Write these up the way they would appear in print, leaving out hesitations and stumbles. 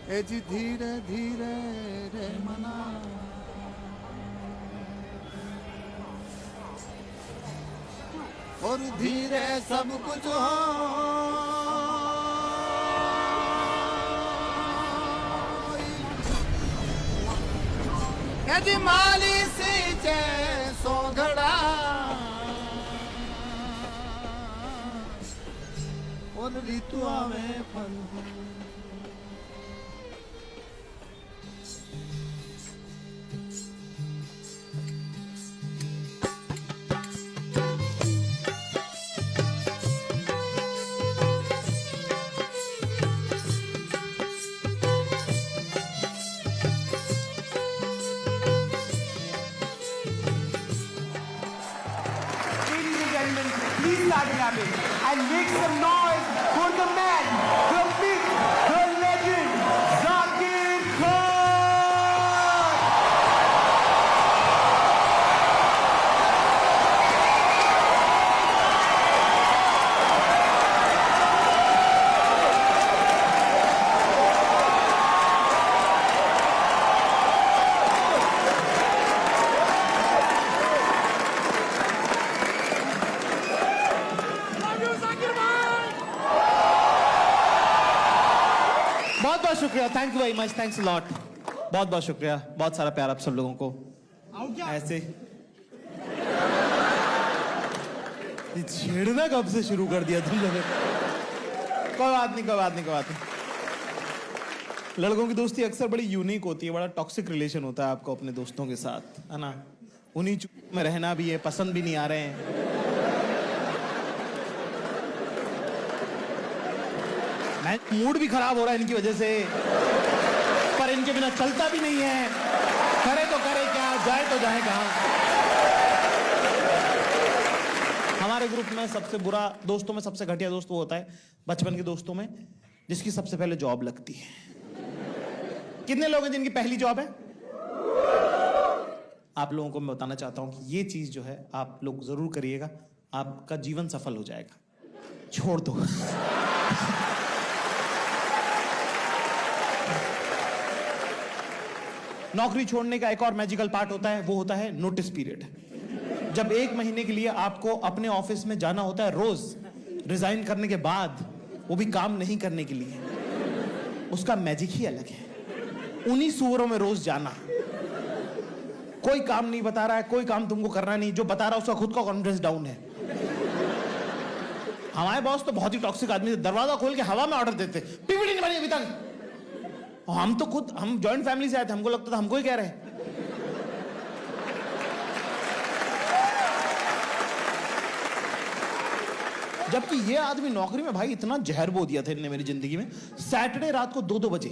ए जी धीरे धीरे रे मना, और धीरे सब कुछ हो। ए जी माली सींचे सोधड़ा, और ऋतु आवे फल। Please start clapping and make some noise for the man, the myth, the legend, Zakir Khan! बहुत बहुत शुक्रिया, thank you very much, thanks a lot. बहुत बहुत शुक्रिया, बहुत सारा प्यार आप सब लोगों को। ऐसे छेड़ना कब से शुरू कर दिया तुम लोगों? कोई बात नहीं, कोई बात नहीं, कोई बात नहीं। लड़कों की दोस्ती अक्सर बड़ी यूनिक होती है, बड़ा टॉक्सिक रिलेशन होता है आपको अपने दोस्तों के साथ, है ना? उन्हीं चुप में रहना भी है, पसंद भी नहीं आ रहे हैं। मूड भी खराब हो रहा है इनकी वजह से, पर इनके बिना चलता भी नहीं है। करे तो करे क्या, जाए तो जाए कहां? हमारे ग्रुप में सबसे बुरा दोस्तों में सबसे घटिया दोस्त वो होता है बचपन के दोस्तों में जिसकी सबसे पहले जॉब लगती है। कितने लोग हैं जिनकी पहली जॉब है? आप लोगों को मैं बताना चाहता हूं कि ये चीज जो है आप लोग जरूर करिएगा, आपका जीवन सफल हो जाएगा। छोड़ दो। नौकरी छोड़ने का एक और मैजिकल पार्ट होता है, वो होता है नोटिस पीरियड। जब 1 महीने के लिए आपको अपने ऑफिस में जाना होता है रोज, रिजाइन करने के बाद, वो भी काम नहीं करने के लिए, उसका मैजिक ही अलग है। उन्हीं सुअरों में रोज जाना, कोई काम नहीं बता रहा है, कोई काम तुमको करना नहीं, जो बता रहा है उसका खुद का कॉन्फिडेंस डाउन है। हमारे बॉस तो बहुत ही टॉक्सिक आदमी थे, दरवाजा खोल के हवा में ऑर्डर देते, पीपीटी नहीं बनी अभी तक। हम तो खुद, हम जॉइंट फैमिली से आए थे, हमको लगता था हमको ही कह रहे हैं। जबकि ये आदमी नौकरी में भाई इतना जहर बो दिया था इनने मेरी जिंदगी में। सैटरडे रात को 2-2 बजे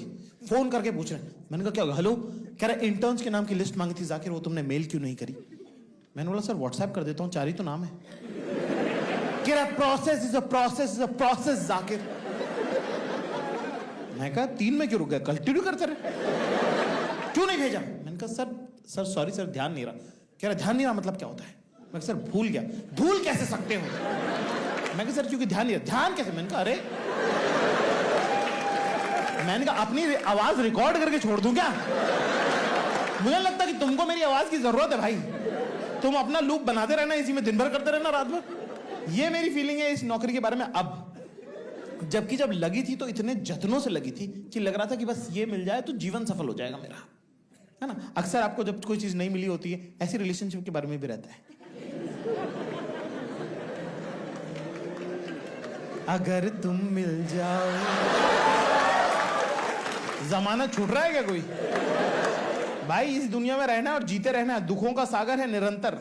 फोन करके पूछ रहे हैं। मैंने कहा क्या होगा? हेलो, कह रहा इंटर्न्स के नाम की लिस्ट मांगी थी जाकिर, वो तुमने मेल क्यों नहीं करी? मैंने बोला सर व्हाट्सएप कर देता हूँ, 4 ही तो नाम है। कह रहा process is a process is a process Zakir. मैं कहा 3 में क्यों रुक गया, कंटिन्यू करते रहे, क्यों नहीं भेजा? मैंने कहा सर सॉरी सर, ध्यान नहीं रहा। कह रहा ध्यान नहीं रहा मतलब क्या होता है? मैं सर भूल गया। भूल कैसे सकते हो? मैं कहा सर क्योंकि ध्यान नहीं रहा। ध्यान कैसे? मैंने कहा अरे, मैंने कहा अपनी आवाज रिकॉर्ड करके छोड़ दूं क्या? मुझे लगता कि तुमको मेरी आवाज की जरूरत है भाई, तुम अपना लूप बनाते रहना, इसी में दिन भर करते रहना रात भर। ये मेरी फीलिंग है इस नौकरी के बारे में अब। जबकि जब लगी थी तो इतने जतनों से लगी थी कि लग रहा था कि बस ये मिल जाए तो जीवन सफल हो जाएगा मेरा, है ना? अक्सर आपको जब कोई चीज नहीं मिली होती है, ऐसी रिलेशनशिप के बारे में भी रहता है। अगर तुम मिल जाओ। जमाना छूट रहा है क्या कोई? भाई इस दुनिया में रहना है और जीते रहना है, दुखों का सागर है निरंतर,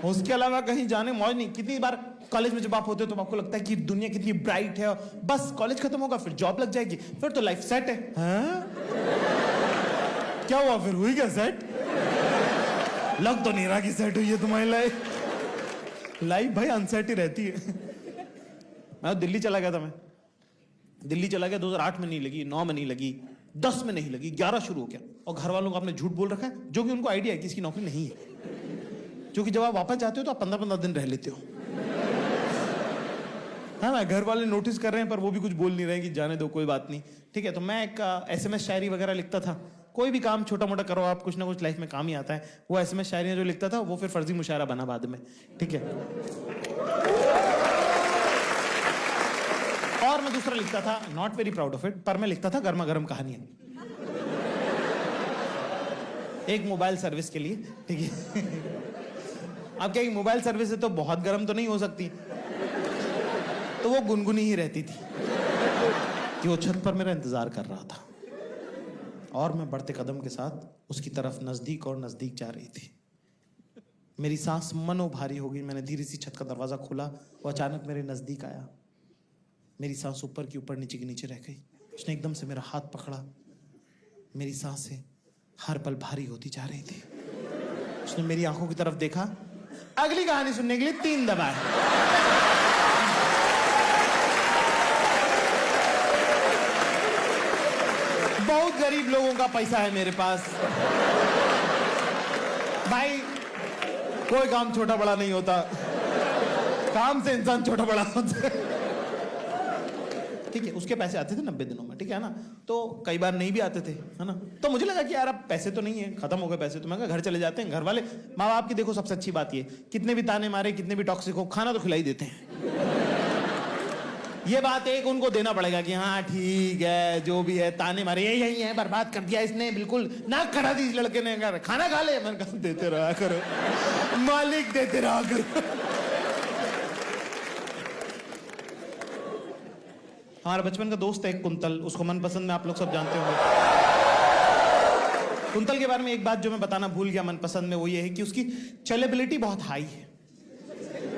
उसके अलावा कहीं जाने मौज नहीं। कितनी बार कॉलेज में जब आप होते हो तो आपको लगता है कि दुनिया कितनी ब्राइट है, बस कॉलेज खत्म होगा फिर जॉब लग जाएगी, फिर तो लाइफ सेट है। हाँ? क्या हुआ फिर, हुई क्या सेट? लग तो नहीं रहा कि सेट हुई है तुम्हारी लाइफ भाई अनसेट ही रहती है। मैं दिल्ली चला गया था, मैं दिल्ली चला गया 2008 में नहीं लगी, 9 में नहीं लगी, 10 में नहीं लगी, 11 शुरू हो गया। और घर वालों को आपने झूठ बोल रखा है, जो कि उनको आइडिया है कि इसकी नौकरी नहीं है, क्योंकि जब आप वापस जाते हो तो आप 15-15 दिन रह लेते हो। हाँ ना, घर वाले नोटिस कर रहे हैं पर वो भी कुछ बोल नहीं रहे हैं कि जाने दो कोई बात नहीं, ठीक है। तो मैं एक SMS शायरी वगैरह लिखता था। कोई भी काम छोटा मोटा करो आप, कुछ ना कुछ लाइफ में काम ही आता है। वो SMS शायरियाँ जो लिखता था वो फिर फर्जी मुशायरा बना बाद में, ठीक है। और मैं दूसरा लिखता था, not very proud of it, पर मैं लिखता था गर्मा गर्म कहानियां एक मोबाइल सर्विस के लिए, ठीक है। अब क्या मोबाइल सर्विस है तो बहुत गर्म तो नहीं हो सकती, तो वो गुनगुनी ही रहती थी कि वो छत पर मेरा इंतजार कर रहा था और मैं बढ़ते कदम के साथ उसकी तरफ नजदीक और नजदीक जा रही थी। मेरी सांस मनो भारी हो गई। मैंने धीरे से छत का दरवाजा खोला, वो अचानक मेरे नजदीक आया। मेरी सांस ऊपर की ऊपर नीचे की नीचे रह गई। उसने एकदम से मेरा हाथ पकड़ा। मेरी सांसें हर पल भारी होती जा रही थी। उसने मेरी आंखों की तरफ देखा। अगली कहानी सुनने के लिए 3 दबाए। बहुत गरीब लोगों का पैसा है मेरे पास भाई। कोई काम छोटा बड़ा नहीं होता, काम से इंसान छोटा बड़ा होता है, ठीक है। उसके पैसे आते थे 90 दिनों में, ठीक है ना। तो कई बार नहीं भी आते थे, है ना। तो मुझे लगा कि यार अब पैसे तो नहीं है, खत्म हो गए पैसे, तो मैं कहा घर चले जाते हैं। घर वाले माँ बाप की देखो सबसे अच्छी बात ये, कितने भी ताने मारे, कितने भी टॉक्सिक हो, खाना तो खिला ही देते हैं। ये बात एक उनको देना पड़ेगा कि हाँ ठीक है, जो भी है ताने मारे यही है, बर्बाद कर दिया इसने, बिल्कुल नाक खड़ा दी इस लड़के ने, खाना खा ले। मैंने कहा देते रहा करो मालिक, देते रहा करो। हमारा बचपन का दोस्त है एक कुंतल, उसको मनपसंद में आप लोग सब जानते होंगे। कुंतल के बारे में एक बात जो मैं बताना भूल गया मनपसंद में, वो ये है कि उसकी चलेबिलिटी बहुत हाई है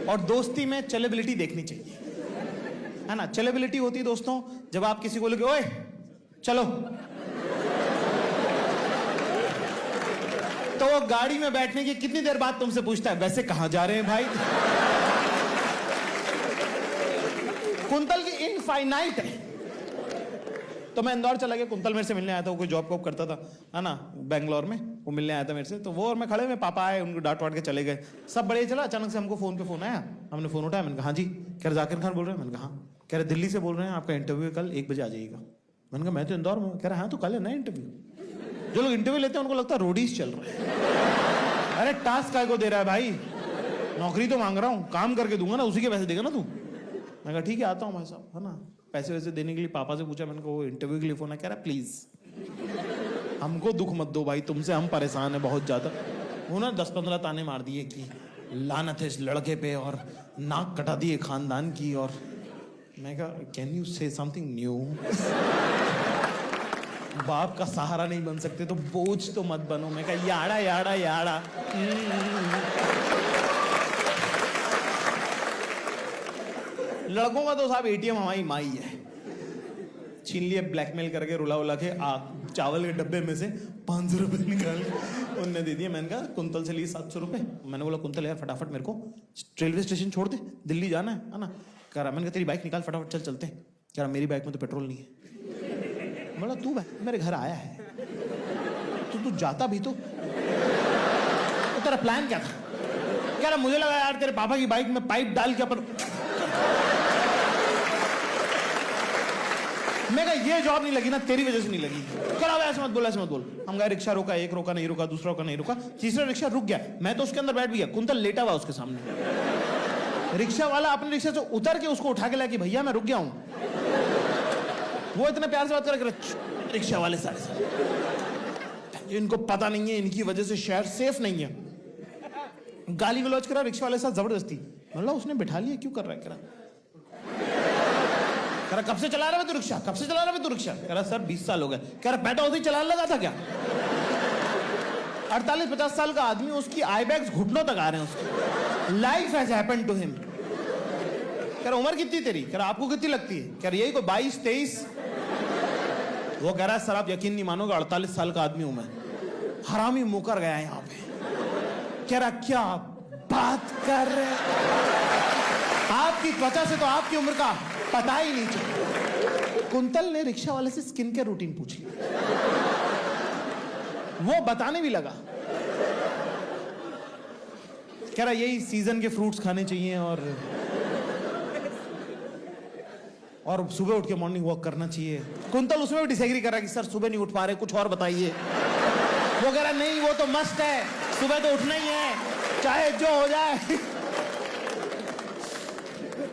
और दोस्ती में चलेबिलिटी देखनी चाहिए, है ना। चलेबिलिटी होती है दोस्तों जब आप किसी को बोलोगे ओए चलो, तो वो गाड़ी में बैठने की कितनी देर बाद तुमसे पूछता है वैसे कहां जा रहे हैं भाई। कुंतल की इनफाइनाइट है। तो मैं इंदौर चला गया, कुंतल मेरे से मिलने आया था, वो कोई जॉब वॉब करता था, है ना, बैंगलोर में। वो मिलने आया था मेरे से, तो वो और मैं खड़े में, पापा आए, उनको डांट वाट के चले गए, सब बढ़िया चला। अचानक से हमको फोन पे फोन आया, हमने फोन उठाया। मैंने कहा हाँ जी। कह रहे जाकिर खान बोल रहे हैं। मैंने कहा हाँ। कह रहे दिल्ली से बोल रहे हैं, आपका इंटरव्यू है कल 1 बजे आ जाइएगा। मैंने कहा मैं तो इंदौर में। कह रहे हाँ तो कल है ना इंटरव्यू। जो लोग इंटरव्यू लेते हैं उनको लगता है रोडीज चल रहा है। अरे टास्क काय को दे रहा है भाई, नौकरी तो मांग रहा हूँ, काम करके दूंगा ना, उसी के पैसे देगा ना तू। मैं कहा ठीक है आता हूँ भाई साहब, है ना। पैसे वैसे देने के लिए पापा से पूछा। मैंने कहा वो इंटरव्यू के लिए फोन है। कह रहा प्लीज हमको दुख मत दो भाई, तुमसे हम परेशान है बहुत ज्यादा। उन्होंने 10-15 ताने मार दिए कि लानत है इस लड़के पे और नाक कटा दिए खानदान की। और मैं कहा कैन यू से समथिंग न्यू। बाप का सहारा नहीं बन सकते तो बोझ तो मत बनो। मैं कहा याड़ा याड़ा याड़ा। लड़कों का तो साहब ATM हमारी माई है। छीन लिए ब्लैकमेल करके, रुला उला के चावल के डब्बे में से 500 रुपए निकाल उनने दे दिए। मैंने कहा कुंतल से लिए 700 रुपए। मैंने बोला कुंतल यार फटाफट मेरे को रेलवे स्टेशन छोड़ दे, दिल्ली जाना है ना। कह रहा, मैंने कहा तेरी बाइक निकाल फटाफट, चल चलते हैं। कह रहा मेरी बाइक में तो पेट्रोल नहीं है। बोला तू मेरे घर आया है तो तू जाता भी तो तेरा प्लान क्या था। कह रहा मुझे लगा यार तेरे पापा की बाइक में पाइप डाल के अपन। मैं कहा ये जॉब नहीं लगी ना तेरी वजह से नहीं लगी। कह ऐसे मत बोल, ऐसे मत बोल। हम गए, रिक्शा रोका, एक रोका नहीं रुका, दूसरा रोका नहीं रुका, तीसरा रिक्शा रुक गया। मैं तो उसके अंदर बैठ भी गया, कुंतल लेटा हुआ उसके सामने। रिक्शा वाला अपने रिक्शा से उतर के उसको उठा के लाया कि भैया मैं रुक गया हूं। वो इतने प्यार से बात कर, रिक्शा वाले सारे इनको पता नहीं है इनकी वजह से शहर सेफ नहीं है। गाली गलौज करा रिक्शा वाले साथ जबरदस्ती। मतलब उसने बिठा लिया, क्यों कर रहा है। कह रहा कब से चला रहा है तू रिक्शा, कब से चला रहा है तू रिक्शा। कह रहा सर 20 साल हो गए। कह रहा पैदा होते ही चलाने लगा था क्या। 48-50 साल का आदमी, उसकी आई बैग्स घुटनों तक आ रहे हैं उसके। Life has happened to him. कह रहा उम्र कितनी तेरी। कह रहा आपको कितनी लगती है। कह रहा यही को 22-23। वो कह रहा है सर आप यकीन नहीं मानोगे 48 साल का आदमी हूं मैं। हरामी मुकर गया यहाँ पे। कह रहा क्या बात कर रहे, आपकी त्वचा से तो आपकी उम्र का पता ही नहीं चला। कुंतल ने रिक्शा वाले से स्किन केयर रूटीन पूछी, वो बताने भी लगा। कह रहा यही सीजन के फ्रूट्स खाने चाहिए और और सुबह उठ के मॉर्निंग वॉक करना चाहिए। कुंतल उसमें भी डिसएग्री कर रहा है कि सर सुबह नहीं उठ पा रहे, कुछ और बताइए। वो कह रहा नहीं वो तो मस्ट है, सुबह तो उठना ही है चाहे जो हो जाए।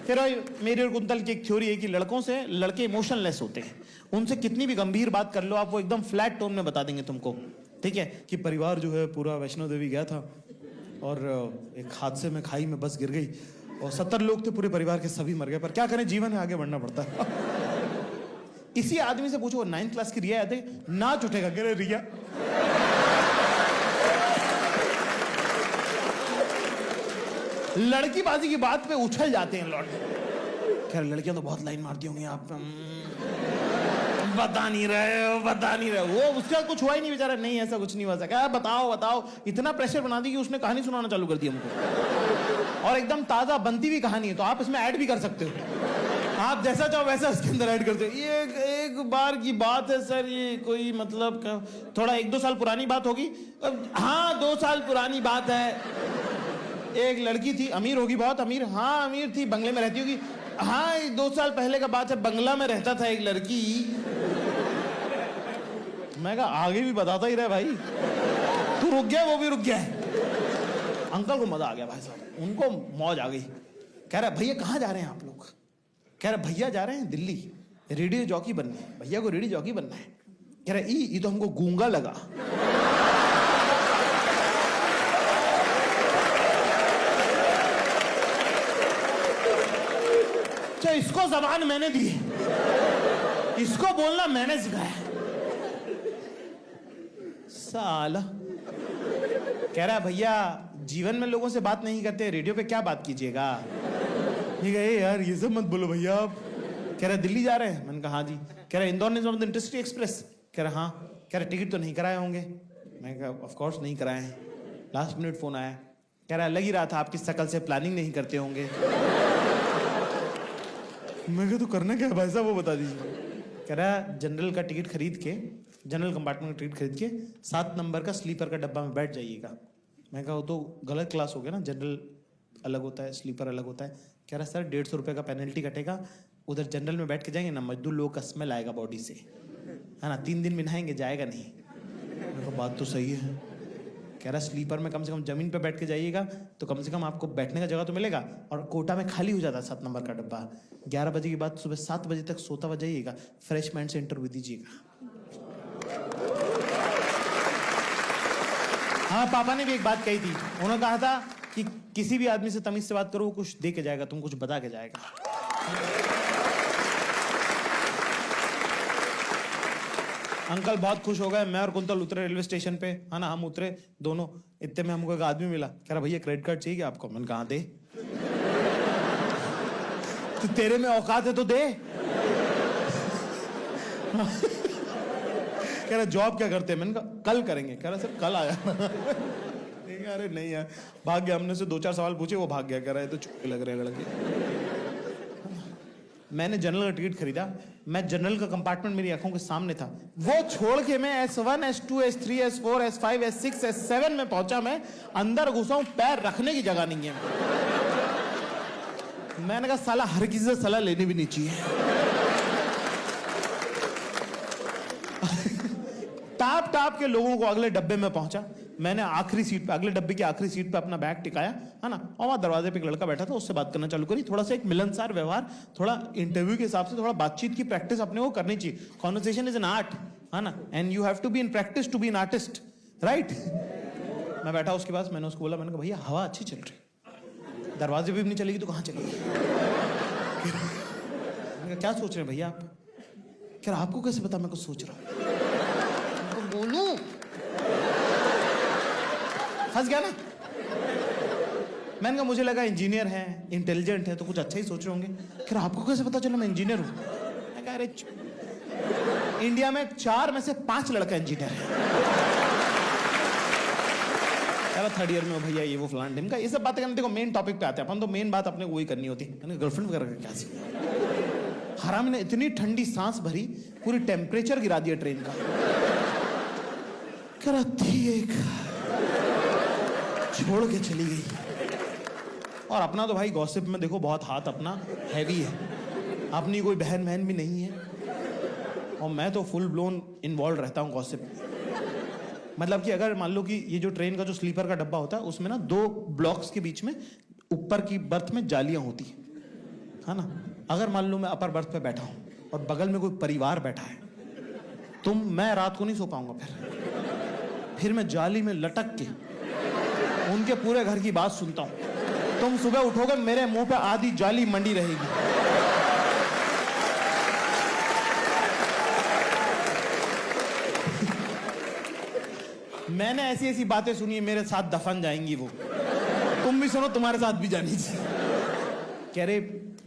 फिर मेरी और कुंतल की एक थ्योरी है कि लड़कों से लड़के इमोशनलेस होते हैं, उनसे कितनी भी गंभीर बात कर लो आप, वो एकदम फ्लैट टोन में बता देंगे तुमको, ठीक है, कि परिवार जो है पूरा वैष्णो देवी गया था और एक हादसे में खाई में बस गिर गई और 70 लोग थे पूरे परिवार के, सभी मर गए, पर क्या करें जीवन है आगे बढ़ना पड़ता है। इसी आदमी से पूछो 9th क्लास की रिया याद है, नाच उठेगा कह रहे रिया। लड़की बाजी की बात पे उछल जाते हैं लौट। खैर लड़कियां तो बहुत लाइन मारती होंगी आप, बता नहीं रहे हो। वो उसका कुछ हुआ ही नहीं बेचारा, नहीं ऐसा कुछ नहीं हुआ सका। बताओ इतना प्रेशर बना दी कि उसने कहानी सुनाना चालू कर दी हमको, और एकदम ताजा बनती हुई कहानी है, तो आप इसमें ऐड भी कर सकते हो, आप जैसा चाहो वैसा इसके अंदर ऐड करते हो। ये एक बार की बात है सर, ये कोई मतलब थोड़ा 1-2 साल पुरानी बात होगी। हाँ 2 साल पुरानी बात है। एक लड़की थी, अमीर होगी बहुत, अमीर, हाँ अमीर थी, बंगले में रहती होगी। हाँ 2 साल पहले का बात है, बंगला में रहता था एक लड़की। मैं कहा आगे भी बताता ही रहे भाई, तू रुक गया वो भी रुक गया है। अंकल को मजा आ गया भाई साहब, उनको मौज आ गई। कह रहा भैया कहाँ जा रहे हैं आप लोग? कह रहा भैया जा रहे हैं दिल्ली रेडियो जॉकी बनने, भैया को रेडियो जॉकी बनना है। कह रहा ये तो हमको गूंगा लगा। इसको जबान मैंने दी है, इसको बोलना मैंने सिखाया। साला कह रहा भैया जीवन में लोगों से बात नहीं करते, रेडियो पे क्या बात कीजिएगा। यार ये सब मत बोलो भैया आप। कह रहा दिल्ली जा रहे हैं? मैंने कहा हाँ जी। कह रहा इंदौर निजामुद्दीन इंटरसिटी एक्सप्रेस? कह रहा हाँ। कह रहा टिकट तो नहीं कराए होंगे? मैं कहा ऑफ कोर्स नहीं कराए हैं, लास्ट मिनट फोन आया। कह रहा लग ही रहा था आपकी शकल से प्लानिंग नहीं करते होंगे। मैं कहा तो करना क्या है भाई साहब वो बता दीजिए। कह रहा जनरल का टिकट खरीद के, जनरल कंपार्टमेंट का टिकट खरीद के 7 नंबर का स्लीपर का डब्बा में बैठ जाइएगा। मैं कहा वो तो गलत क्लास हो गया ना, जनरल अलग होता है स्लीपर अलग होता है। कह रहा सर 150 रुपये का पेनल्टी कटेगा, उधर जनरल में बैठ के जाएंगे ना मजदूर लोगों का स्मेल आएगा बॉडी से, है ना, 3 दिन भी नहाएंगे जाएगा नहीं। मैं कहा बात तो सही है। कह रहा स्लीपर में कम से कम जमीन पे बैठ के जाइएगा तो कम से कम आपको बैठने का जगह तो मिलेगा, और कोटा में खाली हो जाता है 7 नंबर का डब्बा। 11 बजे के बाद सुबह 7 बजे तक सोता हुआ जाइएगा, फ्रेश माइंड से इंटरव्यू दीजिएगा। हाँ पापा ने भी एक बात कही थी, उन्होंने कहा था कि किसी भी आदमी से तमीज से बात करो, वो कुछ दे के जाएगा, तुम कुछ बता के जाएगा। अंकल बहुत खुश हो गए। मैं और कुंतल उतरे रेलवे स्टेशन पे, है ना, हम उतरे दोनों, इतने में हमको एक आदमी मिला। कह रहा भैया क्रेडिट कार्ड चाहिए आपको? मैंने कहा दे। तो तेरे में औकात है तो दे। कह रहा जॉब क्या करते हैं? मैंने कहा कल करेंगे। कह रहा सर कल आया। अरे नहीं यार, भाग गया। हमने से 2-4 सवाल पूछे, वो भाग गया। कह रहा है तो चुपके लग रहे हैं लड़के। मैंने जनरल का टिकट खरीदा, मैं जनरल का कंपार्टमेंट मेरी आंखों के सामने था, वो छोड़ के मैं S1, S2, S3, S4, S5, S6, S7 में पहुंचा। मैं अंदर घुसा हूं, पैर रखने की जगह नहीं है। मैंने कहा साला हर किसी से सलाह लेनी भी नहीं चाहिए। टाप टाप के लोगों को अगले डब्बे में पहुंचा। मैंने आखिरी सीट पे, अगले डब्बे की आखिरी सीट पे अपना बैग टिकाया, है ना, और वहां दरवाजे पे एक लड़का बैठा था, उससे बात करना चालू करी। थोड़ा सा एक मिलनसार व्यवहार, थोड़ा इंटरव्यू के हिसाब से थोड़ा बातचीत की प्रैक्टिस अपने को करनी चाहिए। कॉन्वर्सेशन इज एन आर्ट, है ना, and you have to be in practice to be an artist, right. मैं बैठा उसके पास, मैंने उसको बोला, मैंने कहा भैया हवा अच्छी चल रही, दरवाजे पे भी नहीं चलेगी तो कहाँ चलेगी? मैंने कहा क्या सोच रहे हैं भैया आप? कह रहा आपको कैसे पता मैं कुछ सोच रहा हूँ? बोलूं फंस गया ना। मैंने कहा मुझे लगा इंजीनियर है, इंटेलिजेंट है, तो कुछ अच्छा ही सोच रहे होंगे। कह आपको कैसे पता चला मैं इंजीनियर हूं? मैं कहा अरे इंडिया में 4 में से 5 लड़का इंजीनियर है। कह 3rd ईयर में हो भैया, ये वो फलान ढिम का, ये सब बातें करने। देखो मेन टॉपिक पे आते हैं अपन, तो मेन बात अपने को वही करनी होती है। गर्लफ्रेंड वगैरह का क्या सीन? हराम ने इतनी ठंडी सांस भरी, पूरी टेम्परेचर गिरा दिया ट्रेन का। कह थी एक छोड़ के चली गई। और अपना तो भाई गॉसिप में देखो बहुत हाथ अपना हैवी है, अपनी कोई बहन भी नहीं है, और मैं तो फुल ब्लोन इन्वॉल्व रहता हूँ गॉसिप। मतलब कि अगर मान लो कि ये जो ट्रेन का जो स्लीपर का डब्बा होता है उसमें ना 2 ब्लॉक्स के बीच में ऊपर की बर्थ में जालियां होती है ना। अगर मान लो मैं अपर बर्थ पे बैठा हूं और बगल में कोई परिवार बैठा है, तो मैं रात को नहीं सो पाऊंगा। फिर मैं जाली में लटक के उनके पूरे घर की बात सुनता हूं। तुम सुबह उठोगे, मेरे मुंह पे आधी जाली मंडी रहेगी। मैंने ऐसी ऐसी बातें सुनी है, मेरे साथ दफन जाएंगी वो। तुम भी सुनो, तुम्हारे साथ भी जानी चाहिए। कह रहे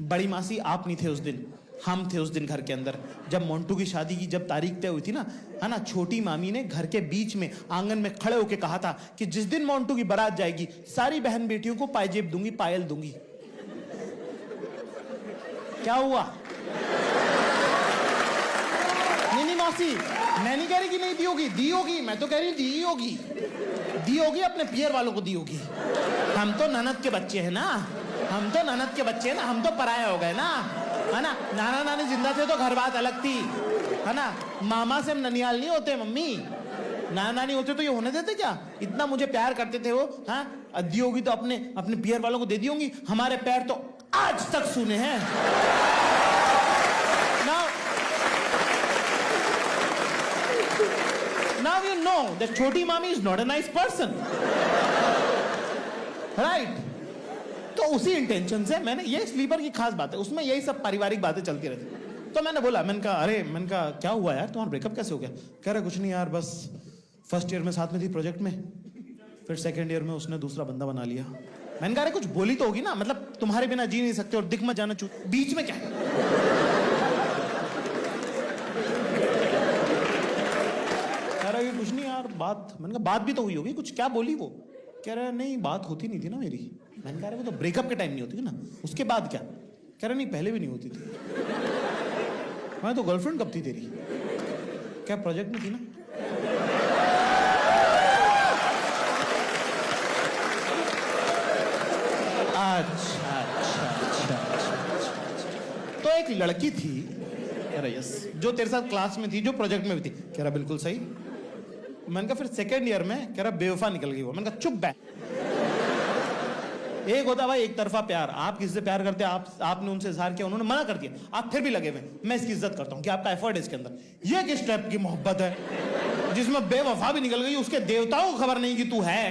बड़ी मासी आप नहीं थे उस दिन, हम थे उस दिन घर के अंदर, जब मोंटू की शादी की जब तारीख तय हुई थी ना, है ना। छोटी मामी ने घर के बीच में आंगन में खड़े होके कहा था कि जिस दिन मोंटू की बारात जाएगी सारी बहन बेटियों को पायजेब दूंगी, पायल दूंगी। क्या हुआ? नहीं मौसी, मैं नहीं कह रही कि नहीं दी होगी, दी होगी। मैं तो कह रही दी होगी, दी होगी, अपने पियर वालों को दी होगी। हम तो ननद के बच्चे हैं ना, हम तो ननद के बच्चे हैं ना, हम तो पराया हो गए ना, है ना। नाना नानी जिंदा थे तो घर बात अलग थी, है ना। मामा से हम ननियाल नहीं होते मम्मी, नाना नानी होते तो ये होने देते क्या? इतना मुझे प्यार करते थे वो। हाँ, दी होगी तो अपने अपने पियर वालों को दे दी होंगी। हमारे पैर तो आज तक सुने हैं। Now you know that छोटी मामी is not a nice person, right? तो उसी इंटेंशन से मैंने, ये स्लीपर की खास बात है, उसमें यही सब पारिवारिक बातें चलती रहती। तो मैंने बोला, मैंने कहा क्या हुआ यार, तुम्हारा ब्रेकअप कैसे हो गया? कह रहे कुछ नहीं यार, बस फर्स्ट ईयर में साथ में थी प्रोजेक्ट में, फिर सेकेंड ईयर में उसने दूसरा बंदा बना लिया। मैंने कहा कुछ बोली तो होगी ना, मतलब तुम्हारे बिना जी नहीं सकते और दिख मत जाना बीच में क्या है? कुछ नहीं यार, बात, मैंने कहा बात भी तो हुई होगी कुछ, क्या बोली वो? कह रहा नहीं बात होती नहीं थी ना मेरी। मैंने कहा वो तो ब्रेकअप के टाइम नहीं होती थी ना, उसके बाद क्या? कह रहा नहीं पहले भी नहीं होती थी। मैं तो गर्लफ्रेंड कब थी तेरी? क्या प्रोजेक्ट में थी ना? अच्छा। तो एक लड़की थी, कह रहा यस, जो तेरे साथ क्लास में थी, जो प्रोजेक्ट में भी थी। कह रहा बिल्कुल सही। मैंने कहा फिर सेकेंड ईयर में, कह रहा बेवफा निकल गई वो। मैंने कहा चुप बै। एक होता भाई एक तरफा प्यार, आप किसी से प्यार करते, आपने उनसे इजहार किया, उन्होंने मना कर दिया, आप फिर भी लगे हुए। मैं इसकी इज्जत करता हूं कि आपका एफर्ट है इसके अंदर। ये किस टाइप की मोहब्बत है जिसमें बेवफा भी निकल गई, उसके देवताओं को खबर नहीं कि तू है।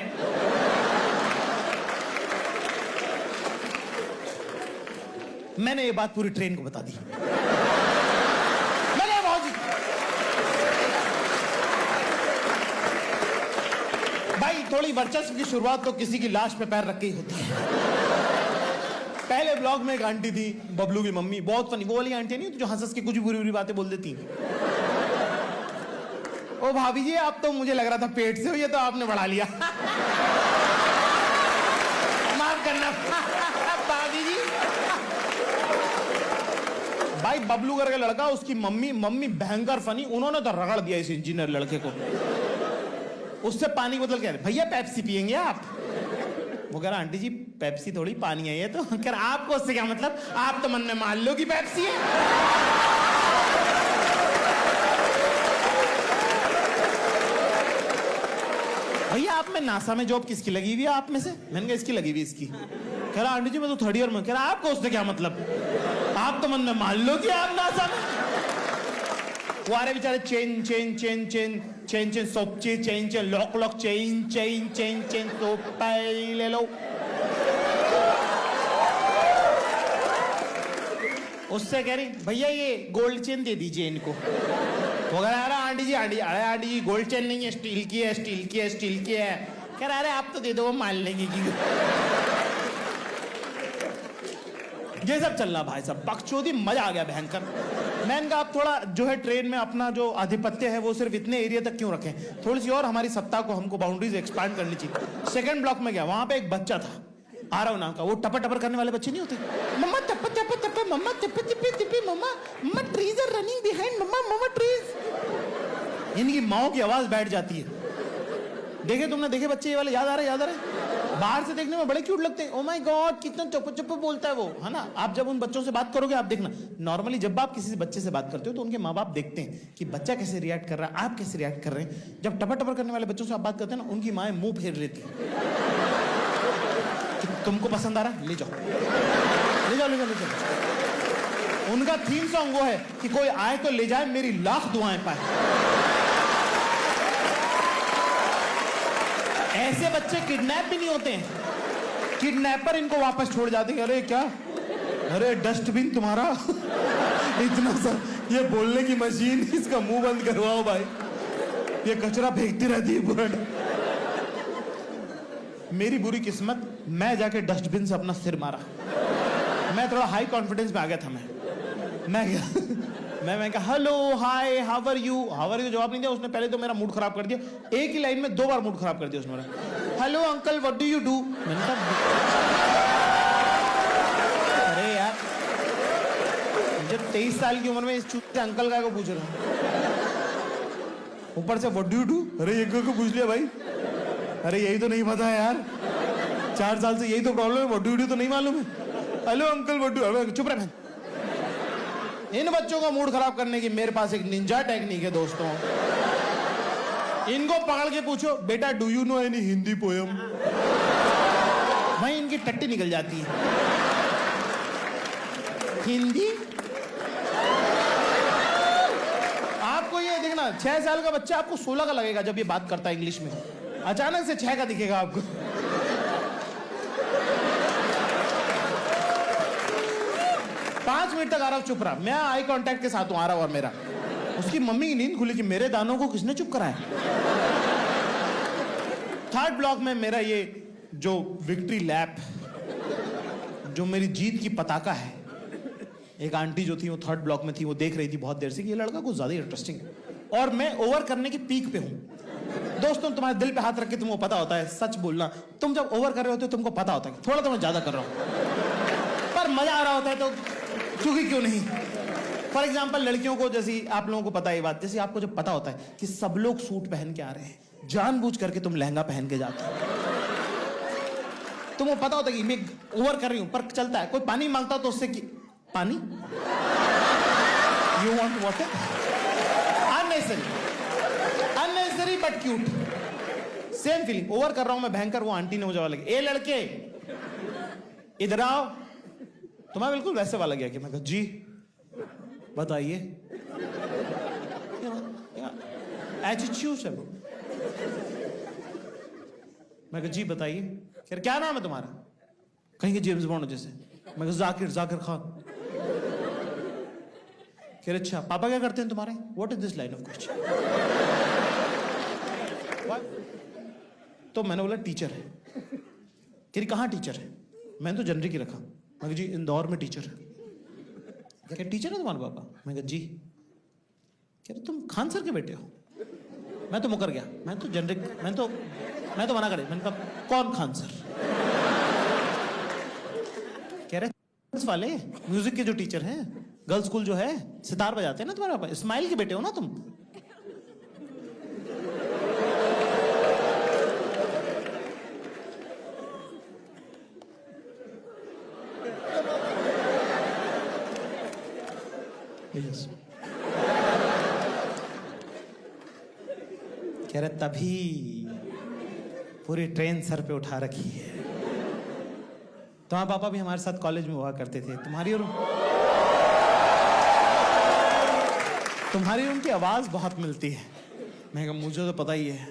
मैंने ये बात पूरी ट्रेन को बता दी। भाई थोड़ी वर्चस्व की शुरुआत तो किसी की लाश पे पैर रख के ही होती है। पहले ब्लॉग में एक आंटी थी, बबलू की मम्मी, बहुत फनी। वो वाली आंटी नहीं जो हंस के कुछ भी बुरी बुरी बातें बोल देती। ओ भाभी जी, आप तो मुझे लग रहा था पेट से हो, ये तो आपने बढ़ा लिया। माफ करना भाभी जी। भाई बबलू करके लड़का, उसकी मम्मी भयंकर फनी, उन्होंने तो रगड़ दिया इस इंजीनियर लड़के को। उससे पानी बोतल कह रहे, भैया पेप्सी पियेंगे आप? वो कह रहा आंटी जी पेप्सी थोड़ी पानी है ये तो। कह रहा आपको उससे क्या मतलब, आप तो मन में मान लो कि पेप्सी है। भैया आप में नासा में जॉब किसकी लगी हुई है आप में से? मैंने कहा इसकी लगी हुई इसकी। कह रहा आंटी जी मैं तो थर्ड ईयर में। कह रहा आपको उससे क्या मतलब, आप तो मन में मान लो कि आप नासा में। वो आ रहे बेचारे chain soap chain lock chain soap ले लो। उससे कह रही भैया ये गोल्ड चेन दे दीजिए इनको। वो कह रहा आंटी जी गोल्ड चेन नहीं है, स्टील की है। कह रहा अरे आप तो दे दो, वो मान लेंगे कि। ये सब चल रहा भाई साहब, बकचोदी, मजा आ गया भयंकर। मैंने कहा आप थोड़ा जो है ट्रेन में अपना जो आधिपत्य है वो सिर्फ इतने एरिया तक क्यों रखें, थोड़ी सी और हमारी सत्ता को हमको बाउंड्रीज एक्सपांड करनी चाहिए। सेकंड ब्लॉक में गया, वहां पे एक बच्चा था आरव नाम का, वो टपर टपर करने वाले बच्चे नहीं होते, मम्मा टप टप टप मम्मा टप टप टप mama trees are running behind mama trees. इनकी माओ की आवाज बैठ जाती है। देखे तुमने, देखे बच्चे ये वाले, याद आ रहे बाहर से देखने में बड़े क्यूट लगते हैं। ओ माय गॉड, कितना चुप चुप बोलता है वो, है ना। आप जब उन बच्चों से बात करोगे, आप देखना, नॉर्मली जब आप किसी बच्चे से बात करते हो तो उनके माँ बाप देखते हैं कि बच्चा कैसे रिएक्ट कर रहा है, आप कैसे रिएक्ट कर रहे हैं। जब टपर टपर करने वाले बच्चों से आप बात करते हैं ना, उनकी माएँ मुंह फेर लेती है कि तुमको पसंद आ रहा है, ले जाओ ले जाओ ले जाओ ले जाओ। उनका थीम सॉन्ग वो है कि कोई आए तो ले जाए, मेरी लाख दुआएं पाए। ऐसे बच्चे किडनैप भी नहीं होते हैं, किडनैपर इनको वापस छोड़ जाते हैं। अरे क्या, अरे डस्टबिन तुम्हारा इतना सा, ये बोलने की मशीन, इसका मुंह बंद करवाओ भाई, ये कचरा फेंकती रहती है पूरा। मेरी बुरी किस्मत, मैं जाके डस्टबिन से अपना सिर मारा। मैं थोड़ा हाई कॉन्फिडेंस में आ गया था। मैं कहा hello hi how are you जवाब नहीं दिया उसने। पहले तो मेरा मूड खराब कर दिया, एक ही लाइन में 2 बार मूड खराब कर दिया उसने मेरा। Hello uncle what do you do. मैंने कहा अरे यार, जब 23 साल की उम्र में इस चूते अंकल का को पूछ रहा हूं, ऊपर से व्हाट डू यू डू। अरे एक को पूछ लिया भाई, अरे यही तो नहीं पता है यार, 4 साल से यही तो प्रॉब्लम है, व्हाट डू यू डू तो नहीं मालूम है। Hello uncle what do. चुप रहे। इन बच्चों का मूड खराब करने की मेरे पास एक निंजा टेक्निक है दोस्तों। इनको पकड़ के पूछो, बेटा do you know any Hindi poem. भाई इनकी टट्टी निकल जाती है। हिंदी, आपको ये देखना, 6 साल का बच्चा आपको 16 का लगेगा जब ये बात करता है इंग्लिश में, अचानक से 6 का दिखेगा आपको। 5 मिनट तक आ रहा, चुप रहा, मैं आई कांटेक्ट के साथ हूं, आ रहा और मेरा, उसकी मम्मी की नींद खुली कि मेरे दानों को किसने चुप कराया। 3rd ब्लॉक में मेरा ये जो विक्ट्री लैप, जो मेरी जीत की पताका है, एक आंटी जो थी वो 3rd ब्लॉक में थी, वो देख रही थी बहुत देर से कि ये लड़का कुछ ज्यादा इंटरेस्टिंग है, और मैं ओवर करने की पीक पे हूं। दोस्तों तुम्हारे दिल पे हाथ रख के तुमको पता होता है, सच बोलना, तुम जब ओवर कर रहे होते हो तुमको पता होता है कि थोड़ा तो मैं ज्यादा कर रहा हूं, पर मजा आ रहा होता है तो चूंकि क्यों नहीं। फॉर एग्जाम्पल लड़कियों को, जैसी आप लोगों को पता है ये बात, जैसे आपको जब पता होता है कि सब लोग सूट पहन के आ रहे हैं, जानबूझ करके तुम लहंगा पहन के जाते हो, तुमको पता होता है कि मैं ओवर कर रही हूं, पर चलता है। कोई पानी मांगता हो तो उससे कि पानी, you want water, unnecessary but cute. Same feeling, over कर रहा हूं मैं भयंकर, वो आंटी ने मुझे वाला लगे, ए लड़के इधर आओ, तुम्हें बिल्कुल वैसे वाला गया कि मैं कहा जी बताइए, एटीट्यूड है वो। मैं कहा जी बताइए, फिर क्या नाम है तुम्हारा, कहेंगे जेम्स बॉन्ड जैसे। मैं कहा जाकिर खान। कह रहे अच्छा पापा क्या करते हैं तुम्हारे, what is this line of question. तो मैंने बोला टीचर है। कह रही कहाँ टीचर है, मैंने तो जनरिक ही रखा। मैं कहा जी इंदौर में टीचर है। क्या टीचर है तुम्हारे पापा, मैं कहा जी। कह रहे तुम खान सर के बेटे हो। मैं तो मुकर गया, मैं तो जनरिक, मैं तो मना करे। मैंने कहा कौन खान सर। कह रहे वाले म्यूजिक के जो टीचर हैं, गर्ल्स स्कूल जो है, सितार बजाते हैं ना तुम्हारे पापा, इस्माइल के बेटे हो ना तुम। yes. कह रहे तभी पूरी ट्रेन सर पे उठा रखी है। तुम्हारे पापा भी हमारे साथ कॉलेज में हुआ करते थे, तुम्हारी उनकी आवाज बहुत मिलती है। मैं कहा मुझे तो पता ही है,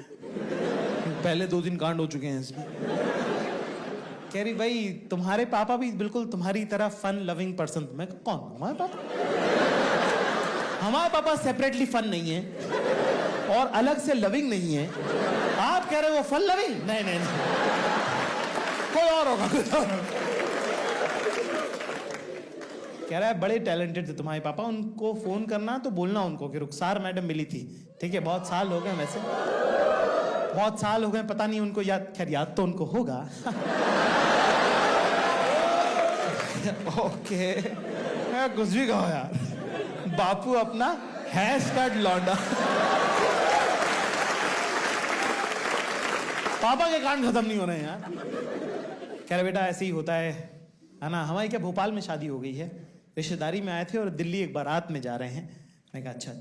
पहले 2 दिन कांड हो चुके हैं इसमें। कह रही भाई तुम्हारे पापा भी बिल्कुल तुम्हारी तरह फन लविंग पर्सन। मैं कहा कौन, हमारे पापा? हमारे पापा सेपरेटली फन नहीं है और अलग से लविंग नहीं है। आप कह रहे हो वो फन लविंग? नहीं नहीं, नहीं। कोई और होगा, कोई और होगा। कह रहा है बड़े टैलेंटेड थे तुम्हारे पापा, उनको फोन करना तो बोलना उनको कि रुखसार मैडम मिली थी। ठीक है, बहुत साल हो गए, वैसे बहुत साल हो गए, पता नहीं उनको याद, खैर याद तो उनको होगा। ओके, कुछ भी कहो यार, बापू अपना हैश टैग लौंडा। पापा के कान खत्म नहीं हो रहे हैं यार। कह रहे बेटा ऐसे ही होता है ना। हमारी क्या भोपाल में शादी हो गई है, रिश्तेदारी में आए थे और दिल्ली एक बारात में जा रहे हैं। मैं कहा अच्छा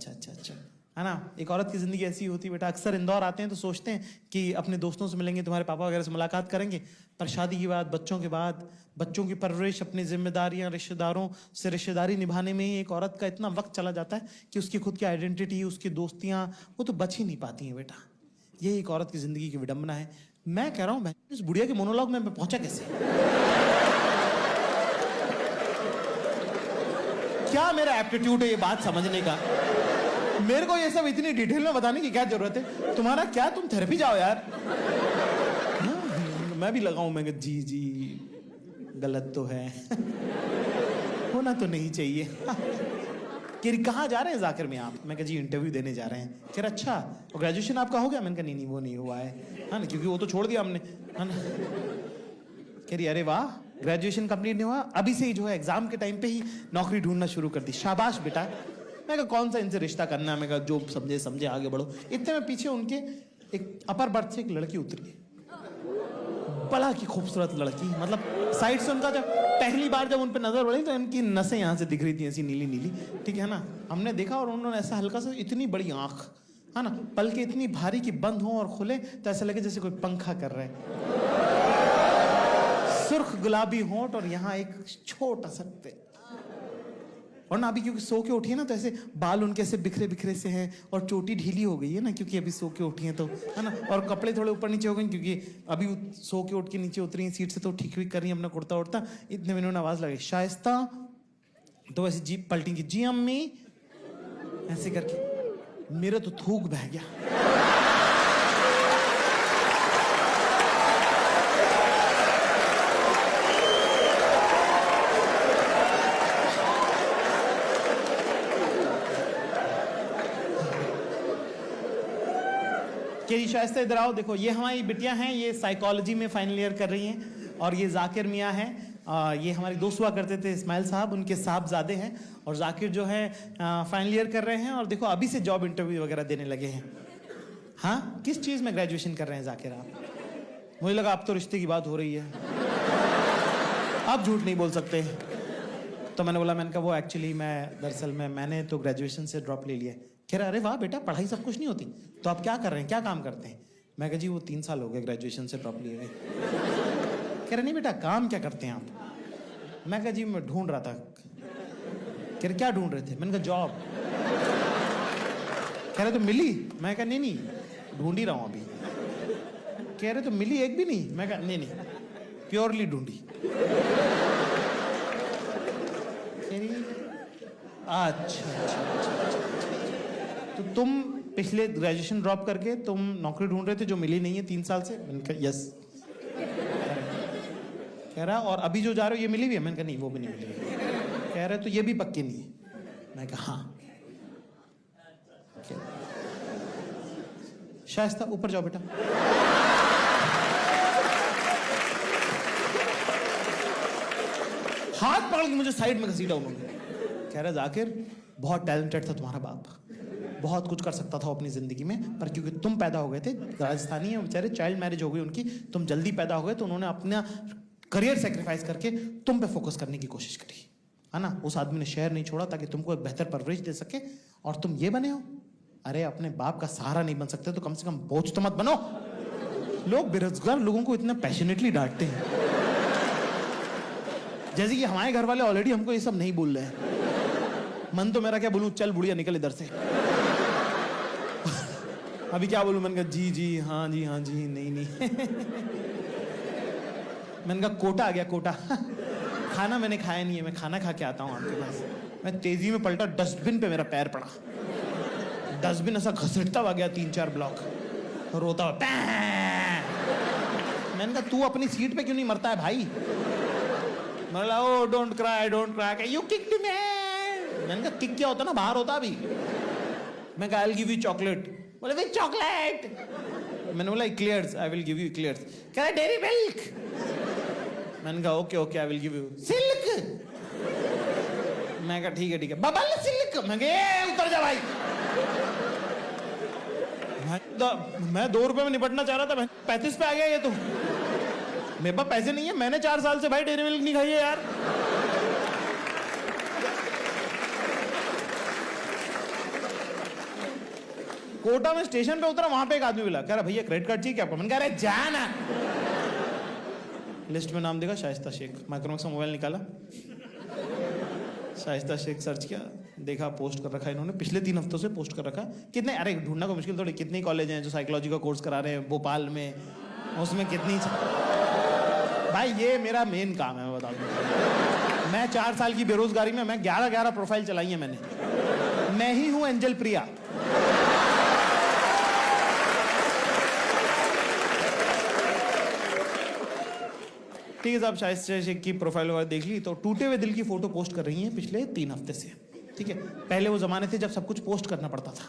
है ना। एक औरत की जिंदगी ऐसी होती है बेटा। अक्सर इंदौर आते हैं तो सोचते हैं कि अपने दोस्तों से मिलेंगे, तुम्हारे पापा वगैरह से मुलाकात करेंगे, पर शादी के बाद, बच्चों के बाद, बच्चों की परवरिश, अपनी जिम्मेदारियां, रिश्तेदारों से रिश्तेदारी निभाने में ही एक औरत का इतना वक्त चला जाता है कि उसकी खुद की आइडेंटिटी, उसकी दोस्तियां, वो तो बच ही नहीं पाती हैं बेटा। यही एक औरत की जिंदगी की विडंबना है। मैं कह रहा हूँ इस बुढ़िया के मोनोलॉग में मैं पहुंचा कैसे? क्या मेरा एप्टीट्यूड है ये बात समझने का? मेरे को ये सब इतनी डिटेल में बताने की क्या जरूरत है? तुम्हारा क्या, तुम थेरेपी जाओ यार। मैं भी लगाऊं, मैं जी गलत तो है। होना तो नहीं चाहिए। कहाँ जा रहे हैं जाकिर में आप? मैं कहा जी इंटरव्यू देने जा रहे हैं। कह रहा अच्छा, और ग्रेजुएशन आपका हो गया? मैंने कहा नहीं वो नहीं हुआ है ना, क्योंकि वो तो छोड़ दिया हमने, है ना। कह रही अरे वाह, ग्रेजुएशन कंप्लीट नहीं हुआ, अभी से ही जो है एग्जाम के टाइम पे ही नौकरी ढूंढना शुरू कर दी, शाबाश बेटा। मैं कहा कौन सा इनसे रिश्ता करना है? मैं कहा जो समझे आगे बढ़ो। इतने में पीछे उनके एक अपर बर्थ से एक लड़की उतरी, बड़ा की खूबसूरत लड़की, मतलब साइड से उनका जब पहली बार जब उन पे नजर पड़ी तो इनकी नसें यहाँ से दिख रही थी ऐसी नीली नीली, ठीक है ना। हमने देखा और उन्होंने ऐसा हल्का सा, इतनी बड़ी आंख है ना, पलके इतनी भारी कि बंद हो और खुले तो ऐसा लगे जैसे कोई पंखा कर रहे हैं। सुर्ख गुलाबी होंठ और यहाँ एक छोटा सा पेट, और ना अभी क्योंकि सो के उठी है ना तो ऐसे बाल उनके ऐसे बिखरे बिखरे से हैं, और चोटी ढीली हो गई है ना क्योंकि अभी सो के उठी हैं तो, है ना। और कपड़े थोड़े ऊपर नीचे हो गए क्योंकि अभी सो के उठ के नीचे उतरी हैं सीट से, तो ठीक कर रही हैं अपना कुर्ता उड़ता। इतने में उन्होंने आवाज लगाई शाइस्ता, तो ऐसे जीप पलटी की, जी अम्मी, ऐसे करके मेरा तो थूक बह गया। केरी शाइस्ता इधर आओ, देखो ये हमारी बिटियां हैं, ये साइकोलॉजी में फाइनल ईयर कर रही हैं, और ये जाकिर मियाँ हैं। ये हमारे दोस्त हुआ करते थे इस्माइल साहब, उनके साहबजादे हैं, और जाकिर जो है फाइनल ईयर कर रहे हैं, और देखो अभी से जॉब इंटरव्यू वगैरह देने लगे हैं। हाँ, किस चीज़ में ग्रेजुएशन कर रहे हैं जाकिर आप? मुझे लगा अब तो रिश्ते की बात हो रही है, आप झूठ नहीं बोल सकते। तो मैंने बोला, मैंने कहा वो एक्चुअली दरअसल मैंने तो ग्रेजुएशन से ड्रॉप ले लिया। कह रहा अरे वाह बेटा, पढ़ाई सब कुछ नहीं होती, तो आप क्या कर रहे हैं, क्या काम करते हैं? मैं कहा जी वो 3 साल हो गए ग्रेजुएशन से ड्रॉप लिए हुए। कह रहे नहीं बेटा, काम क्या करते हैं आप? मैं कहा जी मैं ढूंढ रहा था। कह रहे क्या ढूंढ रहे थे? मैंने कहा जॉब। कह रहे तो मिली? मैं कहा नहीं ढूंढ ही रहा हूँ अभी। कह रहे तो मिली एक भी नहीं? मैं कहा नहीं प्योरली ढूंढी। अच्छा, तो तुम पिछले ग्रेजुएशन ड्रॉप करके तुम नौकरी ढूंढ रहे थे जो मिली नहीं है 3 साल से? मैंने कहा यस। कह रहा और अभी जो जा रहे हो ये मिली भी है? मैंने कहा नहीं वो भी नहीं मिली है। कह रहे तो ये भी पक्की नहीं है? मैं कहा हाँ। शाइस्ता ऊपर जाओ बेटा। हाथ पकड़ के मुझे साइड में घसीटा उन्होंने। कह रहा जाकिर बहुत टैलेंटेड था तुम्हारा बाप, बहुत कुछ कर सकता था अपनी जिंदगी में, पर क्योंकि तुम पैदा हो गए थे, राजस्थानी है बेचारे, चाइल्ड मैरिज हो गई उनकी, तुम जल्दी पैदा हो गए, तो उन्होंने अपना करियर सेक्रीफाइस करके तुम पे फोकस करने की कोशिश करी, है ना। उस आदमी ने शहर नहीं छोड़ा ताकि तुमको एक बेहतर परवरिश दे सके, और तुम ये बने हो। अरे अपने बाप का सहारा नहीं बन सकते तो कम से कम बोझ तो मत बनो। लोग बेरोजगार लोगों को इतना पैशनेटली डांटते हैं, जैसे कि हमारे घर वाले ऑलरेडी हमको ये सब नहीं बोल रहे हैं। मन तो मेरा क्या बोलूं, चल बुढ़िया निकल इधर से। अभी क्या बोलूं? मैंने कहा जी हाँ जी नहीं। मैंने कहा कोटा आ गया, कोटा। खाना मैंने खाया नहीं है, मैं खाना खा के आता हूँ आपके पास। मैं तेजी में पलटा, डस्टबिन पे मेरा पैर पड़ा, डस्टबिन ऐसा घसीटता हुआ गया 3-4 ब्लॉक, रोता हुआ। मैंने कहा तू अपनी सीट पे क्यों नहीं मरता है भाई? मतलब oh don't cry you kicked me. मैंने कहा किक क्या होता ना, बाहर होता अभी। मैं कहा I will give you chocolate. बोले विद चॉकलेट? मैंने बोला eclairs, I will give you eclairs. कह रहा डेरी मिल्क। मैंने कहा okay I will give you silk. मैं कहा ठीक है बबल सिल्क। मैं कहा उतर जा भाई। मैं 2 रुपए में निपटना चाह रहा था, 35 पे आ गया ये तो। मेरे पास पैसे नहीं है, मैंने 4 साल से भाई डेयरी मिल्क नहीं खाई है यार। कोटा में स्टेशन पे उतरा, वहां पे एक आदमी मिला, कह रहा भैया क्रेडिट कार्ड चाहिए क्या आपको? मैंने कहा अरे जा ना। लिस्ट में नाम देखा शाइस्ता शेख, माइक्रोमैक्स का मोबाइल निकाला, शाइस्ता शेख सर्च किया, देखा पोस्ट कर रखा है इन्होंने, पिछले 3 हफ्तों से पोस्ट कर रखा है। कितने, अरे ढूंढना को मुश्किल थोड़ी, कितने कॉलेज हैं जो साइकोलॉजी का कोर्स करा रहे हैं भोपाल में, उसमें कितनी भाई ये मेरा मेन काम है, मैं बता दूं। मैं 4 साल की बेरोजगारी में मैं 11 प्रोफाइल चलाई है मैंने। मैं ही हूं एंजल प्रिया। ठीक है साहब, शाइस्ता शेख की प्रोफाइल वगैरह देख ली तो टूटे हुए दिल की फोटो पोस्ट कर रही हैं पिछले 3 हफ्ते से। ठीक है, पहले वो जमाने थे जब सब कुछ पोस्ट करना पड़ता था,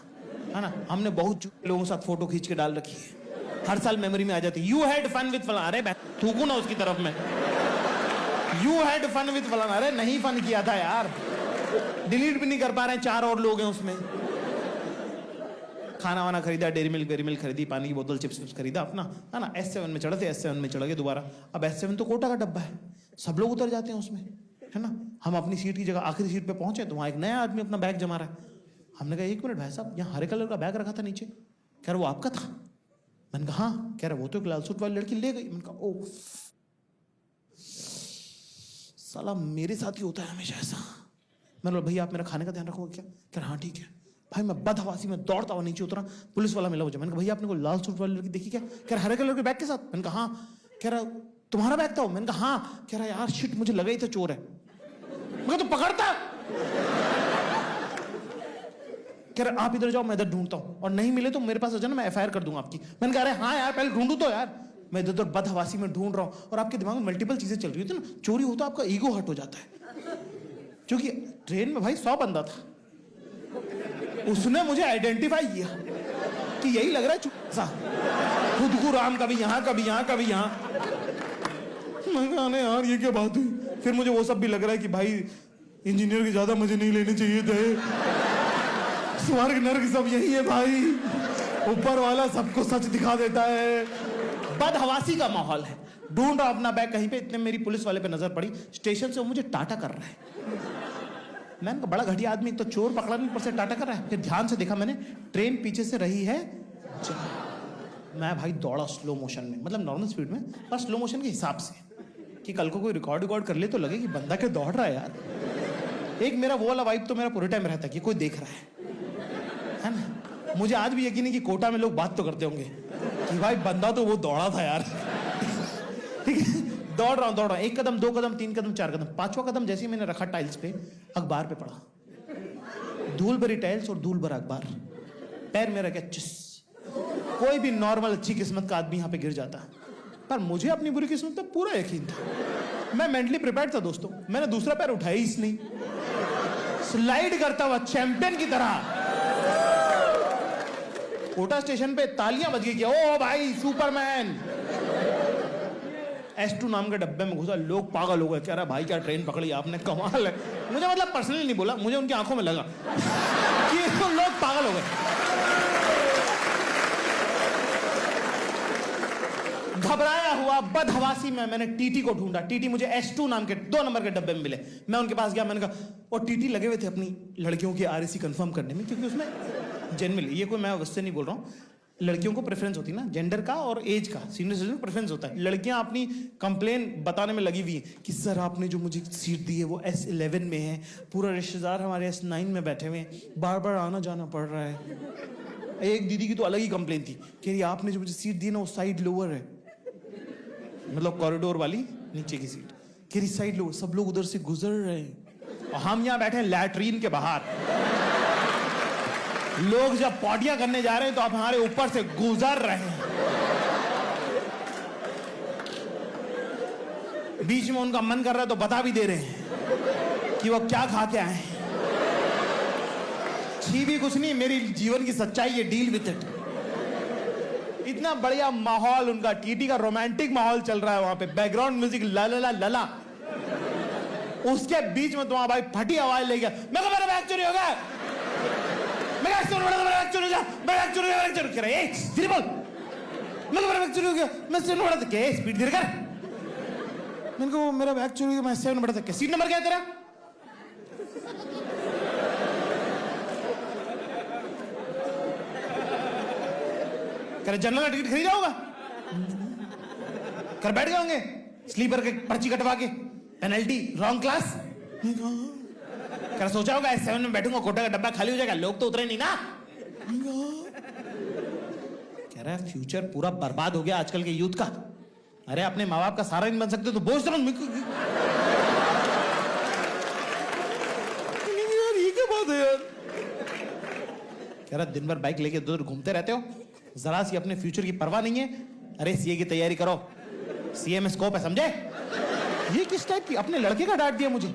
है ना। हमने बहुत लोगों के साथ फोटो खींच के डाल रखी है, हर साल मेमोरी में आ जाती है। यू हैड फन विद फलाना, अरे थूकू ना उसकी तरफ में। यू हैड फन विद फलाना, अरे नहीं फन किया था यार, डिलीट भी नहीं कर पा रहे हैं, 4 और लोग हैं उसमें। खाना वाना खरीदा, डेयरी मिल्क खरीदी, पानी की बोतल, चिप्स खरीदा अपना, है ना। S7 में चढ़े थे, S7 में चढ़ गए दोबारा। अब S7 तो कोटा का डब्बा है, सब लोग उतर जाते हैं उसमें, है ना। हम अपनी सीट की जगह आखिरी सीट पे पहुंचे तो वहां एक नया आदमी अपना बैग जमा रहा है। हमने कहा 1 मिनट भाई साहब, यहाँ हरे कलर का बैग रखा था नीचे। कह रहा वो आपका था? मैंने कहा हाँ। कह रहा वो तो एक लाल सूट वाली लड़की ले गई। मैंने कहा ओ साला, मेरे साथ ही होता है हमेशा ऐसा। मैंने बोला भैया आप मेरा खाने का ध्यान रखोगे क्या? कह रहा हाँ ठीक है। भाई मैं बदहवासी में दौड़ता हुआ नीचे उतरा, पुलिस वाला मिला मुझे। मैंने कहा भैया आपने को लाल सूट वाली लड़की देखी क्या? कह रहा हरे कलर के बैग के साथ। मैंने कहा हाँ। कह रहा तुम्हारा बैग था? मैंने कहा हाँ। कह रहा यार शिट, मुझे लगा ही था चोर है। मैं तो पकड़ता। कह रहा आप इधर जाओ, मैं इधर ढूंढता हूँ, और नहीं मिले तो मेरे पास आ जाना, मैं FIR कर दूंगा आपकी। मैंने कहा अरे हाँ यार पहले ढूंढू तो यार। मैं इधर उधर बदहवासी में ढूंढ रहा हूँ और आपके दिमाग में मल्टीपल चीजें चल रही होती है ना। चोरी हो तो आपका ईगो हर्ट हो जाता है, क्योंकि ट्रेन में भाई 100 बंदा था, उसने मुझे आइडेंटिफाई किया कि यही लग रहा है सा, खुद को राम, कभी यहाँ कभी यहाँ कभी यहाँ। मैं कहा यार ये क्या बात हुई। फिर मुझे वो सब भी लग रहा है कि भाई इंजीनियर के ज्यादा मजे नहीं लेने चाहिए थे, स्वर्ग नर्क सब यही है भाई, ऊपर वाला सबको सच दिखा देता है। बदहवासी का माहौल है। ढूंढ रहा अपना बैग कहीं पे, इतने मेरी पुलिस वाले पे नजर पड़ी, स्टेशन से वो मुझे टाटा कर रहा है। मैंने कहा बड़ा घटिया आदमी, तो चोर पकड़ा नहीं, ऊपर से टाटा कर रहा है। फिर ध्यान से देखा मैंने, ट्रेन पीछे से रही है। मैं भाई दौड़ा स्लो मोशन में, मतलब नॉर्मल स्पीड में, पर स्लो मोशन के हिसाब से, कि कल को कोई रिकॉर्ड कर ले तो लगे कि बंदा क्या दौड़ रहा है यार। एक मेरा वो वाला वाइब तो मेरा पूरे टाइम रहता है कि कोई देख रहा है ना। मुझे आज भी यकीन है कि कोटा में लोग बात तो करते होंगे कि भाई बंदा तो वो दौड़ा था यार। ठीक है, दौड़ रहा हूँ, 1 कदम 2 कदम 3 कदम 4 कदम, 5वां कदम जैसे ही मैंने रखा टाइल्स पे, अखबार पे पढ़ा, धूल भरी टाइल्स और धूल भरा अखबार, पैर मेरा क्या चिस। कोई भी नॉर्मल अच्छी किस्मत का आदमी यहाँ पे गिर जाता, पर मुझे अपनी बुरी किस्मत पे पूरा यकीन था। मैं मेंटली प्रिपेयर्ड था दोस्तों। मैंने दूसरा पैर उठाया ही नहीं, स्लाइड करता हुआ चैंपियन की तरह कोटा स्टेशन पे तालियां बज गई, ओ भाई सुपरमैन। S2 नाम के डब्बे में घुसा, लोग पागल हो गए, कह रहा भाई क्या ट्रेन पकड़ी आपने, कमाल है। मुझे मतलब पर्सनली नहीं बोला, मुझे उनकी आंखों में लगा कि लोग पागल हो गए। घबराया हुआ बदहवासी में मैंने टीटी को ढूंढा। टीटी मुझे S2 नाम के 2 नंबर के डब्बे में मिले। मैं उनके पास गया, मैंने कहा, और टीटी लगे हुए थे अपनी लड़कियों की RAC कंफर्म करने में, क्योंकि उसमें जनरली, ये कोई मैं उससे नहीं बोल रहा हूँ, लड़कियों को प्रेफरेंस होती है ना, जेंडर का और एज का, सीनियर सिटीजन प्रेफरेंस होता है। लड़कियां अपनी कंप्लेन बताने में लगी हुई है कि सर आपने जो मुझे सीट दी है वो S11 में है, पूरा रिश्तेदार हमारे S9 में बैठे हुए हैं, बार बार आना जाना पड़ रहा है। एक दीदी की तो अलग ही कंप्लेन थी, कह रही आपने जो मुझे सीट दी ना वो साइड लोअर है, मतलब कॉरिडोर वाली नीचे की सीट, कह रही साइड लोअर, सब लोग उधर से गुजर रहे हैं और हम यहाँ बैठे हैं लैट्रीन के बाहर। लोग जब पॉटियां करने जा रहे हैं तो आप हमारे ऊपर से गुजर रहे हैं। बीच में उनका मन कर रहा है तो बता भी दे रहे हैं कि वो क्या खा के आए हैं। छी भी कुछ नहीं, मेरी जीवन की सच्चाई है, डील विथ इट। इतना बढ़िया माहौल उनका, टीटी का रोमांटिक माहौल चल रहा है वहां पे, बैकग्राउंड म्यूजिक लला लला, उसके बीच में तुम्हारा भाई फटी आवाज ले गया, मैं कहा मेरा बैग चोरी हो गया, मैं बैग चोरी हो गया, बैग चोरी हो गया, बैग चोरी कह रहा है, धीरे बोल, मेरा बैग चोरी हो गया, मैं 7 नंबर था, क्या स्पीड धीरे कर, मैंने कहा मेरा बैग चोरी हो गया, मैं 7 नंबर था, क्या सीट नंबर क्या है तेरा? कह रहे जनरल का टिकट खरीदा होगा, कर बैठ गए होंगे स्लीपर के पर्ची कटवा के, पेनल्टी रॉन्ग क्लास, कर सोचा होगा S7 में बैठूंगा, कोटा का डब्बा खाली हो जाएगा, लोग तो उतरे नहीं ना। कह रहा है फ्यूचर पूरा बर्बाद हो गया आजकल के यूथ का। अरे अपने माँ बाप का सहारा नहीं बन सकते तो बोझ समझ। यार ये क्या बात है यार। कह रहा दिन भर बाइक लेके उधर घूमते रहते हो, जरा सी अपने फ्यूचर की परवाह नहीं है। अरे सीए की तैयारी करो, सीए में स्कोप है, समझे? ये किस टाइप की, अपने लड़के का डांट दिया मुझे।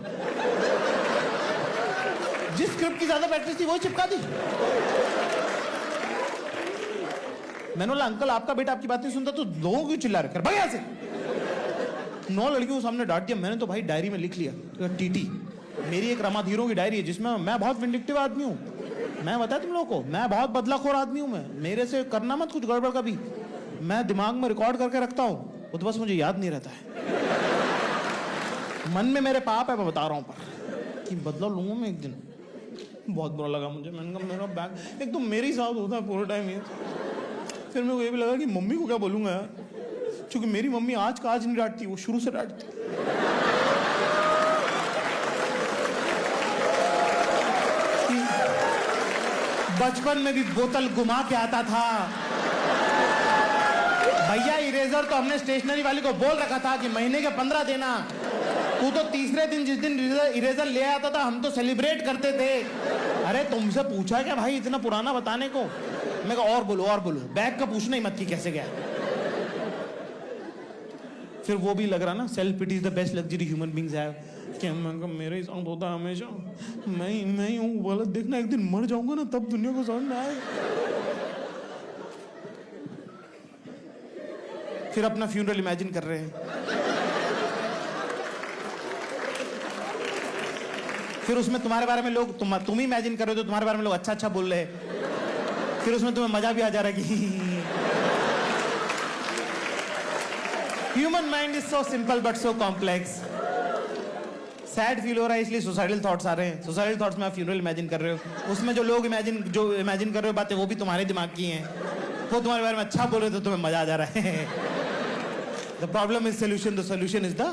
जिस स्क्रिप्ट की ज्यादा प्रैक्टिस थी वही चिपका दी। मैंने बोला अंकल आपका बेटा आपकी बात नहीं सुनता तो लोगों क्यों चिल्ला रहे, कर भाग यहाँ से। 9 लड़कियों के सामने डांट दिया मैंने तो भाई डायरी में लिख लिया, तो टीटी मेरी एक रामाधीरों की डायरी है जिसमें मैं बहुत विंडिक्टिव आदमी हूँ। मैं बताया तुम लोगों को, मैं बहुत बदलाखोर आदमी हूँ। मैं मेरे से करना मत कुछ गड़बड़ कभी, मैं दिमाग में रिकॉर्ड करके रखता हूँ, वो तो बस मुझे याद नहीं रहता है। मन में मेरे पाप है, मैं बता रहा हूँ पर कि बदला लूंगा मैं एक दिन। बहुत बुरा लगा मुझे, मैंने कहा मेरा बैग एक तो मेरे ही साथ होता है पूरे टाइम ये। फिर मेरे को ये भी लगा कि मम्मी को क्या बोलूंगा यार, क्योंकि मेरी मम्मी आज का आज नहीं डांटती, वो शुरू से डांटती। बचपन में भी बोतल घुमा के आता था भैया। इरेजर तो हमने स्टेशनरी वाले को बोल रखा था कि महीने के 15 देना। तू तो तीसरे दिन जिस दिन इरेजर ले आता था हम तो सेलिब्रेट करते थे। अरे तुमसे पूछा क्या भाई इतना पुराना बताने को? मैं कहा और बोलो बैग का पूछना ही मत कि कैसे गया। फिर वो भी लग रहा ना, self pity is the best luxury human beings have. क्या मैं मेरे ही साथ होता है हमेशा, मैं ही हूँ गलत। देखना एक दिन मर जाऊंगा ना तब दुनिया को समझ में आएगा। फिर अपना फ्यूनरल इमेजिन कर रहे हैं, फिर उसमें तुम्हारे बारे में लोग तुम ही इमेजिन कर रहे हो तो तुम्हारे बारे में लोग अच्छा अच्छा बोल रहे हैं। फिर उसमें तुम्हें मजा भी आ जा रहा है कि human mind is so simple but so complex. Sad feel हो रहा है इसलिए सुसाइडल थॉट्स आ रहे हैं। सुसाइडल थॉट्स में आप फ्यूनरल इमेजिन कर रहे हो, उसमें जो लोग इमेजिन कर रहे हो बातें वो भी तुम्हारे दिमाग की हैं। वो तुम्हारे बारे में अच्छा बोल रहे तो तुम्हें मजा आ जा रहा है। The problem is solution, the solution is the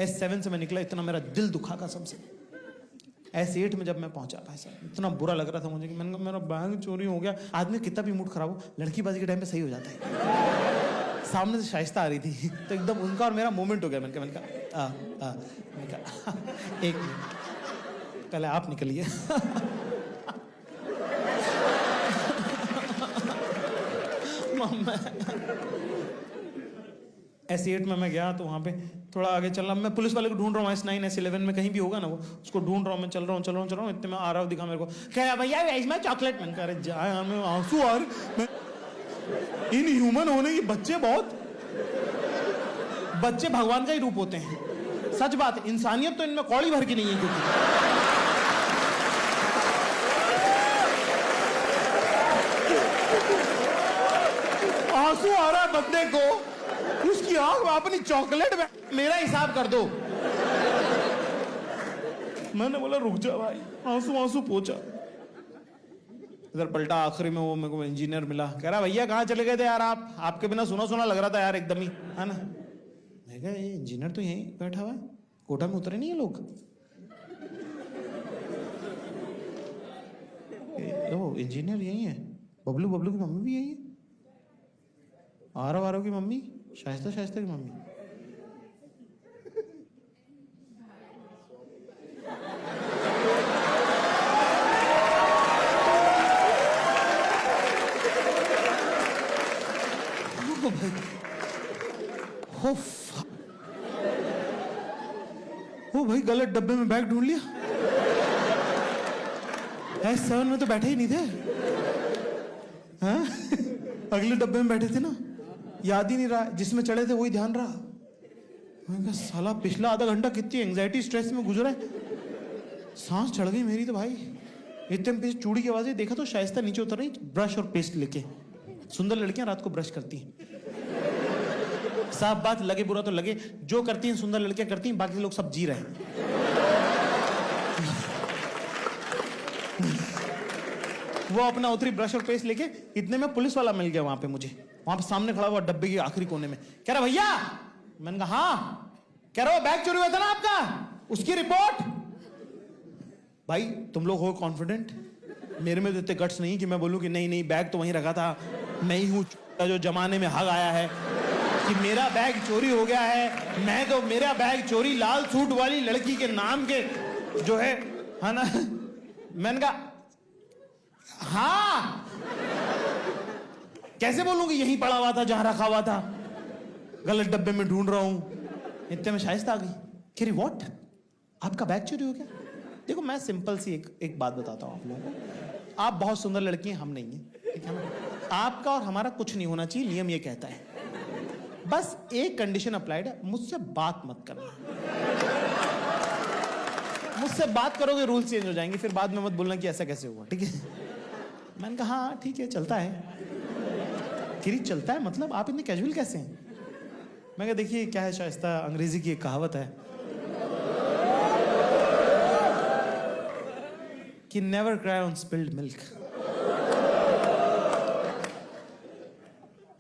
S7 से मैं निकला, इतना मेरा दिल दुखा का सबसे। S8 में जब मैं पहुंचा भाई साहब इतना बुरा लग रहा था मुझे कि मैंने कहा मेरा बैग चोरी हो गया। आदमी कितना भी मूड खराब हो लड़कीबाजी के टाइम पे सही हो जाता है। सामने से शाइस्ता आ रही थी तो एकदम उनका और मेरा मोमेंट हो गया। मैंने कहा एक मिनट पहले आप निकलिए। S8 में मैं गया तो वहाँ पे थोड़ा आगे चल रहा, मैं पुलिस वाले को ढूंढ रहा हूँ। S9 S11 में कहीं भी होगा ना वो, उसको ढूंढ रहा हूँ मैं। चल रहा हूँ इतने में आ रहा हूँ, दिखा मेरे को, कह रहा भैया इसमें चॉकलेट। मैंने कहा अरे जा यार, मैं आंसू आ रहे। इन ह्यूमन होने की बच्चे बच्चे भगवान का ही रूप होते हैं। सच बात, इंसानियत तो इनमें कौड़ी भर की नहीं है। क्योंकि आंसू आ रहा है बंदे को, उसकी आंख अपनी चॉकलेट में, मेरा हिसाब कर दो। मैंने बोला रुक जा भाई, आंसू पोंछा। इधर पलटा, आखिरी में वो मेरे को इंजीनियर मिला, कह रहा भैया कहाँ चले गए थे यार आप, आपके बिना सुना लग रहा था यार एकदम ही, है ना। मैं कहा ये इंजीनियर तो यहीं बैठा हुआ है, कोटा में उतरे नहीं है लोग। ओ इंजीनियर यही है, बबलू की मम्मी भी यही है, आरव की मम्मी, शाइस्ता की मम्मी। ओ भाई गलत डब्बे में बैग ढूंढ लिया। S7 में तो बैठे ही नहीं थे, हाँ? अगले डब्बे में बैठे थे ना, याद ही नहीं रहा, जिसमें चढ़े थे वही ध्यान रहा। मैंने कहा साला पिछला आधा घंटा कितनी एंजाइटी स्ट्रेस में गुजरा है, सांस चढ़ गई मेरी तो भाई। इतने में चूड़ी की आवाज आई, देखा तो शाइस्ता नीचे उतर रही ब्रश और पेस्ट लेके। सुंदर लड़कियां रात को ब्रश करती हैं। साफ बात, लगे बुरा तो लगे, जो करती हैं सुंदर लड़कियां करती हैं, बाकी लोग सब जी रहे हैं। वो अपना उतरी ब्रश और पेस्ट लेके, इतने में पुलिस वाला मिल गया वहां पे मुझे। वहां पे सामने खड़ा हुआ डब्बे के आखिरी कोने में, कह रहा भैया। मैंने कहा हाँ। कह रहा वो बैग चोरी हुआ था ना आपका, उसकी रिपोर्ट। भाई तुम लोग हो कॉन्फिडेंट, मेरे में तो इतने गट्स नहीं कि मैं बोलूं कि नहीं नहीं बैग तो वहीं रखा था, मैं ही हूं जो जमाने में हग आया है कि मेरा बैग चोरी हो गया है। मैं तो, मेरा बैग चोरी लाल सूट वाली लड़की के नाम के जो है ना। मैंने कहा हाँ, कैसे बोलूंगी यहीं पड़ा हुआ था जहां रखा हुआ था, गलत डब्बे में ढूंढ रहा हूं। इतने में शाइस्ता आ गई, कह रही व्हाट, आपका बैग चोरी हो गया? देखो मैं सिंपल सी एक बात बताता हूं आप लोगों को, आप बहुत सुंदर लड़की हैं, हम नहीं हैं, ठीक है ना? आपका और हमारा कुछ नहीं होना चाहिए, नियम ये कहता है। बस एक कंडीशन अप्लाइड है, मुझसे बात मत करना। मुझसे बात करोगे रूल चेंज हो जाएंगे, फिर बाद में मत बोलना कि ऐसा कैसे हुआ, ठीक है? मैंने कहा हाँ ठीक है चलता है। किरी चलता है मतलब आप इतने कैजुअल कैसे हैं? मैं कहा देखिए क्या है शाइस्ता, अंग्रेजी की एक कहावत है कि never cry on spilled milk.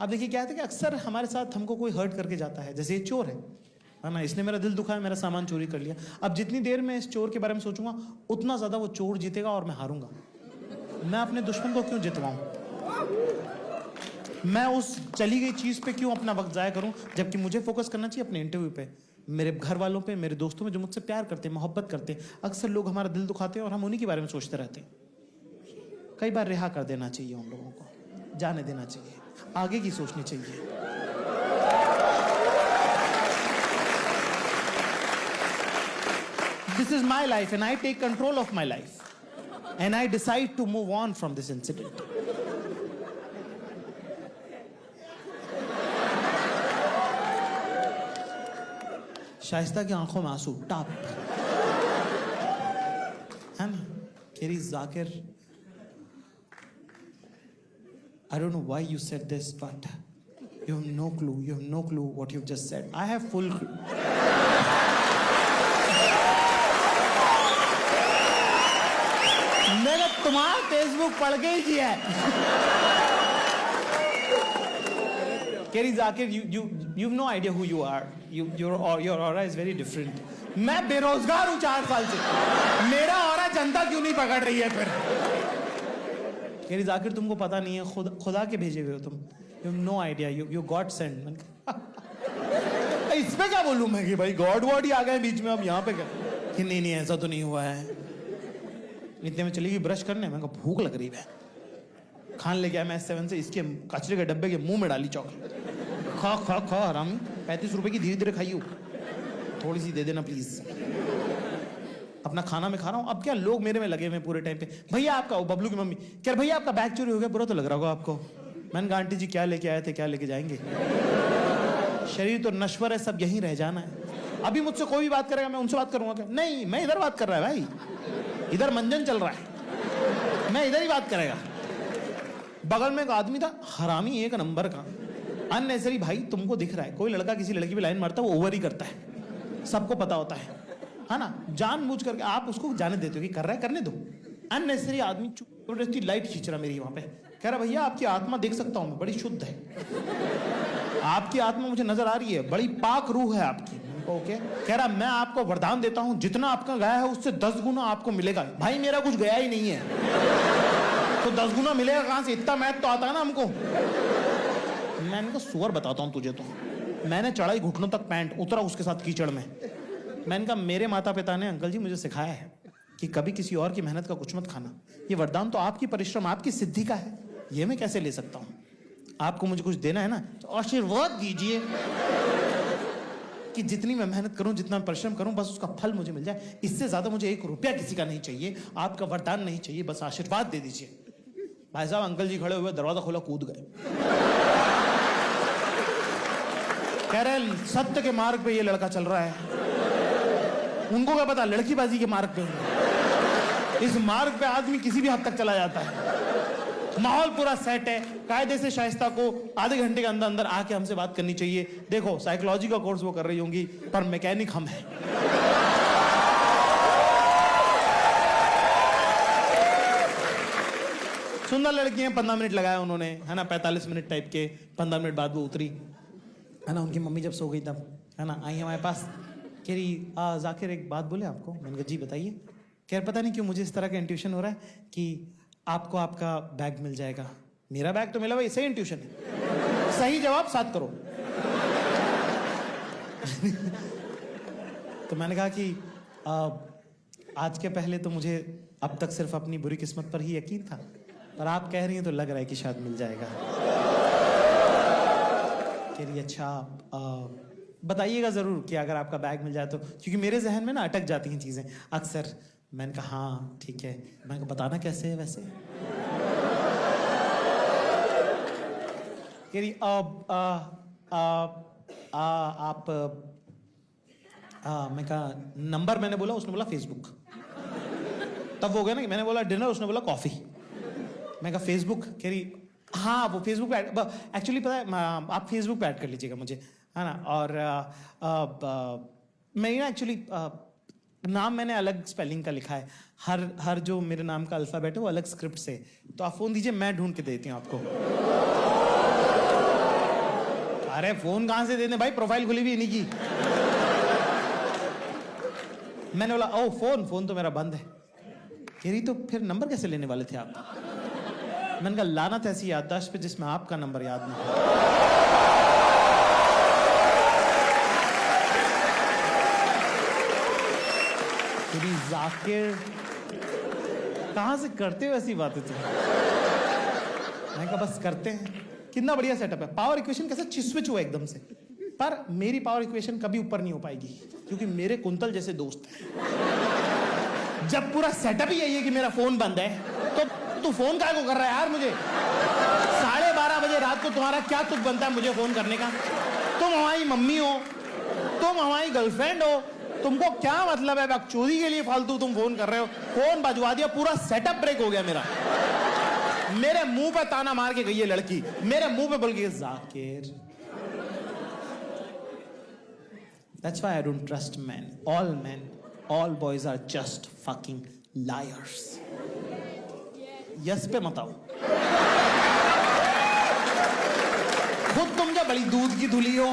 अब देखिए क्या है कि अक्सर हमारे साथ हमको कोई हर्ट करके जाता है, जैसे ये चोर है ना, इसने मेरा दिल दुखाया, मेरा सामान चोरी कर लिया। अब जितनी देर मैं इस चोर के बारे में सोचूंगा उतना ज्यादा वो चोर जीतेगा और मैं हारूंगा। मैं अपने दुश्मन को क्यों जितवाऊं? मैं उस चली गई चीज पे क्यों अपना वक्त जाया करूं, जबकि मुझे फोकस करना चाहिए अपने इंटरव्यू पे, मेरे घर वालों पे, मेरे दोस्तों में जो मुझसे प्यार करते हैं, मोहब्बत करते हैं। अक्सर लोग हमारा दिल दुखाते हैं और हम उन्हीं के बारे में सोचते रहते हैं। कई बार रिहा कर देना चाहिए उन लोगों को, जाने देना चाहिए, आगे की सोचनी चाहिए। This is my life and I take control of my life and I decide to move on from this incident. Shaista की आंखों में आंसू टॉप है ना। केरी Zakir, I don't know why you said this, but you have no clue. You have no clue what you've just said. I have full clue. मैंने तुम्हारा Facebook पढ़ के ही किया है। Kerry Zakir, you've no idea who you are. Your aura is very different. मैं बेरोजगार हूँ 4 साल से, मेरा ऑरा जनता क्यों नहीं पकड़ रही है फिर? Kerry Zakir, तुमको पता नहीं है, खुदा के भेजे हुए हो तुम। You have no idea. You God sent. इस पे क्या बोलूँ मैं कि भाई गॉड वॉड ही आ गए बीच में, अब यहाँ पे क्या कि नहीं ऐसा तो नहीं हुआ है। इतने में चली गई ब्रश करने, मैं कहा भूख लग रही है, खान ले गया मैं 7 से, इसके कचरे के डब्बे के मुंह में डाली चॉकलेट। खा खा खा हरामी, 35 रुपए की धीरे धीरे खाइयो, थोड़ी सी दे देना प्लीज। अपना खाना में खा रहा हूँ। अब क्या लोग मेरे में लगे हुए पूरे टाइम पे, भैया आपका, बबलू की मम्मी क्या भैया आपका बैग चोरी हो गया, बुरा तो लग रहा होगा आपको। मैंने कहा आंटी जी क्या लेके आए थे, क्या लेके जाएंगे, शरीर तो नश्वर है, सब यहीं रह जाना है। अभी मुझसे कोई भी बात करेगा मैं उनसे बात करूंगा क्या? नहीं, मैं इधर बात कर रहा है भाई, इधर मंजन चल रहा है, मैं इधर ही बात करेगा। बगल में एक आदमी था हरामी एक नंबर का, अननेसेसरी। भाई तुमको दिख रहा है कोई लड़का किसी लड़की पे लाइन मारता है, वो ओवर ही करता है, सबको पता होता है ना, जानबूझ करके आप उसको जाने देते हो कि कर रहा है, करने दो। अननेसेसरी आदमी जबरदस्ती लाइट खींच रहा मेरी वहां पे, कह रहा भैया आपकी आत्मा देख सकता हूं मैं, बड़ी शुद्ध है, आपकी आत्मा मुझे नजर आ रही है, बड़ी पाक रूह है आपकी। ओके, कह रहा मैं आपको वरदान देता हूं, जितना आपका गया है उससे 10 गुना आपको मिलेगा। भाई मेरा कुछ गया ही नहीं है, तो 10 गुना मिलेगा कहां से? इतना मैथ तो आता है ना हमको। मैंने कहा सुअर बताता हूं तुझे तो। मैंने चढ़ाई घुटनों तक पैंट, उतरा उसके साथ कीचड़ में। मैंने कहा मेरे माता पिता ने अंकल जी मुझे सिखाया है कि कभी किसी और की मेहनत का कुछ मत खाना, ये वरदान तो आपकी परिश्रम, आपकी सिद्धि का है, ये मैं कैसे ले सकता हूं? आपको मुझे कुछ देना है ना तो आशीर्वाद दीजिए कि जितनी मैं मेहनत करूं, जितना मैं परिश्रम करूं, बस उसका फल मुझे मिल जाए। इससे ज्यादा मुझे 1 रुपया किसी का नहीं चाहिए, आपका वरदान नहीं चाहिए, बस आशीर्वाद दे दीजिए। भाई साहब अंकल जी खड़े हुए, दरवाजा खोला, कूद गए। कह रहे सत्य के मार्ग पे ये लड़का चल रहा है, उनको क्या पता लड़कीबाजी के मार्ग पे। इस मार्ग पे आदमी किसी भी हद तक चला जाता है। माहौल पूरा सेट है, कायदे से शाइस्ता को आधे घंटे के अंदर अंदर आके हमसे बात करनी चाहिए। देखो साइकोलॉजी का कोर्स वो कर रही होंगी, पर मैकेनिक हम हैं। सुंदर लड़की हैं, 15 मिनट लगाया उन्होंने, है ना, 45 मिनट टाइप के। 15 मिनट बाद वो उतरी, है ना, उनकी मम्मी जब सो गई तब, है ना, आई हमारे पास, कह रही जाकिर एक बात बोले आपको। मैंने कहा जी बताइए। कह रहा पता नहीं क्यों मुझे इस तरह का इंट्यूशन हो रहा है कि आपको आपका बैग मिल जाएगा। मेरा बैग तो मिला भाई, सही इंट्यूशन है। सही जवाब 7 करोड़। तो मैंने कहा कि आज के पहले तो मुझे अब तक सिर्फ अपनी बुरी किस्मत पर ही यकीन था, पर आप कह रही हैं तो लग रहा है कि शायद मिल जाएगा। कह रही अच्छा बताइएगा ज़रूर कि अगर आपका बैग मिल जाए तो, क्योंकि मेरे जहन में ना अटक जाती हैं चीज़ें अक्सर। मैंने कहा हाँ ठीक है। मैंने कहा बताना कैसे है वैसे। कह रही आप मैं कहा नंबर, मैंने बोला, उसने बोला फेसबुक। तब हो गया ना कि मैंने बोला डिनर, उसने बोला कॉफी। मैं कहा फेसबुक। कह रही हाँ वो फेसबुक पे एक्चुअली पता है आप फेसबुक पे ऐड कर लीजिएगा मुझे, है ना। और मैं ना एक्चुअली नाम मैंने अलग स्पेलिंग का लिखा है। हर जो मेरे नाम का अल्फाबेट है वो अलग स्क्रिप्ट से, तो आप फोन दीजिए मैं ढूंढ के देती हूँ आपको। अरे फोन कहाँ से देने भाई, प्रोफाइल खुली भी नहीं की। मैंने बोला ओ फोन तो मेरा बंद है। कह रही तो फिर नंबर कैसे लेने वाले थे आप। मैंने कहा लानत ऐसी याददाश्त पे जिसमें आपका नंबर याद नहीं। जाकिर कहां से करते हो ऐसी बातें तुम। मैंने कहा बस करते हैं। कितना बढ़िया सेटअप है। पावर इक्वेशन कैसे स्विच हुआ एकदम से। पर मेरी पावर इक्वेशन कभी ऊपर नहीं हो पाएगी क्योंकि मेरे कुंतल जैसे दोस्त हैं। जब पूरा सेटअप ही यही है कि मेरा फोन बंद है तो तू फोन काय को कर रहा है यार मुझे। 12:30 बजे रात को तुम्हारा क्या तुक बनता है मुझे फोन करने का। तुम हमारी मम्मी हो, तुम हमारी गर्लफ्रेंड हो, तुमको क्या मतलब है बकचोदी के लिए फालतू तुम फोन कर रहे हो। फोन बजवा दिया, पूरा सेटअप ब्रेक हो गया मेरा। मेरे मुंह पे ताना मार के गई है लड़की, मेरे मुंह पे बोल के Zakir. That's why I don't trust men. All boys are just fucking liars. Yes पे मत आओ। खुद तुम क्या बड़ी दूध की धुली हो।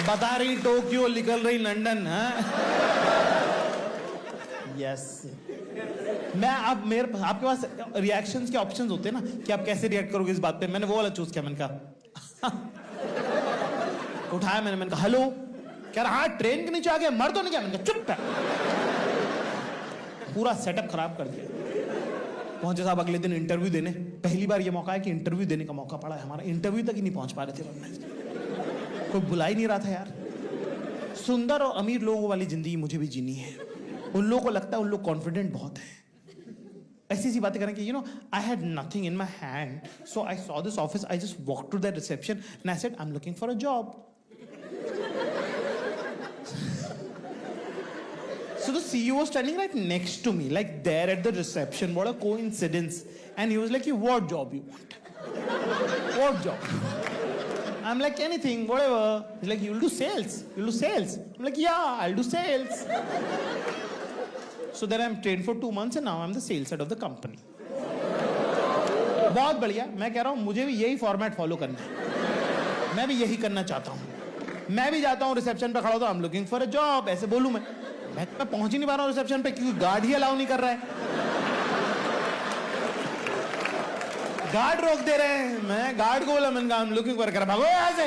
बता रही टोक्यो, निकल रही लंदन। यस मैं अब आपके पास रिएक्शंस के ऑप्शंस होते हैं ना कि आप कैसे रिएक्ट करोगे इस बात पे। मैंने वो वाला चूज किया। मैंने कहा उठाया मैंने कहा हेलो। कह रहा हाँ ट्रेन के नीचे आ गया, मर तो नहीं गया। मैंने कहा चुप है। पूरा सेटअप खराब कर दिया। पहुंचे साहब अगले दिन इंटरव्यू देने। पहली बार ये मौका है कि इंटरव्यू देने का मौका पड़ा है। हमारा इंटरव्यू तक ही नहीं पहुंच पा रहे थे, कोई बुला ही नहीं रहा था यार। सुंदर और अमीर लोगों वाली जिंदगी मुझे भी जीनी है। उन लोगों को लगता है उन लोग कॉन्फिडेंट बहुत है, ऐसी सी बातें करें कि you know I had nothing in my hand so I saw this office, I just walk to that reception and I said I am looking for a job. So the CEO was standing right next to me, like there at the reception. What a coincidence. And he was like, what job you want? What job? I'm like, anything, whatever. He's like, you'll do sales. You'll do sales. I'm like, yeah, I'll do sales. So then I'm trained for 2 months and now I'm the sales head of the company. बहुत बढ़िया. मैं कह रहा हूँ मुझे भी यही format follow करना है. मैं भी यही करना चाहता हूँ. मैं भी जाता हूँ रिसेप्शन पे खड़ा होता हूँ, I'm looking for a job. ऐसे बोलूँ मैं पहुंच ही नहीं पा रहा हूँ रिसेप्शन पे क्योंकि गार्ड ही अलाउ नहीं कर रहा है. गार्ड रोक दे रहे हैं. मैं गार्ड को बोला, मैंने कहा I'm looking for a, भागो यहाँ से.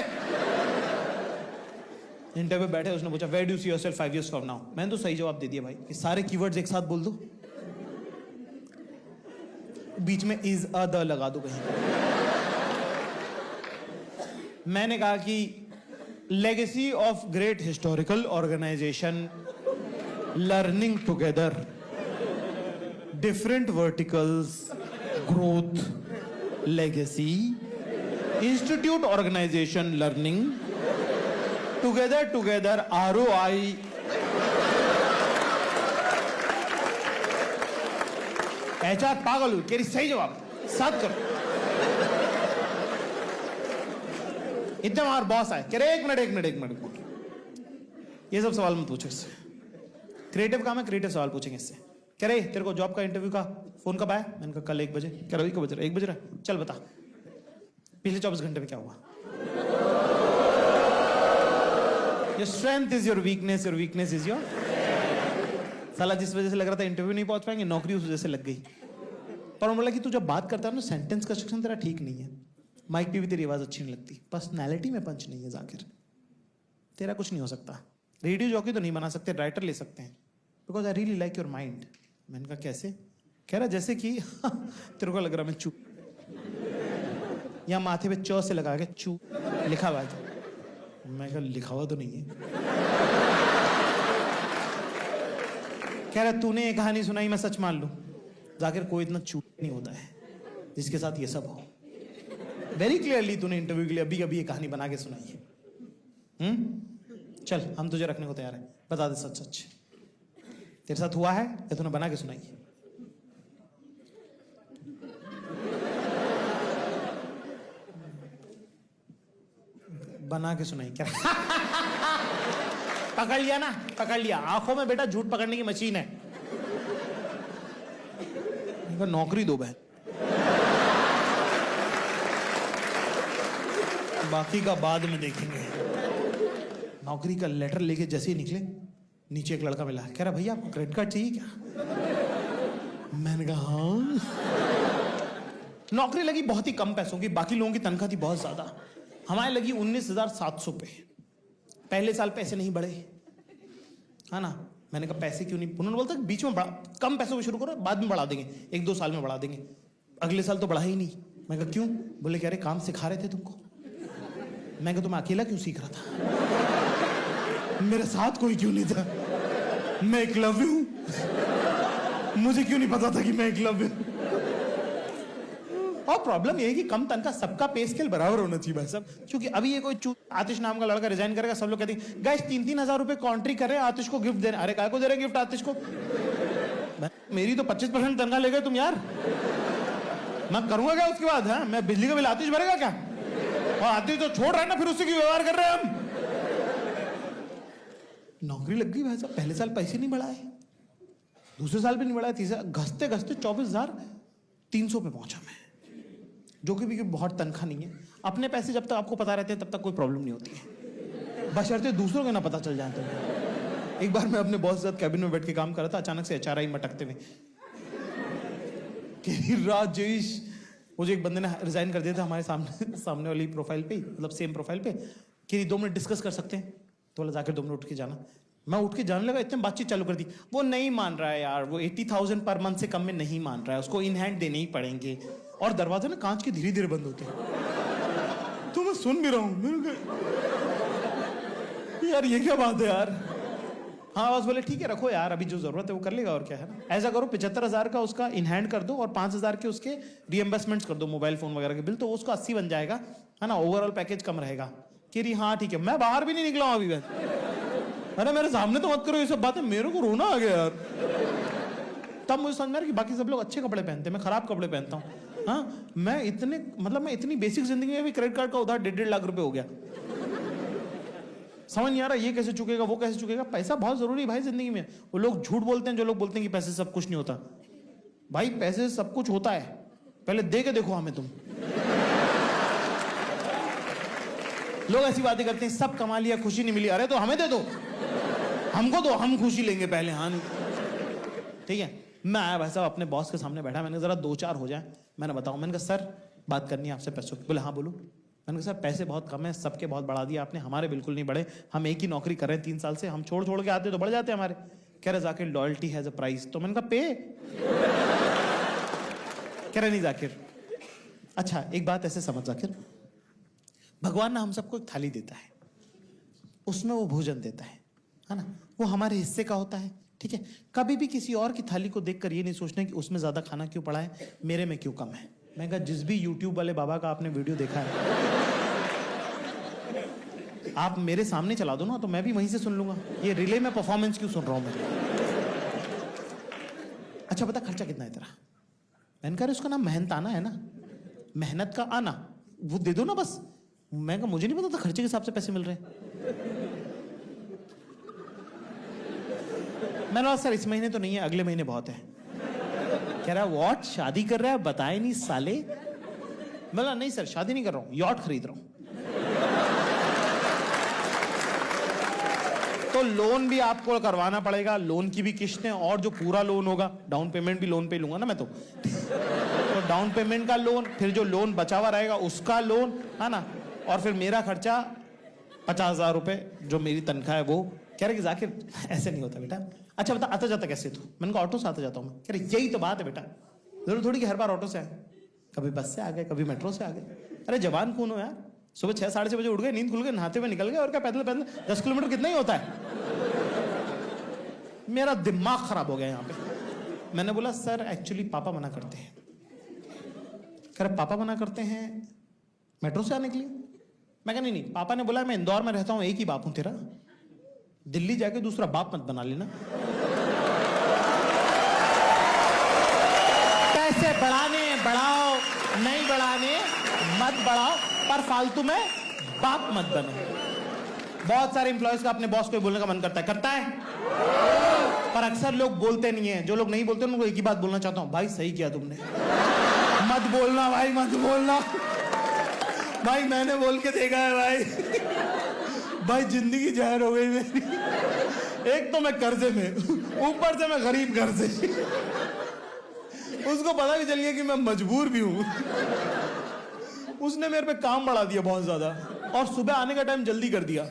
इंटरव्यू बैठे, उसने पूछा where do you see yourself 5 years from now? मैंने तो सही जवाब दे दिया भाई कि सारे कीवर्ड्स एक साथ बोल दो, बीच में is a the लगा दो कहीं. मैंने कहा कि legacy of great historical organization, learning together, different verticals, growth, legacy, institute organization, learning, together together ROI। HR पागल हुई, कह रही सही जवाब 7 करो। इतने हमारे बॉस आए, कह रहे एक मिनट ये सब सवाल मत पूछो इससे, क्रिएटिव काम है, क्रिएटिव सवाल पूछेंगे इससे। कह रहे तेरे को जॉब का इंटरव्यू का फोन कब आया? मैंने कहा कल 1 बजे। कह रहा 1 बज रहा, 1 बज रहा, चल बता पिछले 24 घंटे में क्या हुआ। Your strength is your weakness, your weakness is your. साला जिस वजह से लग रहा था इंटरव्यू नहीं पहुंच पाएंगे, नौकरी उस वजह से लग गई। पर उन्होंने बोला कि तू जब बात करता है ना, सेंटेंस कंस्ट्रक्शन तेरा ठीक नहीं है, माइक पे भी तेरी आवाज अच्छी नहीं लगती, पर्सनैलिटी में पंच नहीं है जाकिर, तेरा कुछ नहीं हो सकता। रेडियो जॉकी तो नहीं बना सकते, राइटर ले सकते हैं, because I really like your mind. मैंने कहा कैसे? कह रहा जैसे कि तेरे को लग रहा मैं चू, या माथे पे च से लगा के चू लिखा हुआ है। मैं कहा लिखा हुआ तो नहीं है। कह रहा तूने ये कहानी सुनाई मैं सच मान लूं। जाकिर कोई इतना चूत नहीं होता है जिसके साथ ये सब हो। वेरी क्लियरली तूने इंटरव्यू के लिए अभी अभी ये कहानी बना के सुनाई है। चल हम तुझे रखने को तैयार है, बता दे सच सच तेरे साथ हुआ है या तूने बना के सुनाई है? बना के सुनाई क्या? पकड़ लिया ना, पकड़ लिया। आंखों में बेटा झूठ पकड़ने की मशीन है। नौकरी दो बहन, बाकी का बाद में देखेंगे। नौकरी का लेटर लेके जैसे ही निकले, नीचे एक लड़का मिला, कह रहा भैया आपको क्रेडिट कार्ड चाहिए क्या? मैंने कहा हाँ। नौकरी लगी बहुत ही कम पैसों की, बाकी लोगों की तनख्वाह थी बहुत ज्यादा। हमारे लगी 19,700 पे। पहले साल पैसे नहीं बढ़े, है ना? मैंने कहा पैसे क्यों नहीं? उन्होंने बोलता बीच में कम पैसों में शुरू करो, बाद में बढ़ा देंगे, 1-2 साल में बढ़ा देंगे। अगले साल तो बढ़ा ही नहीं। मैं कहा क्यों? बोले कह रहे काम सिखा रहे थे तुमको। मैं कहा तुम अकेला क्यों सीख रहा था? मेरे साथ कोई क्यों नहीं था? मैं एकलव्य हूं, मुझे क्यों नहीं पता था कि मैं एकलव्य हूं? और प्रॉब्लम ये है कि कम तनख्वाह, सबका पे स्केल बराबर होना चाहिए भाई साहब। क्योंकि अभी ये कोई आतिश नाम का लड़का रिजाइन करेगा, सब लोग कहते हैं गाइस 3-3 हजार रुपए कॉन्ट्री कर रहे हैं, आतिश को गिफ्ट दे रहे। अरे काय को दे रहे गिफ्ट आतिश को? मेरी तो 25% तनख्वाह ले गए तुम यार, मैं करूंगा क्या उसके बाद? है मैं बिजली का बिल आतिश भरेगा क्या? और आतिश तो छोड़ रहा है ना, फिर उससे क्यों व्यवहार कर रहे हैं हम? नौकरी लग गई भाई साहब, पहले साल पैसे नहीं बढ़ाए, दूसरे साल भी नहीं बढ़ाए, तीसरे घसते घसते 24,300 पे पहुंचा मैं, जो कि भी बहुत तनख्वाह नहीं है। अपने पैसे जब तक आपको पता रहते हैं तब तक कोई प्रॉब्लम नहीं होती है, बशर्ते दूसरों को ना पता चल जाए। एक बार मैं अपने बॉस के साथ कैबिन में बैठ के काम कर रहा था, अचानक से HRI मटकते हुए राजेश, वो जो एक बंदे ने रिजाइन कर दिया था हमारे सामने वाली प्रोफाइल पे, मतलब सेम प्रोफाइल पे, कि 2 मिनट डिस्कस कर सकते हैं? तो बोला जाकर 2 मिनट उठ के जाना। मैं उठ के जाने लगा, इतने बातचीत चालू कर दी। वो नहीं मान रहा है यार, वो 80,000 पर मंथ से कम में नहीं मान रहा है, उसको इन हैंड देने ही पड़ेंगे। और दरवाजे ना कांच के धीरे धीरे बंद होते हैं। तो मैं सुन भी रहा हूं, यार ये क्या बात है यार? हाँ बस बोले ठीक है रखो यार, अभी जो जरूरत है वो कर लेगा, और क्या है ना। ऐसा करो 75,000 का उसका इन हैंड कर दो और 5,000 के उसके रीएम्बर्समेंट्स कर दो, मोबाइल फोन वगैरह के बिल, तो उसको 80 बन जाएगा, है ना, ओवरऑल पैकेज कम रहेगा। कि रही हाँ ठीक है। मैं बाहर भी नहीं निकला हूं अभी बस। अरे मेरे सामने तो मत करो ये सब बातें, मेरे को रोना आ गया यार। तब मुझे समझ में आया कि बाकी सब लोग अच्छे कपड़े पहनते हैं, मैं खराब कपड़े पहनता हूँ। हाँ मैं इतनी बेसिक जिंदगी में भी क्रेडिट कार्ड का उधार 1.5 लाख रुपए हो गया। समझ नहीं आ रहा ये कैसे चुकेगा, वो कैसे चुकेगा। पैसा बहुत जरूरी है भाई जिंदगी में। वो लोग झूठ बोलते हैं जो लोग बोलते हैं कि पैसे सब कुछ नहीं होता। भाई पैसे सब कुछ होता है, पहले दे के देखो हमें तुम। लोग ऐसी बातें करते हैं सब कमा लिया खुशी नहीं मिली, अरे तो हमें दे दो, हमको दो, हम खुशी लेंगे पहले। हाँ ठीक है। मैं आया भाई साहब अपने बॉस के सामने बैठा, मैंने जरा 2-4 हो जाए, मैंने बताऊं। मैंने कहा सर बात करनी है आपसे पैसों की। बोले हाँ बोलो। मैंने कहा सर पैसे बहुत कम है, सबके बहुत बढ़ा दिया आपने, हमारे बिल्कुल नहीं बढ़े। हम एक ही नौकरी कर रहे हैं 3 साल से, हम छोड़ के आते तो बढ़ जाते हमारे। कह रहे Zakir loyalty has a price. तो मैंने कहा पे। कह रहे नहीं जाकिर। अच्छा एक बात ऐसे समझ जाकिर, भगवान ना हम सबको एक थाली देता है, उसमें वो भोजन देता है ना, वो हमारे हिस्से का होता है, ठीक है। कभी भी किसी और की थाली को देखकर ये नहीं सोचना कि उसमें ज्यादा खाना क्यों पड़ा है, मेरे में क्यों कम है। मैं कहा जिस भी YouTube वाले बाबा का आपने वीडियो देखा है, आप मेरे सामने चला दो ना तो मैं भी वहीं से सुन लूंगा। ये रिले में परफॉर्मेंस क्यों सुन रहा हूं मैं? अच्छा बता खर्चा कितना है तेरा? मैंने कहा उसका नाम मेहनताना है ना, मेहनत का आना, वो दे दो ना बस। मैं कहा मुझे नहीं पता था खर्चे के हिसाब से पैसे मिल रहे हैं। मैंने कहा सर इस महीने तो नहीं है, अगले महीने बहुत है। कह रहा व्हाट, शादी कर रहा है बताए नहीं साले? बोला नहीं सर शादी नहीं कर रहा हूं, यॉट खरीद रहा हूं। तो लोन भी आपको करवाना पड़ेगा, लोन की भी किस्तें, और जो पूरा लोन होगा, डाउन पेमेंट भी लोन पे लूंगा ना मैं तो डाउन पेमेंट का लोन, फिर जो लोन बचा हुआ रहेगा उसका लोन, है ना, और फिर मेरा खर्चा 50,000 रुपए जो मेरी तनख्वाह है वो। कह रहे कि जाकिर ऐसे नहीं होता बेटा। अच्छा बता आता जाता कैसे तू? मैंने कहा ऑटो से आता जाता हूँ मैं। कह रहे यही तो बात है बेटा, जरूर थोड़ी कि हर बार ऑटो से आए, कभी बस से आ गए, कभी मेट्रो से आ गए। अरे जवान कौन हो यार, सुबह 6 साढ़े 6 बजे उठ गए, नींद खुल गई, नहाते हुए निकल गए, और क्या पैदल पैदल 10 किलोमीटर कितना ही होता है। मेरा दिमाग खराब हो गया यहाँ पे। मैंने बोला सर एक्चुअली पापा मना करते हैं। कह रहे पापा मना करते हैं मेट्रो से आने के लिए? मैं कहा नहीं, पापा ने बोला मैं इंदौर में रहता हूं, एक ही बाप हूं तेरा, दिल्ली जाके दूसरा बाप मत बना लेना। पैसे बढ़ाने बढ़ाओ, नहीं बढ़ाने मत बढ़ाओ, पर फालतू में बाप मत बनो। बहुत सारे एम्प्लॉयज का अपने बॉस को बोलने का मन करता है, पर अक्सर लोग बोलते नहीं है। जो लोग नहीं बोलते उनको एक ही बात बोलना चाहता हूं, भाई सही किया तुमने, मत बोलना भाई, मत बोलना भाई, मैंने बोल के देखा है भाई। भाई जिंदगी जहर हो गई मेरी। एक तो मैं कर्जे में, ऊपर से मैं गरीब घर से। उसको पता भी चल गया कि मैं मजबूर भी हूं। उसने मेरे पे काम बढ़ा दिया बहुत ज्यादा, और सुबह आने का टाइम जल्दी कर दिया।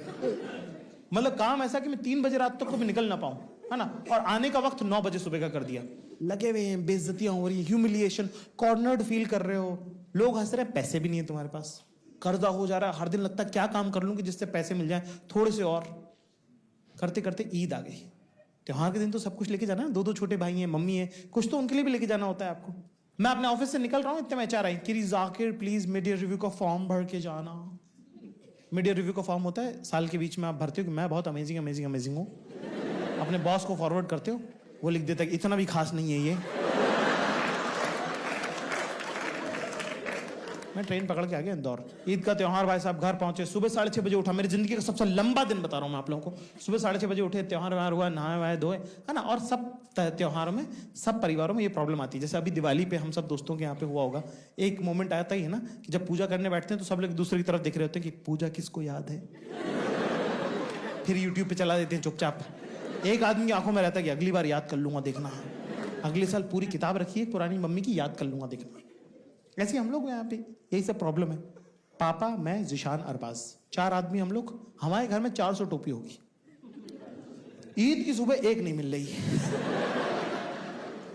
मतलब काम ऐसा कि मैं 3 बजे रात तक को भी निकल ना पाऊं, है ना, और आने का वक्त 9 बजे सुबह का कर दिया। लगे हुए हैं, बेइज्जतियां हो रही है, ह्यूमिलिएशन, कॉर्नर्ड फील कर रहे हो, लोग हंस रहे हैं, पैसे भी नहीं है तुम्हारे पास, कर्जा हो जा रहा है, हर दिन लगता है क्या काम कर लूं कि जिससे पैसे मिल जाए थोड़े से। और करते करते ईद आ गई। त्योहार के दिन तो सब कुछ लेके जाना है, 2 छोटे भाई हैं, मम्मी है, कुछ तो उनके लिए भी लेके जाना होता है आपको। मैं अपने ऑफिस से निकल रहा हूं, इतने में HR आई कि जाकिर प्लीज मीडिया रिव्यू का फॉर्म भर के जाना। मीडिया रिव्यू का फॉर्म होता है साल के बीच में, आप भरते हो कि मैं बहुत अमेजिंग हूँ, अपने बॉस को फॉरवर्ड करते हो, वो लिख देता है कि इतना भी खास नहीं है ये। मैं ट्रेन पकड़ के आ गया इंदौर। ईद का त्योहार भाई साहब, घर पहुंचे, सुबह 6:30 बजे उठा। मेरी जिंदगी का सबसे लंबा दिन बता रहा हूं मैं आप लोगों को। सुबह 6:30 बजे उठे, त्योहार व्योहार हुआ, नहाए वाए धोए, है ना। और सब त्योहारों में, सब परिवारों में ये प्रॉब्लम आती है। जैसे अभी दिवाली पे हम सब दोस्तों के यहाँ पे हुआ होगा, एक मोमेंट आता ही है ना कि जब पूजा करने बैठते हैं तो सब लोग दूसरे की तरफ देख रहे होते हैं कि पूजा किसको याद है। फिर यूट्यूब पे चला देते हैं चुपचाप। एक आदमी की आंखों में रहता है कि अगली बार याद कर लूंगा, देखना अगले साल पूरी किताब रखिए पुरानी मम्मी की, याद कर लूंगा, देखना। ऐसे हम लोग यहाँ पे यही सब प्रॉब्लम है। पापा, मैं, जिशान, अरबाज, 4 आदमी हम लोग। हमारे घर में 400 टोपी होगी। ईद की सुबह एक नहीं मिल रही।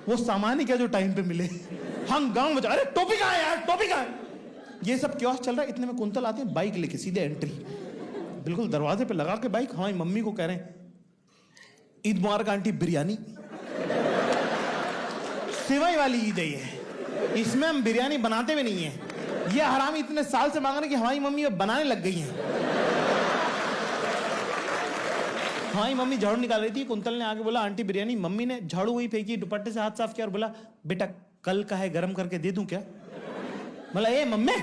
वो सामान ही क्या जो टाइम पे मिले। हम गांव में, अरे टोपी कहाँ है यार, टोपी कहाँ है। ये सब क्यों चल रहा है। इतने में कुंतल आते हैं बाइक लेके, सीधे एंट्री, बिल्कुल दरवाजे पे लगा के बाइक। हमारी मम्मी को कह रहे हैं ईद मुबारक आंटी, बिरयानी। सेवई वाली ईद है ये, इसमें हम बिरयानी बनाते भी नहीं है। ये हरामी इतने साल से मांग रहे कि हमारी मम्मी अब बनाने लग गई है। हमारी मम्मी झाड़ू निकाल रही थी, कुंतल ने आके बोला आंटी बिरयानी। मम्मी ने झाड़ू वही फेंकी, दुपट्टे से हाथ साफ किया और बोला बेटा कल का है, गरम करके दे दूं क्या। बोला ए मम्मी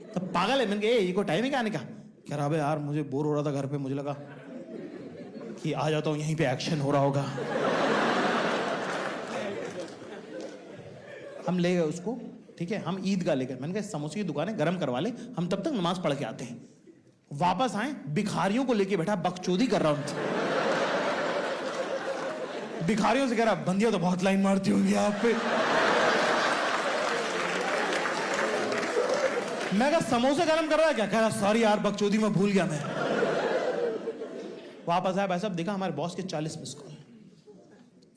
तो पागल है। मैंने कहा ये को टाइम है क्या आने का। कह रहा यार मुझे बोर हो रहा था घर पे, मुझे लगा कि आ जाता हूं, यहीं पे एक्शन हो रहा होगा। हम ले गए उसको, ठीक है, हम ईदगाह ले गए। मैंने कहा समोसे की दुकान है, गरम करवा ले, हम तब तक नमाज पढ़ के आते हैं। वापस आए, भिखारियों को लेके बैठा, बकचोदी कर रहा हूं। भिखारियों से कह रहा बंदियां तो बहुत लाइन मारती होंगी आप पे। मैं कहा समोसे गरम कर रहा है क्या। कह रहा सॉरी यार बकचोदी में भूल गया मैं। वापस आया, भाई साहब देखा हमारे बॉस के 40 मिस कॉल।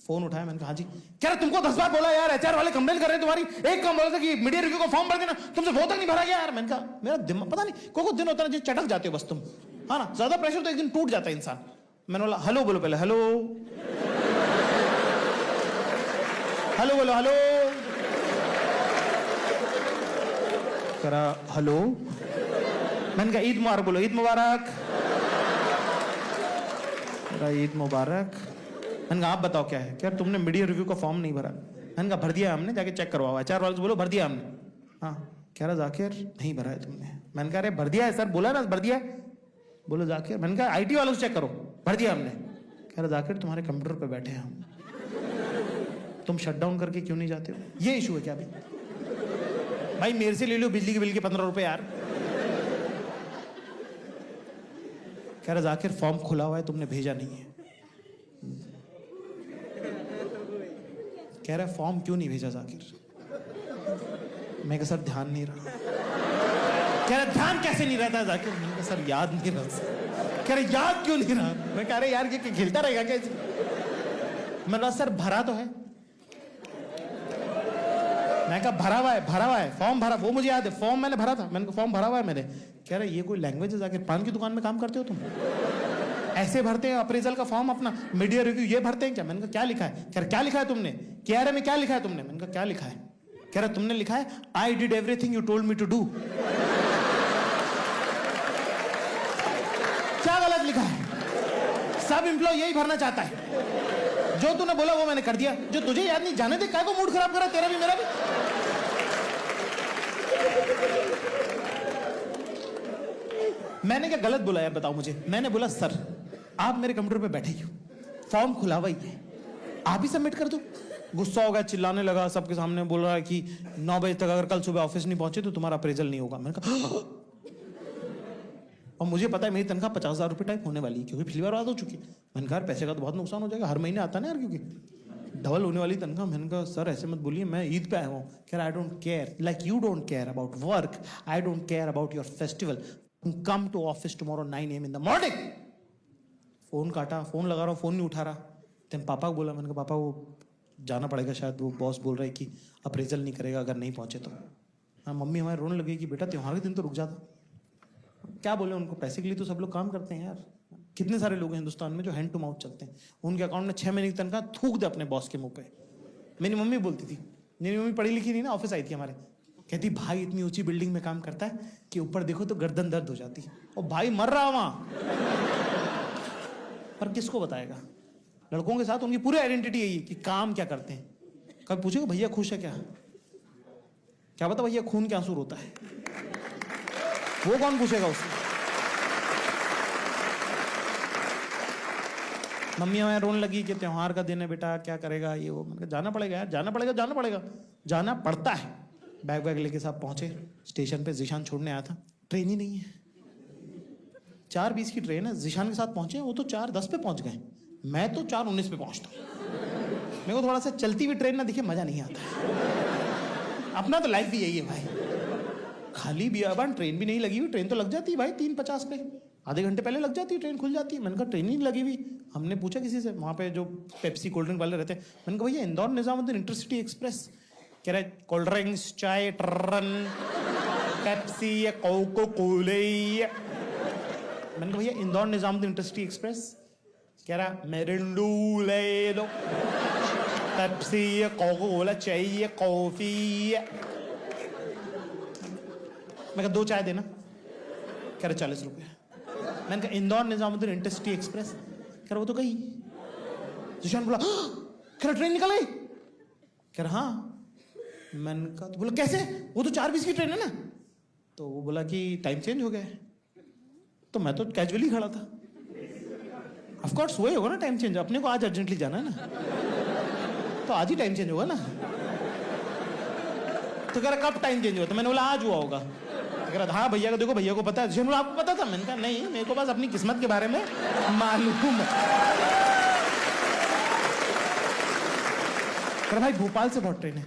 फोन उठाया, मैंने कहा हाँ जी। कह रहा तुमको 10 बार बोला यार, HR वाले कंप्लेन कर रहे हैं तुम्हारी, एक काम बोला था कि मीडिया रिव्यू का फॉर्म भर देना, तुमसे वो तक नहीं भरा गया यार। मैंने कहा मेरा दिमाग पता नहीं, कोई दिन होता है ना चटक जाते हो बस तुम, हाँ ना, ज्यादा प्रेशर तो एक दिन टूट जाता है इंसान। मैंने बोला हेलो बोलो पहले, हेलो हेलो बोलो, हेलो। कह रहा हेलो। मैंने कहा ईद मुबारक बोलो, ईद मुबारक। रहा ईद मुबारक। मैंने कहा आप बताओ क्या है? क्या तुमने मीडिया रिव्यू का फॉर्म नहीं भरा? मैंने कहा भर दिया हमने, जाके चेक करवाओ। HR वाले से बोलो भर दिया हमने। हाँ, कह रहा जाकिर नहीं भरा है तुमने। मैंने कहा अरे भर दिया है सर, बोला ना भर दिया है। बोलो जाकिर, मैंने कहा IT वालों से चेक करो, भर दिया हमने। कह रहा जाकिर तुम्हारे कंप्यूटर पे बैठे हैं हम, तुम शट डाउन करके क्यों नहीं जाते हो? ये इशू है क्या भाई? मेरे से ले लो बिजली के बिल के 15 रुपए यार। कह रहा जाकिर फॉर्म खुला हुआ है, तुमने भेजा नहीं है। कह रहा फॉर्म क्यों नहीं भेजा जाकिर? मैं कहा सर ध्यान नहीं रहा। कह रहा ध्यान कैसे नहीं रहता जाकिर? मैंने कहा सर याद नहीं रहा। कह रहा याद क्यों नहीं रहा? मैं कह रहा यार ये खेलता रहेगा क्या? मैं कहा सर भरा तो है। मैं कहा भरा हुआ है फॉर्म भरा, वो मुझे याद है, फॉर्म मैंने भरा था। मैंने कहा फॉर्म भरा हुआ है मैंने। कह रहा ये कोई लैंग्वेज है जाकिर? पान की दुकान में काम करते हो तुम? ऐसे भरते हैं अप्रेजल का फॉर्म अपना, मीडिया रिव्यू ये भरते हैं क्या? मैंने कहा क्या लिखा है? कह रहा क्या लिखा है तुमने? KRA में क्या लिखा है तुमने? मैंने कहा क्या लिखा है? कह रहा तुमने लिखा है I did everything you told me to do. क्या गलत लिखा है? सब एम्प्लॉय यही भरना चाहता है, जो तूने बोला वो मैंने कर दिया, जो तुझे याद नहीं, जाने दे, काय को मूड खराब करा तेरा भी मेरा भी। मैंने क्या गलत बोला यार बताओ मुझे? मैंने बोला सर आप मेरे कंप्यूटर पे बैठे ही हो, फॉर्म खुला हुआ ही है, आप ही सबमिट कर दो। गुस्सा हो गया, चिल्लाने लगा, सबके सामने बोल रहा है कि 9 बजे तक अगर कल सुबह ऑफिस नहीं पहुंचे तो तुम्हारा अप्रेजल नहीं होगा। मैंने कहा और मुझे पता है मेरी तनख्वाह 50,000 रुपये टाइप होने वाली है, क्योंकि पिछली बार बात हो चुकी है। मैंने कहा पैसे का तो बहुत नुकसान हो जाएगा, हर महीने आता ना यार, क्योंकि डबल होने वाली तनख्वाह। मैंने कहा सर ऐसे मत बोलिए, मैं ईद पे आया हूँ। कह रहा I don't care, like you don't care about work, I don't care about your festival, come to office tomorrow 9 AM in the morning. Phone काटा, फोन लगा रहा हूँ, फोन नहीं उठा रहा। तो पापा को बोला, मैंने कहा पापा वो जाना पड़ेगा, शायद वो बॉस बोल रहे कि अप्रेजल नहीं करेगा अगर नहीं पहुंचे तो। हाँ, मम्मी हमारे रोने लगी कि बेटा त्योहार के दिन तो रुक जाता। क्या बोले उनको, पैसे के लिए तो सब लोग काम करते हैं यार। कितने सारे लोग हैं हिंदुस्तान में जो हैंड टू माउथ चलते हैं, उनके अकाउंट में 6 महीने की तनख्वाह थूक दे अपने बॉस के मुंह पे। मेरी मम्मी बोलती थी, मेरी मम्मी पढ़ी लिखी नहीं ना, ऑफिस आई थी हमारे, कहती भाई इतनी ऊंची बिल्डिंग में काम करता है कि ऊपर देखो तो गर्दन दर्द हो जाती है, और भाई मर रहा वहां। पर किसको बताएगा? लड़कों के साथ उनकी पूरी आइडेंटिटी यही है कि काम क्या करते हैं। कभी पूछेगा भैया खुश है क्या? क्या पता भैया खून के आंसू रोता है, वो कौन पूछेगा उससे? मम्मी हमें रोने लगी कि त्योहार का दिन है बेटा, क्या करेगा ये वो। मैंने जाना पड़ेगा यार, जाना पड़ेगा, जाना पड़ेगा, जाना पड़ता है। बैग वैग लेके साहब पहुंचे स्टेशन पे, जीशान छोड़ने आया था, ट्रेन ही नहीं है। 4:20 की ट्रेन है, जीशान के साथ पहुंचे, वो तो 4:10 पे पहुंच गए, मैं तो 4:19 पे पहुंचता हूँ। मेरे को थोड़ा सा चलती हुई ट्रेन ना दिखे मजा नहीं आता। अपना तो लाइफ भी यही है भाई, खाली बियाबान, ट्रेन भी नहीं लगी हुई, ट्रेन तो लग जाती है भाई 3:50 पे, आधे घंटे पहले लग जाती है, ट्रेन खुल जाती है। मैंने कहा ट्रेन ही नहीं लगी हुई। हमने पूछा किसी से, वहाँ पे जो पेप्सी कोल्ड ड्रिंक वाले रहते हैं, मैंने कहा भैया इंदौर निजामुद्दीन इंटरसिटी एक्सप्रेस? कह रहे कोल्ड ड्रिंक्स, चाय, टर्रन, पेप्सी, कोको कोले। मैंने कहा भैया इंदौर निजामुद्दीन इंटरसिटी एक्सप्रेस? कह रहा मेरिंडू ले लो, पेप्सी, कोको कोला चाहिए, कॉफी। मैं कहा 2 चाय देना। कह रहा 40 रुपये। मैंने कहा इंदौर निजामुद्दीन इंटरसिटी एक्सप्रेस? कह रहा वो तो गई। जिशान बोला कह रहा ट्रेन निकल गई? कह रहा हाँ। मैंने कहा तो बोला कैसे? वो तो 4:20 की ट्रेन है ना। तो वो बोला कि टाइम चेंज हो गया है। तो मैं तो कैजुअली खड़ा था, ऑफ कोर्स वही होगा ना टाइम चेंज, अपने को आज अर्जेंटली जाना है ना, तो आज ही टाइम चेंज होगा ना। तो कह रहा कब टाइम चेंज हुआ? तो मैंने बोला आज हुआ होगा। कह रहा हाँ भैया को देखो, भैया को पता है। जिशान बोला आपको पता था? मैंने कहा नहीं, मेरे को बस अपनी किस्मत के बारे में मालूम है। कह रहा भाई भोपाल से बहुत ट्रेन है,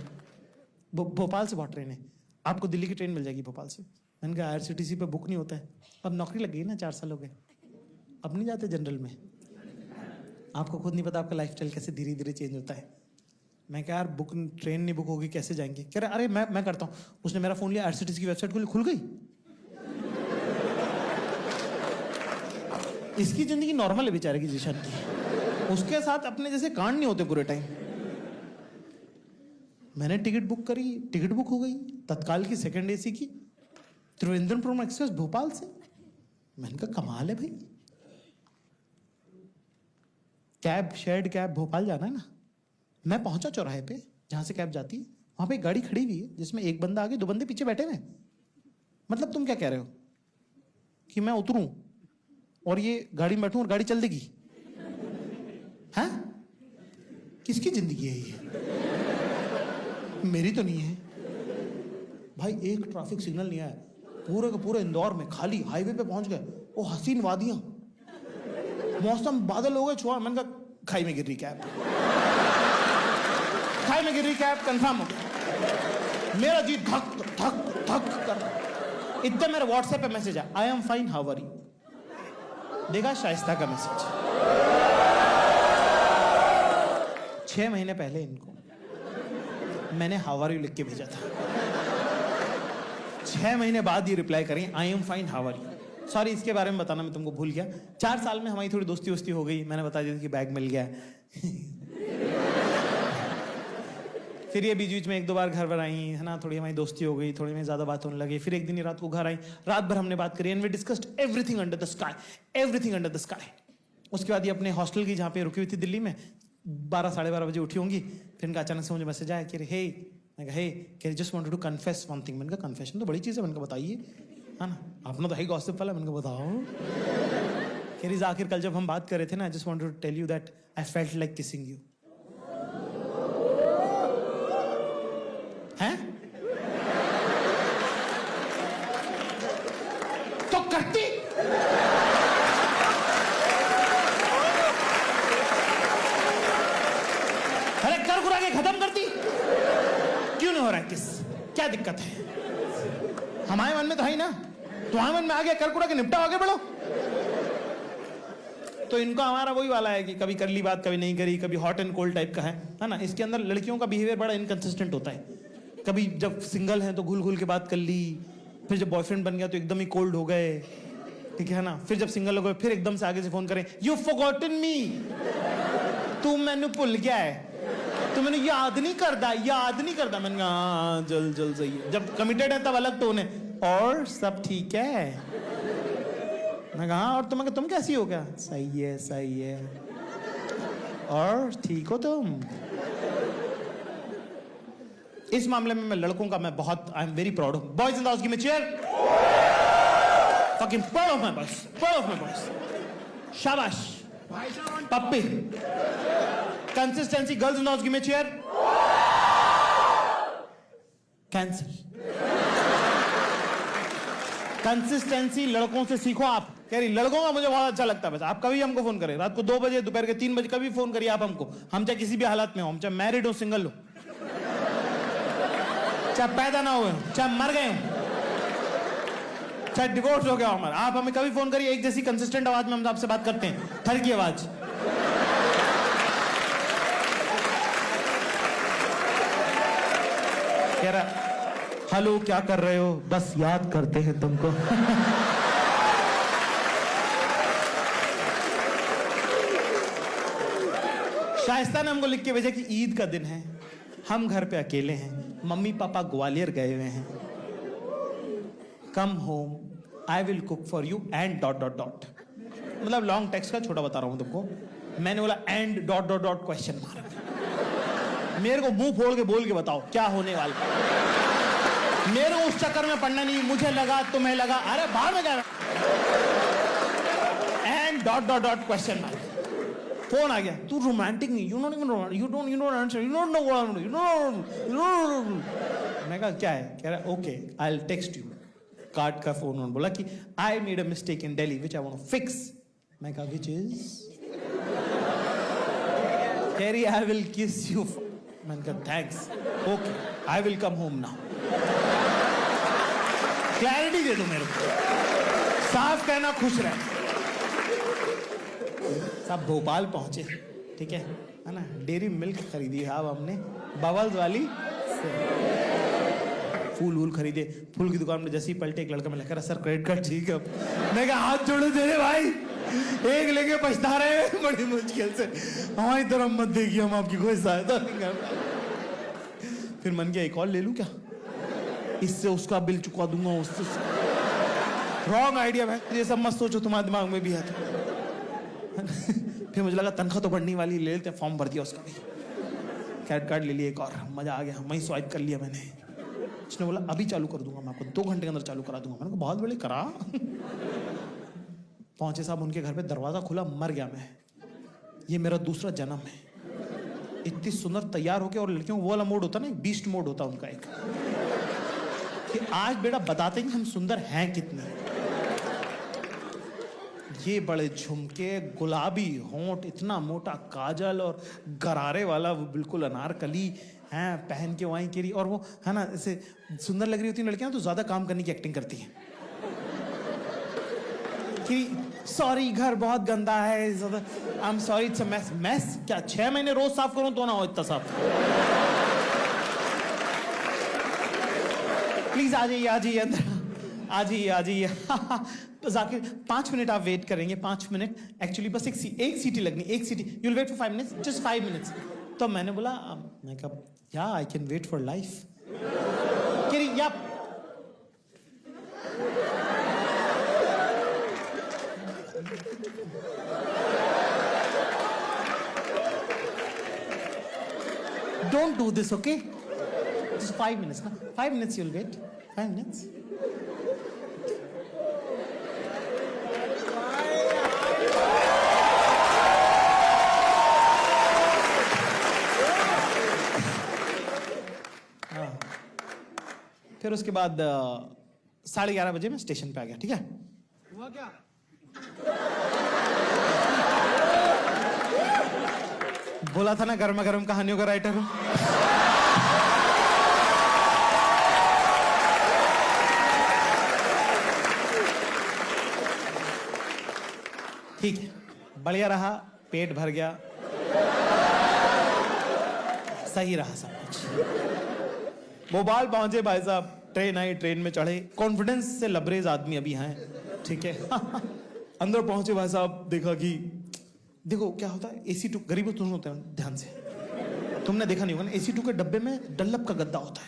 भोपाल से बहुत ट्रेन है, आपको दिल्ली की ट्रेन मिल जाएगी भोपाल से। मैंने कहा IRCTC पे बुक नहीं होता है, अब नौकरी लग गई ना, 4 साल हो गए, अब नहीं जाते जनरल में। आपको खुद नहीं पता आपका लाइफस्टाइल कैसे धीरे धीरे चेंज होता है। मैं कहा यार बुक ट्रेन नहीं बुक होगी कैसे जाएंगे? कह रहा अरे मैं करता हूँ। उसने मेरा फोन लिया, IRCTC की वेबसाइट खुल गई। इसकी जिंदगी नॉर्मल है बेचारे की, जिशान की। उसके साथ अपने जैसे कांड नहीं होते पूरे टाइम। मैंने टिकट बुक करी, टिकट बुक हो गई तत्काल की, 2nd AC की, त्रिवेंद्रपुरम एक्सप्रेस भोपाल से। मैंने कहा कमाल है भाई। कैब, शेयर्ड कैब भोपाल जाना है ना, मैं पहुंचा चौराहे पे जहां से कैब जाती है, वहां पे एक गाड़ी खड़ी हुई है जिसमें एक बंदा आगे, 2 बंदे पीछे बैठे हुए। मतलब तुम क्या कह रहे हो कि मैं उतरूं और ये गाड़ी में बैठूं और गाड़ी चल देगी? हैं? किसकी जिंदगी है ये? मेरी तो नहीं है भाई। एक ट्रैफिक सिग्नल नहीं आया, पूरे का पूरे इंदौर में खाली हाईवे पे पहुंच गए। वो हसीन वादियां, मौसम बादल हो गए छुआ। मैंने कहा खाई में गिर रही कैब, खाई में गिर रही कैब, कंफर्म हो गया। मेरा जी धक धक धक कर रहा। इतने मेरे व्हाट्सएप पे मैसेज आया, I am fine, how are you. देखा शाइस्ता का मैसेज। 6 महीने पहले इनको मैंने हाउ आर यू लिख के भेजा था। 6 महीने बाद ये रिप्लाई करें, I am fine, how are you. Sorry, इसके बारे में बताना मैं तुमको भूल गया। 4 साल में हमारी थोड़ी दोस्ती वोस्ती हो गई, मैंने बता दिया कि बैग मिल गया। फिर ये बीच बीच में 1-2 बार घर पर आई है ना, थोड़ी हमारी दोस्ती हो गई, थोड़ी में ज्यादा बात होने लगी। फिर एक दिन ही रात को घर आई, रात भर हमने बात करी, and we discussed everything under the sky, everything under the sky. उसके बाद ये अपने हॉस्टल की जहाँ पे रुकी हुई थी दिल्ली में, 12-12:30 बजे उठी होंगी। फिर इनका अचानक से मुझे मैसेज आया कि हे, मैं कहा हे, कह रही just wanted to confess one thing. मैंने कहा कन्फेशन तो बड़ी चीज़ है, मैंने कहा बताइए, है ना, अपना तो है गॉसिप वाला। मैंने कहा बताओ। कह रही आखिर कल जब हम बात कर रहे थे ना, I just wanted to tell you that I felt like kissing you. हैं? तो करती। अरे कर गुरा के खत्म करती। क्यों नहीं हो रहा है किस? क्या दिक्कत है? हमारे मन में तो है ही ना, तुम्हारे मन में आ गया, कर गुरा के निपटाओ, आगे बढ़ो। तो इनको हमारा वही वाला है कि कभी कर ली बात, कभी नहीं करी, कभी हॉट एंड कोल्ड टाइप का है ना। इसके अंदर लड़कियों का बिहेवियर बड़ा इनकंसिस्टेंट होता है। कभी जब सिंगल है तो घुल घुल के बात कर ली, फिर जब बॉयफ्रेंड बन गया तो एकदम ही कोल्ड हो गए, ठीक है ना। फिर जब सिंगल हो गए फिर एकदम से आगे से फोन करें, यू फॉरगॉटन मी, तू मैंने भूल गया है, तू मैंने याद नहीं करता, याद नहीं करता। मैंने कहा हाँ जल सही है। जब कमिटेड है तब अलग टोन है, और सब ठीक है। मैं कहा और तुम कैसी हो? क्या सही है, सही है, और ठीक हो तुम? इस मामले में मैं लड़कों का मैं बहुत I am very proud of. Boys in the house give me cheer. Fucking proud of my boys, proud of my boys. शाबाश Pappi. Consistency, girls in the house give me cheer. Cancel. Consistency लड़कों से सीखो आप। कह रही लड़कों का मुझे बहुत अच्छा लगता है। बस आप कभी हमको फोन करें, रात को 2 बजे, दोपहर के 3 बजे, कभी फोन करिए आप हमको। हम चाहे किसी भी हालत में हो, हम चाहे मैरिड हो, सिंगल हो, चाहे पैदा ना हुए, चाहे मर गए हो, चाहे डिवोर्स हो गया हो हमारा, आप हमें कभी फोन करिए। एक जैसी कंसिस्टेंट आवाज में हम आपसे बात करते हैं, थर की आवाज। कह रहा हेलो क्या कर रहे हो? बस याद करते हैं तुमको। शाइस्ता ने हमको लिख के भेजा कि ईद का दिन है, हम घर पे अकेले हैं, मम्मी पापा ग्वालियर गए हुए हैं, come home, I will cook for you and dot dot dot. मतलब लॉन्ग टेक्स्ट का छोटा बता रहा हूं तुमको। मैंने बोला and dot dot dot question mark. मेरे को मुंह फोड़ के बोल के बताओ क्या होने वाला। मेरे को उस चक्कर में पढ़ना नहीं, मुझे लगा तुम्हें लगा, अरे बाहर में जा। And dot dot dot question mark. Phone आ गया, तू रोमांटिक नहीं, you not even romantic, you don't answer, you don't know what I am doing. मैं कहा क्या है? कह रहा okay I will text you. काट का फोन ऑन, बोला कि I made a mistake in Delhi which I want to fix. मैं कहा व्हिच इज? कह रही आई विल किस यू। मैंने कहा thanks, okay I will come home now. Clarity दे दो मेरे को, साफ कहना, खुश रह। सब भोपाल पहुंचे, ठीक है ना। डेयरी मिल्क खरीदी है अब हमने, बबल्स वाली। फूल वूल खरीदे, फूल की दुकान में जैसे ही पलटे एक लड़का में लेकर, सर क्रेडिट कार्ड ठीक है। मैं कहा हाथ जोड़ो तेरे भाई, एक लेके पछता रहे हैं बड़ी मुश्किल से। हमारी तरफ मत देखिए, हम आपकी कोई सहायता नहीं कर। फिर मन किया एक और ले लूं क्या, इससे उसका बिल चुका दूंगा, उससे। रॉन्ग आइडिया है ये सब, मत सोचो, तुम्हारे दिमाग में भी है तो। फिर मुझे लगा तनख्वाह तो बढ़ने वाली, ले लेते, फॉर्म भर दिया उसका भी, क्रेडिट कार्ड ले लिया एक और, मजा आ गया, वहीं स्वाइप कर लिया मैंने। उसने बोला अभी चालू कर दूंगा, मैं आपको 2 घंटे के अंदर चालू करा दूंगा। मैंने कहा बहुत बड़े करा। पहुंचे साहब उनके घर पे, दरवाजा खुला, मर गया मैं। ये मेरा दूसरा जन्म है। इतनी सुंदर तैयार होके, और लड़कियों वो वाला मोड होता ना, बीस्ट मोड होता उनका एक, कि आज बेटा बताते हैं कि हम सुंदर हैं कितने। ये बड़े झुमके, गुलाबी होंठ, इतना मोटा काजल और गरारे वाला वो बिल्कुल अनारकली हैं पहन के वहीं के, और वो है ना ऐसे सुंदर लग रही होती हैं लड़कियां तो ज्यादा काम करने की एक्टिंग करती हैं कि सॉरी घर बहुत गंदा है, I am sorry it's a mess. Mess क्या 6 महीने रोज साफ करूं तो ना हो इतना साफ। प्लीज आ जाइए, आ जाइए अंदर, आ जाइए, आ जाइए। जाकिर 5 मिनट आप वेट करेंगे, 5 मिनट एक्चुअली, बस एक सीटी लगनी, एक सीटी, you will wait for 5 minutes, just 5 minutes. तो मैंने बोला, मैं कहा या I can wait for life. कह रही या don't do this, okay? Just 5 minutes, na? 5 minutes you'll wait. 5 minutes. फिर उसके बाद 11:30 बजे मैं स्टेशन पे आ गया, ठीक है? हुआ क्या? बोला था ना गर्मा गर्म कहानियों का राइटर हूं। ठीक है, बढ़िया रहा, पेट भर गया, सही रहा सब कुछ। भोपाल पहुंचे भाई साहब, ट्रेन आई, ट्रेन में चढ़े, कॉन्फिडेंस से लबरेज आदमी अभी हैं, ठीक है। अंदर पहुंचे भाई साहब, देखा कि देखो क्या होता है, AC2 गरीबों तुम होते हैं, ध्यान से, तुमने देखा नहीं होगा ना, AC2 के डब्बे में डल्लप का गद्दा होता है,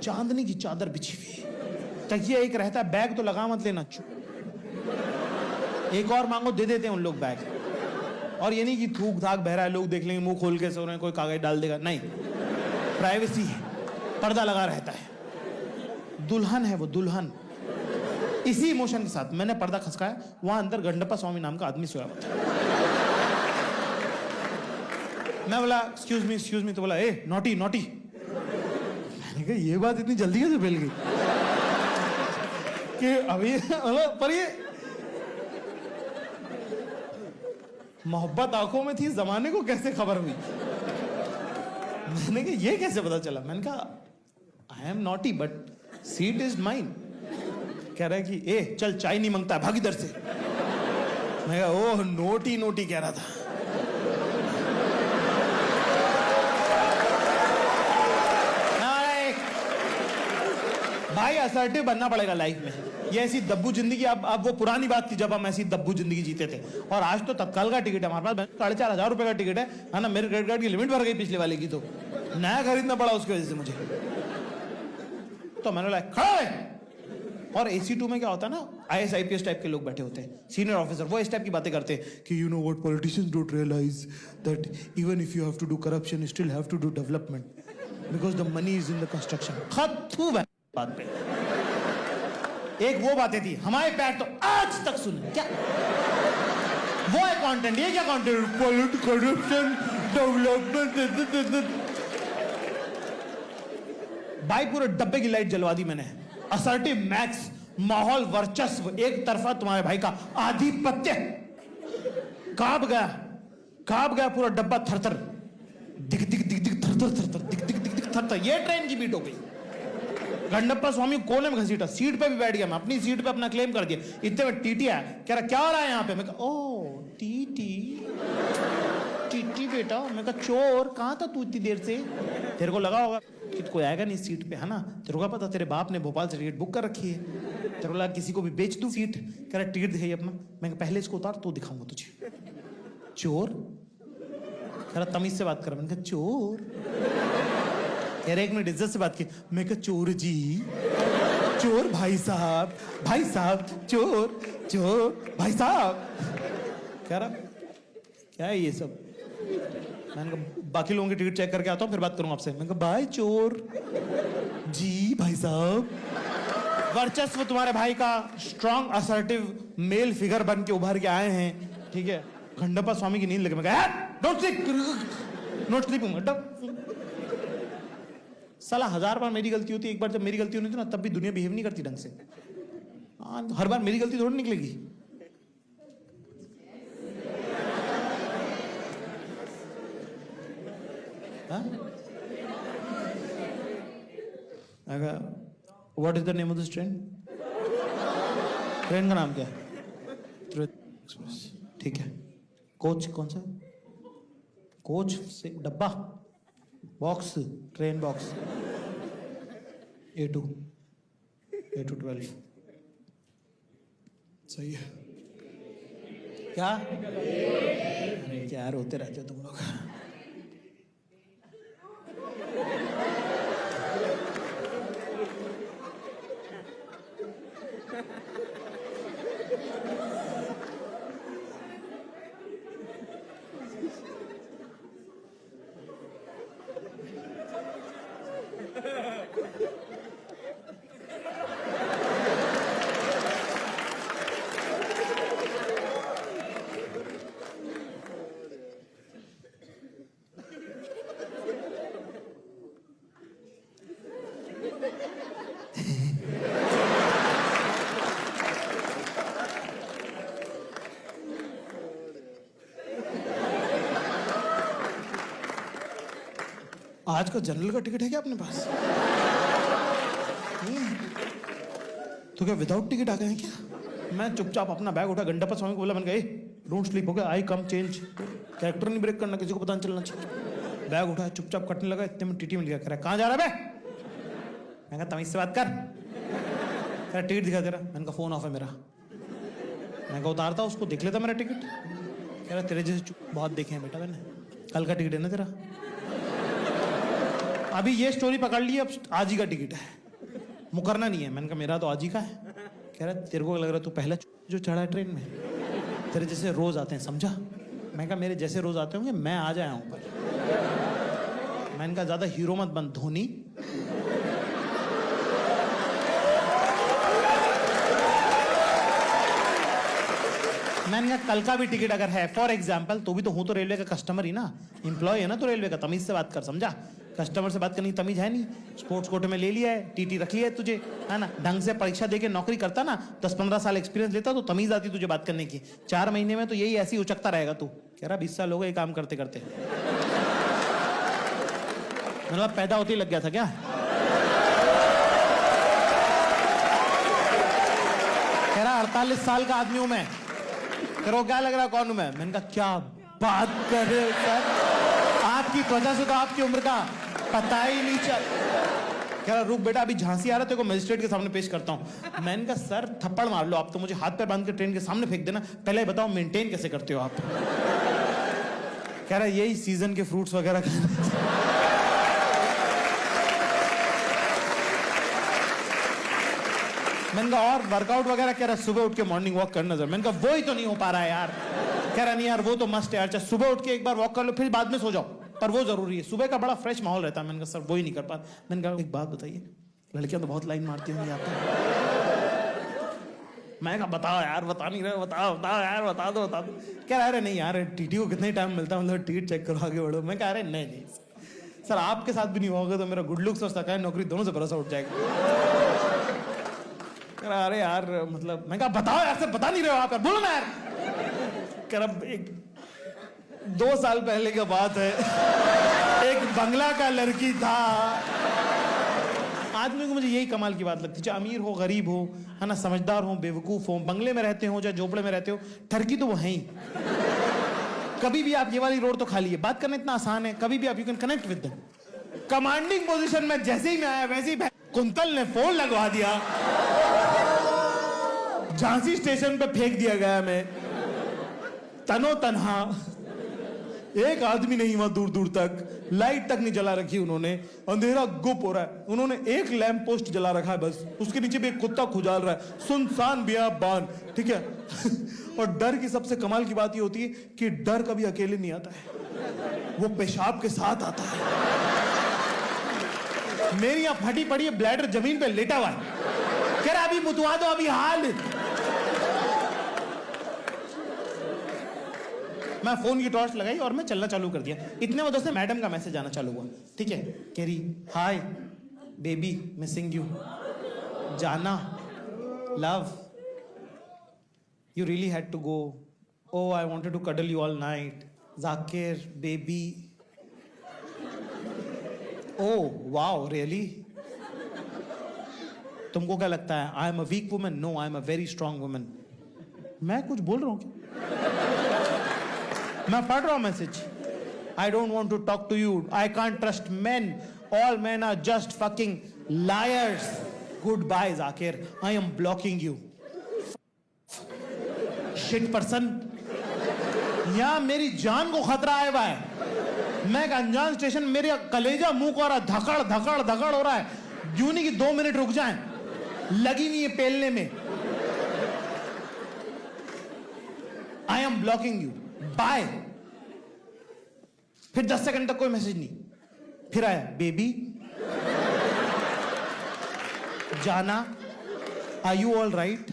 चांदनी की चादर बिछी हुई, तकिया एक रहता है, बैग तो लगा मत लेना, एक और मांगो दे देते हैं उन लोग बैग। और ये नहीं कि थूक थाक बह रहा है, लोग देख लेंगे, मुंह खोल के सो रहे हैं, कोई कागज डाल देगा, नहीं, प्राइवेसी है, पर्दा लगा रहता है, दुल्हन है वो, दुल्हन। इसी इमोशन के साथ मैंने पर्दा खसकाया, वहां अंदर गंडप्पा स्वामी नाम का आदमी सोया हुआ था। मैं बोला एक्सक्यूज मी, तो बोला ए नॉटी नॉटी। मैंने कहा ये बात इतनी जल्दी कैसे फैल गई कि अभी, पर ये मोहब्बत आंखों में थी, जमाने को कैसे खबर हुई? मैंने कहा ये कैसे पता चला? मैंने कहा I am naughty but seat is mine. कह रहा है कि ए चल चाय नहीं मांगता, भाग इधर से। मैं कहा ओह नोटी नोटी कह रहा था। भाई असर्टिव बनना पड़ेगा लाइफ में। ये ऐसी दब्बू जिंदगी, अब वो पुरानी बात थी जब हम ऐसी दब्बू जिंदगी जीते थे। और आज तो तत्काल का टिकट है हमारे पास, 4,500 रुपए का टिकट है ना। मेरे क्रेडिट कार्ड की लिमिट भर गई पिछले वाले की, तो नया खरीदना पड़ा उसकी वजह से मुझे। तो मैंने बोला खड़ा है। और AC2 में क्या होता है ना, IAS IPS टाइप के लोग बैठे होते हैं, सीनियर ऑफिसर, वो इस टाइप की बातें करते हैं कि you know what politicians don't realize that even if you have to do corruption you still have to do development because the money is in the construction. खत्तू बात पे एक वो बातें थी, हमारे पैर तो आज तक सुने क्या वो है कंटेंट। ये क्या कंटेंट? Politics, corruption, development. भाई पूरे डब्बे की लाइट जलवा दी मैंने। असर्टिव मैक्स, माहौल, वर्चस्व, एक तरफा तुम्हारे भाई का आधिपत्य। कांप गया पूरा डब्बा, थरथर दिख दिख दिख दिख थरथर थरथर दिख दिख दिख दिख थरथर। ये ट्रेन की बीट हो गई। गंडप्पा स्वामी कोने में घसीटा, सीट पे भी बैठ गया मैं, अपनी सीट पे अपना क्लेम कर दिया। इतने में टीटी आया, कह रहा क्या हो रहा है यहाँ पे? मैं कहा ओ टीटी बेटा। मैं कहा चोर कहाँ था तू इतनी देर से? तेरे को लगा होगा कि कोई आएगा नहीं सीट पे, है ना? तेरे को पता तेरे बाप ने भोपाल से टिकट बुक कर रखी है, तेरे को लगा किसी को भी बेच दूं सीट। कह रहा टिकट दिखाइए अपना। मैं पहले इसको उतार तो दिखाऊंगा तुझे। चोर? कह रहा तमीज से बात कर। मैंने कहा चोर? कह रहा 1 मिनट इज्जत से बात की। मैं कहा चोर जी, चोर भाई साहब, चोर भाई साहब। कह रहा क्या है ये सब? मैंने कहा बाकी लोगों की टिकट चेक करके आता हूँ फिर बात करूंगा आपसे। मैंने कहा बाय चोर। जी भाई साहब, वर्चस्व तुम्हारे भाई का स्ट्रॉन्ग असर्टिव मेल फिगर बन के उभर के आए हैं, ठीक है? खंडप्पा स्वामी की नींद लगे। मैं कहा डोंट स्लीप, नॉट स्लीपिंग। साला 1000 बार मेरी गलती होती है, एक बार जब मेरी गलती होनी थी ना तब भी दुनिया बिहेव नहीं करती ढंग से। हर बार मेरी गलती थोड़ी निकलेगी। What is the name of this train? Train का नाम क्या है? ठीक है। कोच कौन सा? कोच से डब्बा, बॉक्स, ट्रेन बॉक्स A2 12। सही है क्या? अरे क्या रोते रहते हो तुम लोग। आज का जनरल का टिकट है क्या अपने पास? तो क्या विदाउट टिकट आ गए हैं क्या? मैं चुपचाप अपना बैग उठा, गंडप्पा स्वामी को बोला, मैंने कहा डोंट स्लीप, हो गया, आई कम चेंज। कैरेक्टर नहीं ब्रेक करना, किसी को पता नहीं चलना चाहिए। बैग उठाया, चुपचाप कटने लगा, इतने में टीटी मिल गया। कह रहा कहाँ जा रहा है बे? मैं कहा तमीज से बात कर। कह रहा टिकट दिखा तेरा। मैंने कहा फोन ऑफ है मेरा। मैं कहा उतारता उसको, देख लेता मेरा टिकट। कह रहा तेरे जैसे बहुत देखे हैं बेटा मैंने, कल का टिकट है ना तेरा। अभी ये स्टोरी पकड़ ली, अब आज ही का टिकट है, मुकरना नहीं है। मैंने कहा मेरा तो आज ही का है। कह रहा तेरे को लग रहा है तू पहला जो चढ़ा है ट्रेन में, तेरे जैसे रोज आते हैं, समझा? मैं कहा मेरे जैसे रोज आते होंगे, मैं आज आया हूं ऊपर। मैंने कहा ज्यादा हीरो मत बन धोनी। मैंने कहा कल का भी टिकट अगर है फॉर एग्जाम्पल, तो भी तो हूं तो रेलवे का कस्टमर ही ना, एम्प्लॉय है ना, तो रेलवे का तमीज से बात कर, समझा? कस्टमर से बात करने की तमीज है नहीं। स्पोर्ट्स कोटे में ले लिया है, टीटी रख लिया है तुझे, है ना? ढंग से परीक्षा देके नौकरी करता ना, 10-15 साल एक्सपीरियंस लेता तो तमीज आती तुझे बात करने की। 4 महीने में तो यही ऐसी उचकता रहेगा तू। कह रहा 20 साल हो गए काम करते करते। मतलब पैदा होते ही लग गया था क्या? कह रहा 48 साल का आदमी हूं मैं। कह रहा क्या लग रहा कौन हूं मैं? मैंने कहा क्या बात कर रहे हो सर, आपकी त्वचा से तो आपकी उम्र का पता ही नहीं चल। कह रहा रुक बेटा, अभी झांसी आ रहा है, तेरे को मजिस्ट्रेट के सामने पेश करता हूं। मैंने कहा सर थप्पड़ मार लो आप तो, मुझे हाथ पैर बांध के ट्रेन के सामने फेंक देना, पहले बताओ मेंटेन कैसे करते हो आप? कह रहा यही सीजन के फ्रूट्स वगैरह खाने। मैंने कहा और वर्कआउट वगैरह? कह रहा सुबह उठ के मॉर्निंग वॉक करना जरूर। मैंने कहा वो ही तो नहीं हो पा रहा है यार। कह रहा नहीं यार वो तो मस्ट है यार, चाहे सुबह उठ के एक बार वॉक कर लो फिर बाद में सो जाओ, पर वो जरूरी है, सुबह का बड़ा फ्रेश माहौल रहता है। मैंने कहा सर वो ही नहीं कर पा। मैंने कहा एक बात बताइए, लड़कियां तो बहुत लाइन मारती होंगी आपको। मैं कहा बताओ यार, बता नहीं रहे, बताओ बताओ यार, बता दो बता दो। कह रहा अरे नहीं यार टीटी को कितने टाइम मिलता है, मतलब टिकट चेक करो आगे बढ़ो। मैं कह रहे नहीं सर आपके साथ भी नहीं होगा तो मेरा गुड लुक्स और सरकारी नौकरी दोनों से भरोसा उठ जाएगा। अरे यार मतलब, मैं कहा बताओ यार, सर बता नहीं रहे हो आप यार, बोलो ना यार। कह रहा एक 2 साल पहले की बात है, एक बंगला का लड़की था। आदमी को मुझे यही कमाल की बात लगती है, चाहे अमीर हो गरीब हो, है ना, समझदार हो बेवकूफ हो, बंगले में रहते हो चाहे झोपड़े में रहते हो, ठरकी तो वो है ही। कभी भी आप ये वाली रोड तो खाली है, बात करना इतना आसान है, कभी भी आप you can connect with them. Commanding position में जैसे ही मैं आया वैसे ही कुंतल ने फोन लगवा दिया, झांसी स्टेशन पे फेंक दिया गया मैं तनो तन्हा। एक आदमी नहीं वहां दूर दूर तक, लाइट तक नहीं जला रखी उन्होंने, अंधेरा गुप हो रहा है, उन्होंने एक लैंप पोस्ट जला रखा है बस, उसके नीचे भी एक कुत्ता खुजाल रहा है, सुनसान बियाबान, ठीक है। और डर की सबसे कमाल की बात ये होती है कि डर कभी अकेले नहीं आता है, वो पेशाब के साथ आता है। मेरी यहां फटी पड़ी है ब्लैडर जमीन पे लेटा हुआ है, कह रहा अभी मुतवा दो, अभी हाल। मैं फोन की टॉर्च लगाई और मैं चलना चालू कर दिया। इतने वजह से मैडम का मैसेज आना चालू हुआ, ठीक है, कह रही हाय बेबी मिसिंग यू, जाना love, you really had to go, oh I wanted to cuddle you all night, Zakir baby, oh wow really, तुमको क्या लगता है I am a weak woman? No, I am a very strong woman. मैं कुछ बोल रहा हूं क्या? मैं पढ़ रहा हूं message. I don't want to talk to you, I can't trust men, all men are just fucking liars, good bye Zakir, I am blocking you, shit person. यहां मेरी जान को खतरा आया हुआ है, मैं एक अनजान स्टेशन, मेरे कलेजा मुंह को आ रहा है, धकड़ धकड़ धकड़ हो रहा है, यूं नहीं कि 2 मिनट रुक जाएं, लगी हुई है पेलने में। I am blocking you, bye. फिर 10 सेकंड तक कोई मैसेज नहीं, फिर आया बेबी जाना, are you all right,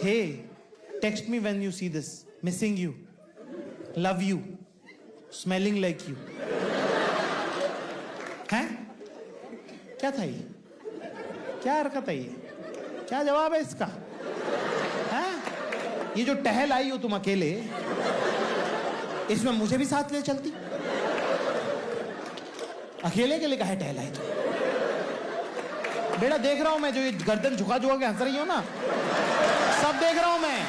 hey text me when you see this, missing you, love you, smelling like you. हैं क्या था ये, क्या हरकत है ये, क्या जवाब है इसका? हैं ये जो टहल आई हो तुम अकेले, इसमें मुझे भी साथ ले चलती? अकेले के लिए काहे टहल आई तुम? बेटा देख रहा हूं मैं, जो ये गर्दन झुका झुका के हंस रही हो ना, सब देख रहा हूं मैं,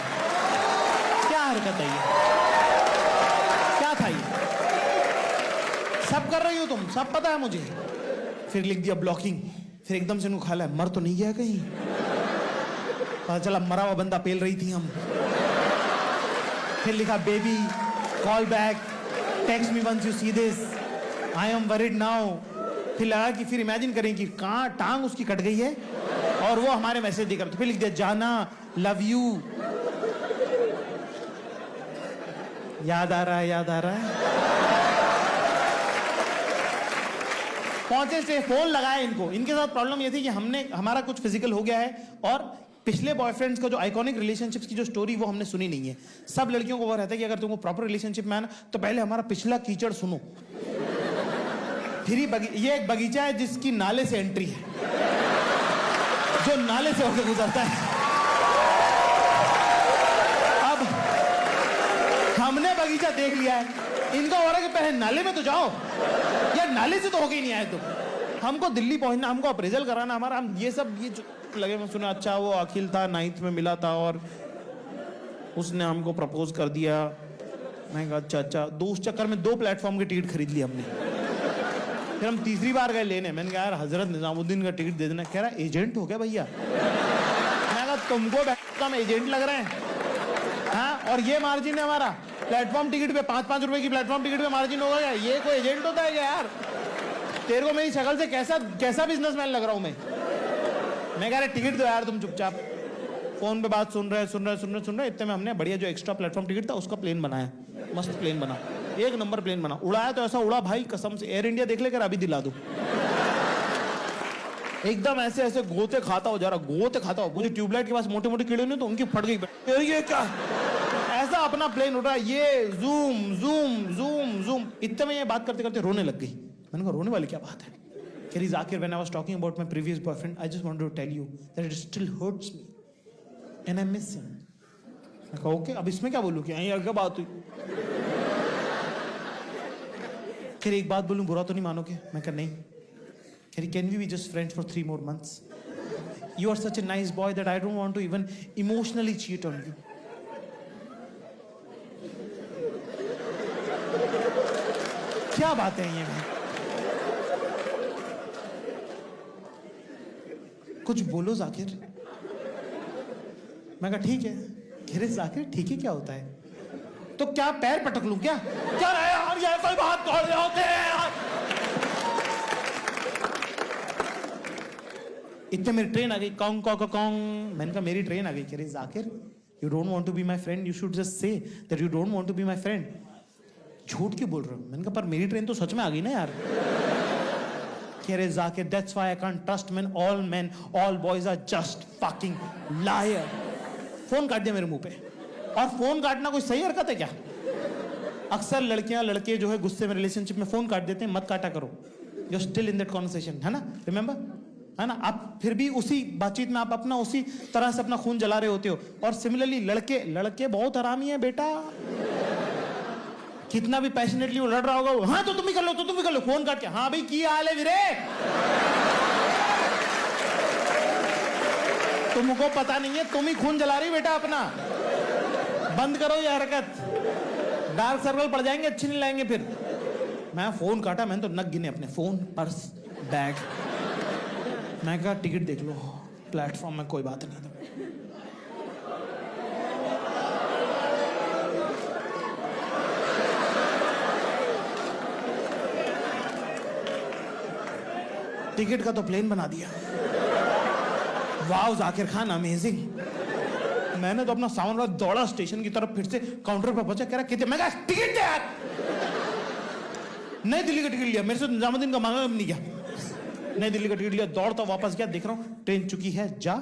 क्या हरकत है ये, क्या था ये, सब कर रही हो तुम, सब पता है मुझे। फिर लिख दिया ब्लॉकिंग, फिर एकदम से नुखाला है, मर तो नहीं गया कहीं? पता चला मरा हुआ बंदा पेल रही थी हम। फिर लिखा baby call back, text me once you see this, I am worried now. फिर लगा कि फिर इमेजिन करें कि कहां टांग उसकी कट गई है और वो हमारे मैसेज देकर, तो फिर लिख दिया जाना लव यू, याद आ रहा है, याद आ रहा है। पहुंचे से फोन लगाया इनको, इनके साथ प्रॉब्लम ये थी कि हमारा कुछ फिजिकल हो गया है और पिछले बॉयफ्रेंड्स का जो आइकॉनिक रिलेशनशिप्स की जो स्टोरी वो हमने सुनी नहीं है। सब लड़कियों को वो रहता है कि अगर तुमको प्रॉपर रिलेशनशिप में आना तो पहले हमारा पिछला कीचड़ सुनो। फिर ये एक बगीचा है जिसकी नाले से एंट्री है, जो नाले से होकर गुजरता है। अब हमने बगीचा देख लिया है, इनका हो रहा है कि पहले नाले में तो जाओ, यार नाले से तो होके ही नहीं आए तुम। हमको दिल्ली पहुंचना, हमको अप्रेजल कराना, हमारा हम ये सब ये जो लगे मैं सुना, अच्छा वो अखिल था 9th में मिला था और उसने हमको प्रपोज कर दिया। मैं कहा अच्छा अच्छा, उस चक्कर में 2 प्लेटफॉर्म की टिकट खरीद ली हमने। फिर हम तीसरी बार गए लेने, मैंने कहा यार हजरत निजामुद्दीन का टिकट दे देना। कह रहा एजेंट हो क्या भैया? मैं कहा तुमको हम एजेंट लग रहे हैं हाँ, और ये मार्जिन है हमारा प्लेटफॉर्म टिकट पे, 5-5 रुपए की प्लेटफॉर्म टिकट पे मार्जिन होगा क्या? ये कोई एजेंट होता है क्या यार? तेरे को मेरी शक्ल से कैसा बिजनेसमैन लग रहा हूं मैं कह रहा टिकट दो यार, तुम चुपचाप फोन पे बात सुन रहे। इतने में हमने बढ़िया जो एक्स्ट्रा प्लेटफॉर्म टिकट था उसका प्लेन बनाया, मस्त प्लेन बना, 1 नंबर प्लेन बना। उड़ाया तो ऐसा उड़ा भाई कसम से, एयर इंडिया देख लेकर अभी दिला दो। एकदम ऐसे ऐसे गोते खाता हो जा रहा, गोते खाता हो। मुझे ट्यूबलाइट के पास मोटे मोटे कीड़े नहीं तो उनकी फट गई, ये क्या ऐसा अपना प्लेन उड़ रहा है, ये जूम जूम जूम जूम। इतने में ये बात करते करते रोने लग गई। मैंने कहा रोने वाली क्या बात है? कह रही Zakir, when I was talking about my previous boyfriend, I just wanted to tell you that it still hurts me and I miss him. मैं कहा ओके, अब इसमें क्या बोलूं कि यहीं क्या बात हुई? कह रही एक बात बोलूं, बुरा तो नहीं मानोगे? मैं कहा नहीं। कह रही can we be just friends for 3 more months? You are such a nice boy that I don't want to even emotionally cheat on you. क्या बात है ये? कुछ बोलो जाकिर। मैं कहा ठीक है। कह रहे जाकिर ठीक है क्या होता है? तो क्या पैर पटक लूं क्या? क्या रहे यार, ये कोई बात तोड़ रहे होते हैं यार। इतने मेरी ट्रेन आ गई, कौंग कौंग कौंग। मैंने कहा मेरी ट्रेन आ गई। कह रही Zakir, you don't want to be my friend, you should just say that you don't want to be my friend. झूठ क्यों बोल रहे हो? मैंने कहा पर मेरी ट्रेन तो सच में आ गई ना यार। कह रहे Zakir, that's why I can't trust men, all boys are just fucking liar। Phone काट दिया मेरे मुंह पे। और फोन काटना कोई सही हरकत है क्या? अक्सर लड़कियां लड़के जो है गुस्से में रिलेशनशिप में फोन काट देते हैं। मत काटा करो, you still in that conversation, है ना? रिमेंबर, है ना? आप फिर भी उसी बातचीत में आप अपना उसी तरह से अपना खून जला रहे होते हो। और सिमिलरली लड़के बहुत हरामी है बेटा। कितना भी पैशनेटली वो लड़ रहा होगा, हाँ तो तुम ही कर लो, तो तुम ही कर लो। फोन काट के, हाँ भाई की हाल है वीरे? तुमको पता नहीं है, तुम ही खून जला रही बेटा अपना। बंद करो ये हरकत, डार्क सर्कल पड़ जाएंगे, अच्छे नहीं लगेंगे फिर। मैं फोन काटा, मैंने तो नग गिने अपने, फोन, पर्स, बैग। मैं कहा टिकट देख लो प्लेटफॉर्म में, कोई बात नहीं। टिकट का तो प्लेन बना दिया। Wow Zakir Khan, amazing. मैंने तो अपना सामान वाला दौड़ा स्टेशन की तरफ, फिर से काउंटर पर पहुंचा। कह रहा कितने? मैं कहा टिकट दे यार। नई दिल्ली का टिकट लिया, मेरे से निजामुद्दीन का मांगा भी नहीं गया। नई दिल्ली का टिकट लिया, दौड़ता वापस गया, देख रहा हूं ट्रेन चुकी है जा।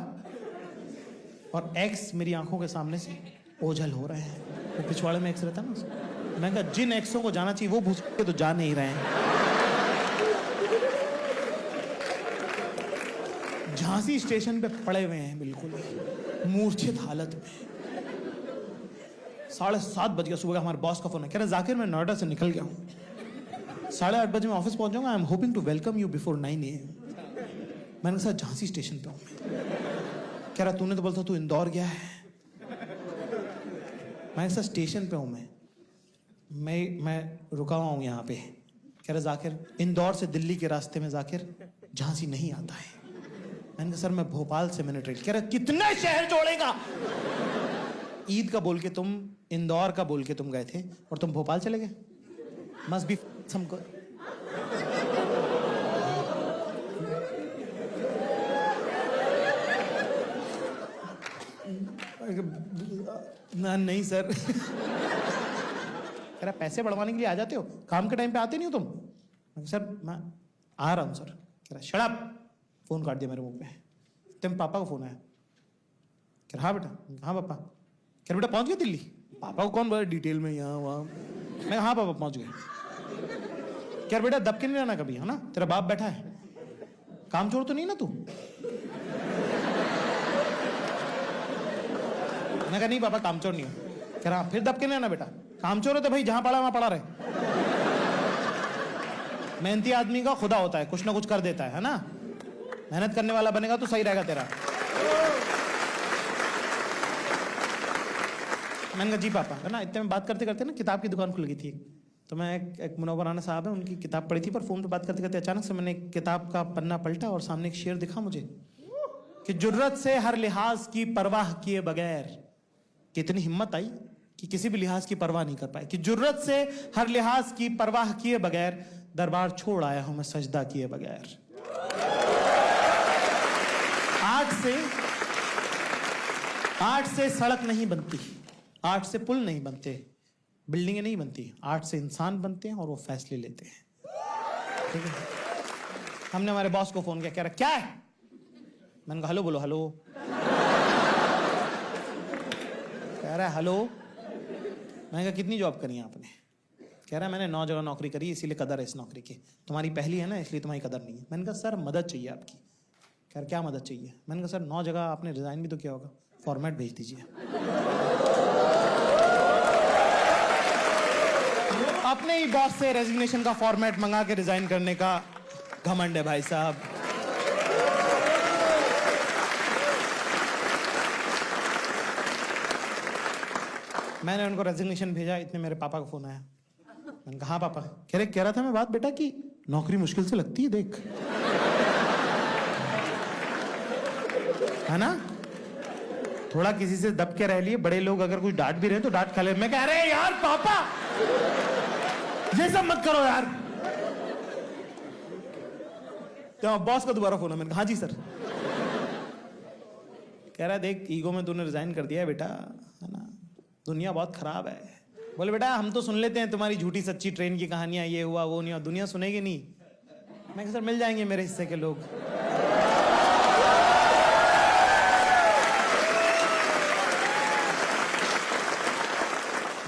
और एक्स मेरी आंखों के सामने से ओझल हो रहे हैं। वो पिछवाड़े में एक्स रहता ना, मैं कहा जिन एक्सों को जाना चाहिए वो भूस के तो जा नहीं रहे हैं। झांसी स्टेशन पे पड़े हुए हैं बिल्कुल मूर्छित हालत में। 7:30 बज गया सुबह का। हमारे बॉस का फोन है, कह रहा जाकिर मैं नोएडा से निकल गया हूँ, 8:30 बजे मैं ऑफिस पहुंच जाऊंगा। I am hoping to welcome you before 9 AM। मैंने कहा झांसी स्टेशन पे हूँ। कह रहा तूने तो बोलता तू इंदौर गया है। मैं कहा स्टेशन पे हूँ मैं रुका हुआ हूँ यहाँ पे। कह रहा जाकिर इंदौर से दिल्ली के रास्ते में जाकिर झांसी नहीं आता है। मैंने कहा सर मैं भोपाल से मैंने ट्रेन। कह रहा कितने शहर जोड़ेगा? ईद का बोल के तुम इंदौर का बोल के तुम गए थे और तुम भोपाल चले गए। मस्ट बी समको। नहीं सर। कह रहा पैसे बढ़वाने के लिए आ जाते हो, काम के टाइम पे आते नहीं हो तुम? सर मैं आ रहा हूं सर। कह रहा शट अप। फोन काट दिया मेरे मुंह पे। तुम पापा का फोन आया। कह रहा हाँ बेटा। हाँ पापा। कह रहा बेटा पहुंच गए दिल्ली? पापा को कौन बोला डिटेल में यहाँ वहाँ? मैं हाँ पापा पहुंच गए। कह रहा बेटा दब के नहीं रहना कभी, है ना? तेरा बाप बैठा है, काम छोड़ तो नहीं ना तू? मैं कहा नहीं पापा काम चोर नहीं हूं। कह रहा फिर दब के नहीं आना बेटा, काम चोर है तो भाई जहां पड़ा वहां पड़ा रहे। मेहनती आदमी का खुदा होता है, कुछ ना कुछ कर देता है ना? मेहनत करने वाला बनेगा तो सही रहेगा तेरा। मैंने कहा जी पापा, है ना? इतने में बात करते करते ना किताब की दुकान खुल गई थी। तो मैं एक मुनव्वर राना साहब है, उनकी किताब पढ़ी थी, पर फोन पे बात करते करते अचानक से मैंने एक किताब का पन्ना पलटा और सामने एक शेर दिखा मुझे कि जुर्रत से हर लिहाज की परवाह किए बगैर। कितनी हिम्मत आई कि किसी भी लिहाज की परवाह नहीं कर पाए। कि जुर्रत से हर लिहाज की परवाह किए बगैर दरबार छोड़ आया हूं मैं सजदा किए बगैर। आर्ट से सड़क नहीं बनती, आर्ट से पुल नहीं बनते, बिल्डिंगें नहीं बनती। आर्ट से इंसान बनते हैं और वो फैसले लेते हैं। ठीक है? हमने हमारे बॉस को फोन किया, कह रहा क्या है? मैंने कहा हेलो बोलो। हेलो। कह रहा है हेलो। मैंने कहा कितनी जॉब करी है आपने? कह रहा है मैंने 9 जगह नौकरी करी, इसीलिए कदर है इस नौकरी की। तुम्हारी पहली है ना, इसलिए तुम्हारी कदर नहीं है। मैंने कहा सर मदद चाहिए आपकी। कह रहा क्या मदद चाहिए? मैंने कहा सर 9 जगह आपने रिजाइन भी तो किया होगा, फॉर्मेट भेज दीजिए। अपने ही बॉस से रेजिग्नेशन का फॉर्मेट मंगा के रिजाइन करने का घमंड है भाई साहब। मैंने उनको रेजिग्नेशन भेजा, इतने मेरे पापा का फोन आया। मैंने कहा हाँ पापा। कह रहा था मैं बात बेटा कि नौकरी मुश्किल से लगती है, देख, है ना? थोड़ा किसी से दब के रह लिए, बड़े लोग अगर कुछ डांट भी रहे तो डांट खा ले। मैं कह रहे यार पापा ये सब मत करो यार। तो बॉस का दोबारा फोन है, मैंने कहा हाँ जी सर। कह रहा देख ईगो में तूने रिजाइन कर दिया है बेटा, है ना, दुनिया बहुत खराब है। बोले बेटा हम तो सुन लेते हैं तुम्हारी झूठी सच्ची ट्रेन की कहानियां, ये हुआ वो नहीं हुआ, दुनिया सुनेगी नहीं। मैं कहा सर मिल जाएंगे मेरे हिस्से के लोग।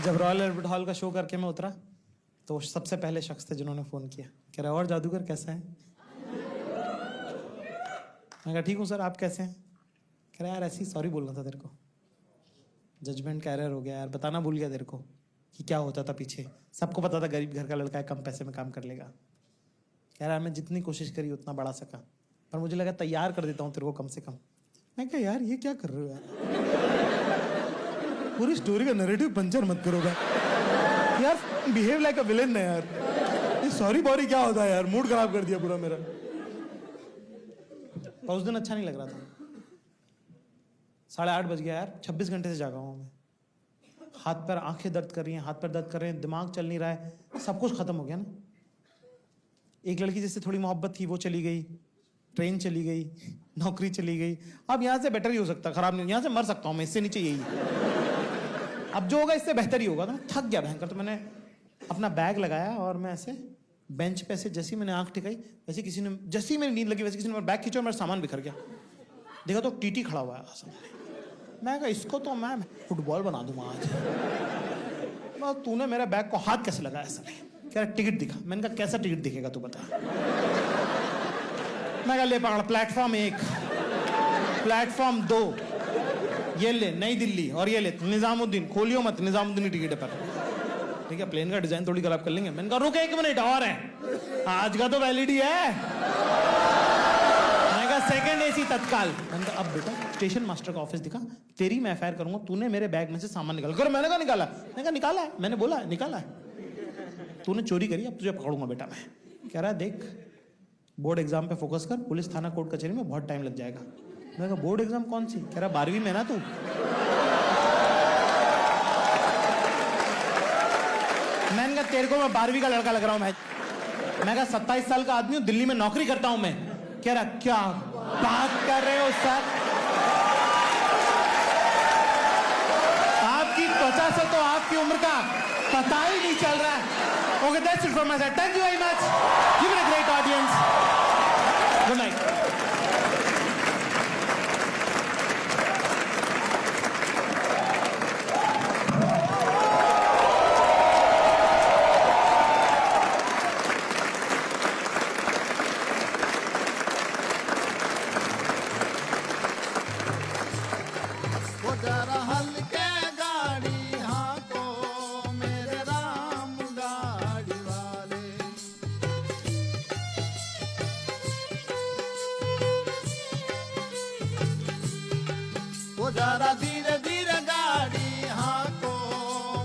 जब रॉयल एल्बर्ट हॉल का शो करके मैं उतरा तो वो सबसे पहले शख्स थे जिन्होंने फोन किया। कह रहा और जादूगर कैसा है? मैं कहा ठीक हूँ सर, आप कैसे हैं? कह रहा यार ऐसे ही सॉरी बोलना था तेरे को, जजमेंट का एरर हो गया यार, बताना भूल गया तेरे को कि क्या होता था पीछे। सबको पता था गरीब घर का लड़का है, कम पैसे में काम कर लेगा। कह रहा मैं जितनी कोशिश करी उतना बढ़ा सका, पर मुझे लगा तैयार कर देता हूँ तेरे को कम से कम। मैं कहा यार ये क्या कर रहे हो यार, पूरी स्टोरी का नैरेटिव पंचर मत करोगा यार, बिहेव लाइक अ विलेन ना यार। ये सॉरी बॉरी क्या होता है यार, मूड खराब कर दिया पूरा मेरा। उस दिन अच्छा नहीं लग रहा था। 8:30 बज गया यार, 26 घंटे से जागा हूँ मैं। हाथ पैर आंखें दर्द कर रही हैं, हाथ पैर दर्द कर रहे हैं, दिमाग चल नहीं रहा है, सब कुछ खत्म हो गया ना। एक लड़की जिससे थोड़ी मोहब्बत थी वो चली गई, ट्रेन चली गई, नौकरी चली गई। अब यहाँ से बेटर ही हो सकता, खराब नहीं, यहाँ से मर सकता हूँ मैं, इससे नीचे यही। अब जो होगा इससे बेहतर ही होगा। तो मैं थक गया भयंकर, तो मैंने अपना बैग लगाया और मैं ऐसे बेंच पे ऐसे जैसी मैंने आंख टिकाई वैसे किसी ने, जैसी मेरी नींद लगी वैसे किसी ने मेरा बैग खींचा और मेरा सामान बिखर गया। देखा तो टीटी खड़ा हुआ है सामने। मैं कहा इसको तो मैं फुटबॉल बना दूंगा आज। तूने मेरे बैग को हाथ कैसे लगाया सर? कह रहा टिकट दिखा। मैंने कहा कैसा टिकट दिखेगा तू बता। मैं कहा ले पकड़, प्लेटफॉर्म 1, प्लेटफॉर्म 2, ये ले नई दिल्ली, और ये ले निजामुद्दीन, खोलियो मत, निजामुद्दीन टिकट पर। ठीक है, प्लेन का डिजाइन थोड़ी खराब कर लेंगे। मैंने कहा रुक 1 मिनट और है, आज का तो वैलिड ही है। मैंने कहा सेकंड एसी तत्काल। मैंने कहा अब बेटा स्टेशन मास्टर का ऑफिस दिखा, तेरी मैं एफआईआर करूंगा, तूने मेरे बैग में से सामान निकाला कर। मैंने कहा निकाला? मैंने कहा निकाला है, मैंने बोला निकाला है, तूने चोरी करी, अब तुझे पकड़ूंगा बेटा मैं। कह रहा देख बोर्ड एग्जाम पे फोकस कर, पुलिस थाना कोर्ट कचहरी में बहुत टाइम लग जाएगा। मैंने कहा बोर्ड एग्जाम कौन सी? कह रहा 12वीं में ना तू। मैंने कहा तेरे को मैं 12वीं का लड़का लग रहा हूं मैं? मैं कहा 27 साल का आदमी हूं, दिल्ली में नौकरी करता हूं मैं। कह रहा क्या बात कर रहे हो सर, आपकी त्वचा से तो आपकी उम्र का पता ही नहीं चल रहा है। Okay that's it from my side, thank you very much, you were a great audience, good night. वो जरा हल्के गाड़ी हाँको मेरे राम गाड़ी वाले। वो जरा धीरे धीरे गाड़ी हाँको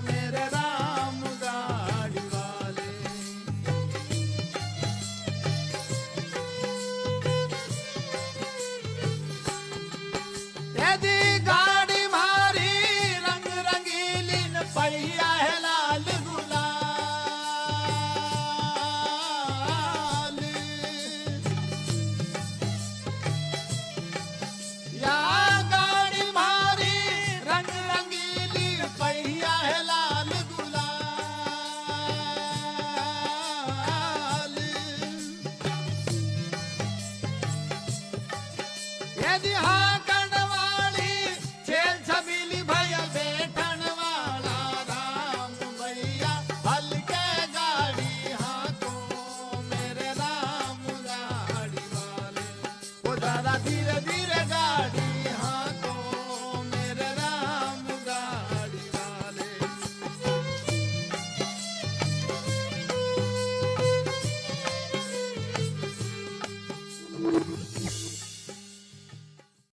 मेरे राम गाड़ी वाले। यदि गाड़ी मारी रंग रंगीली न पहिया है लाल गुलाल। या गाड़ी मारी रंग रंगीली पहिया है लाल गुलाल। यदि हाँ कड़वाली छेल छबीली भैया बैठन वाला राम भैया हल्के गाड़ी हाँको मेरे राम गाड़ी वाले। वो जरा धीरे धीरे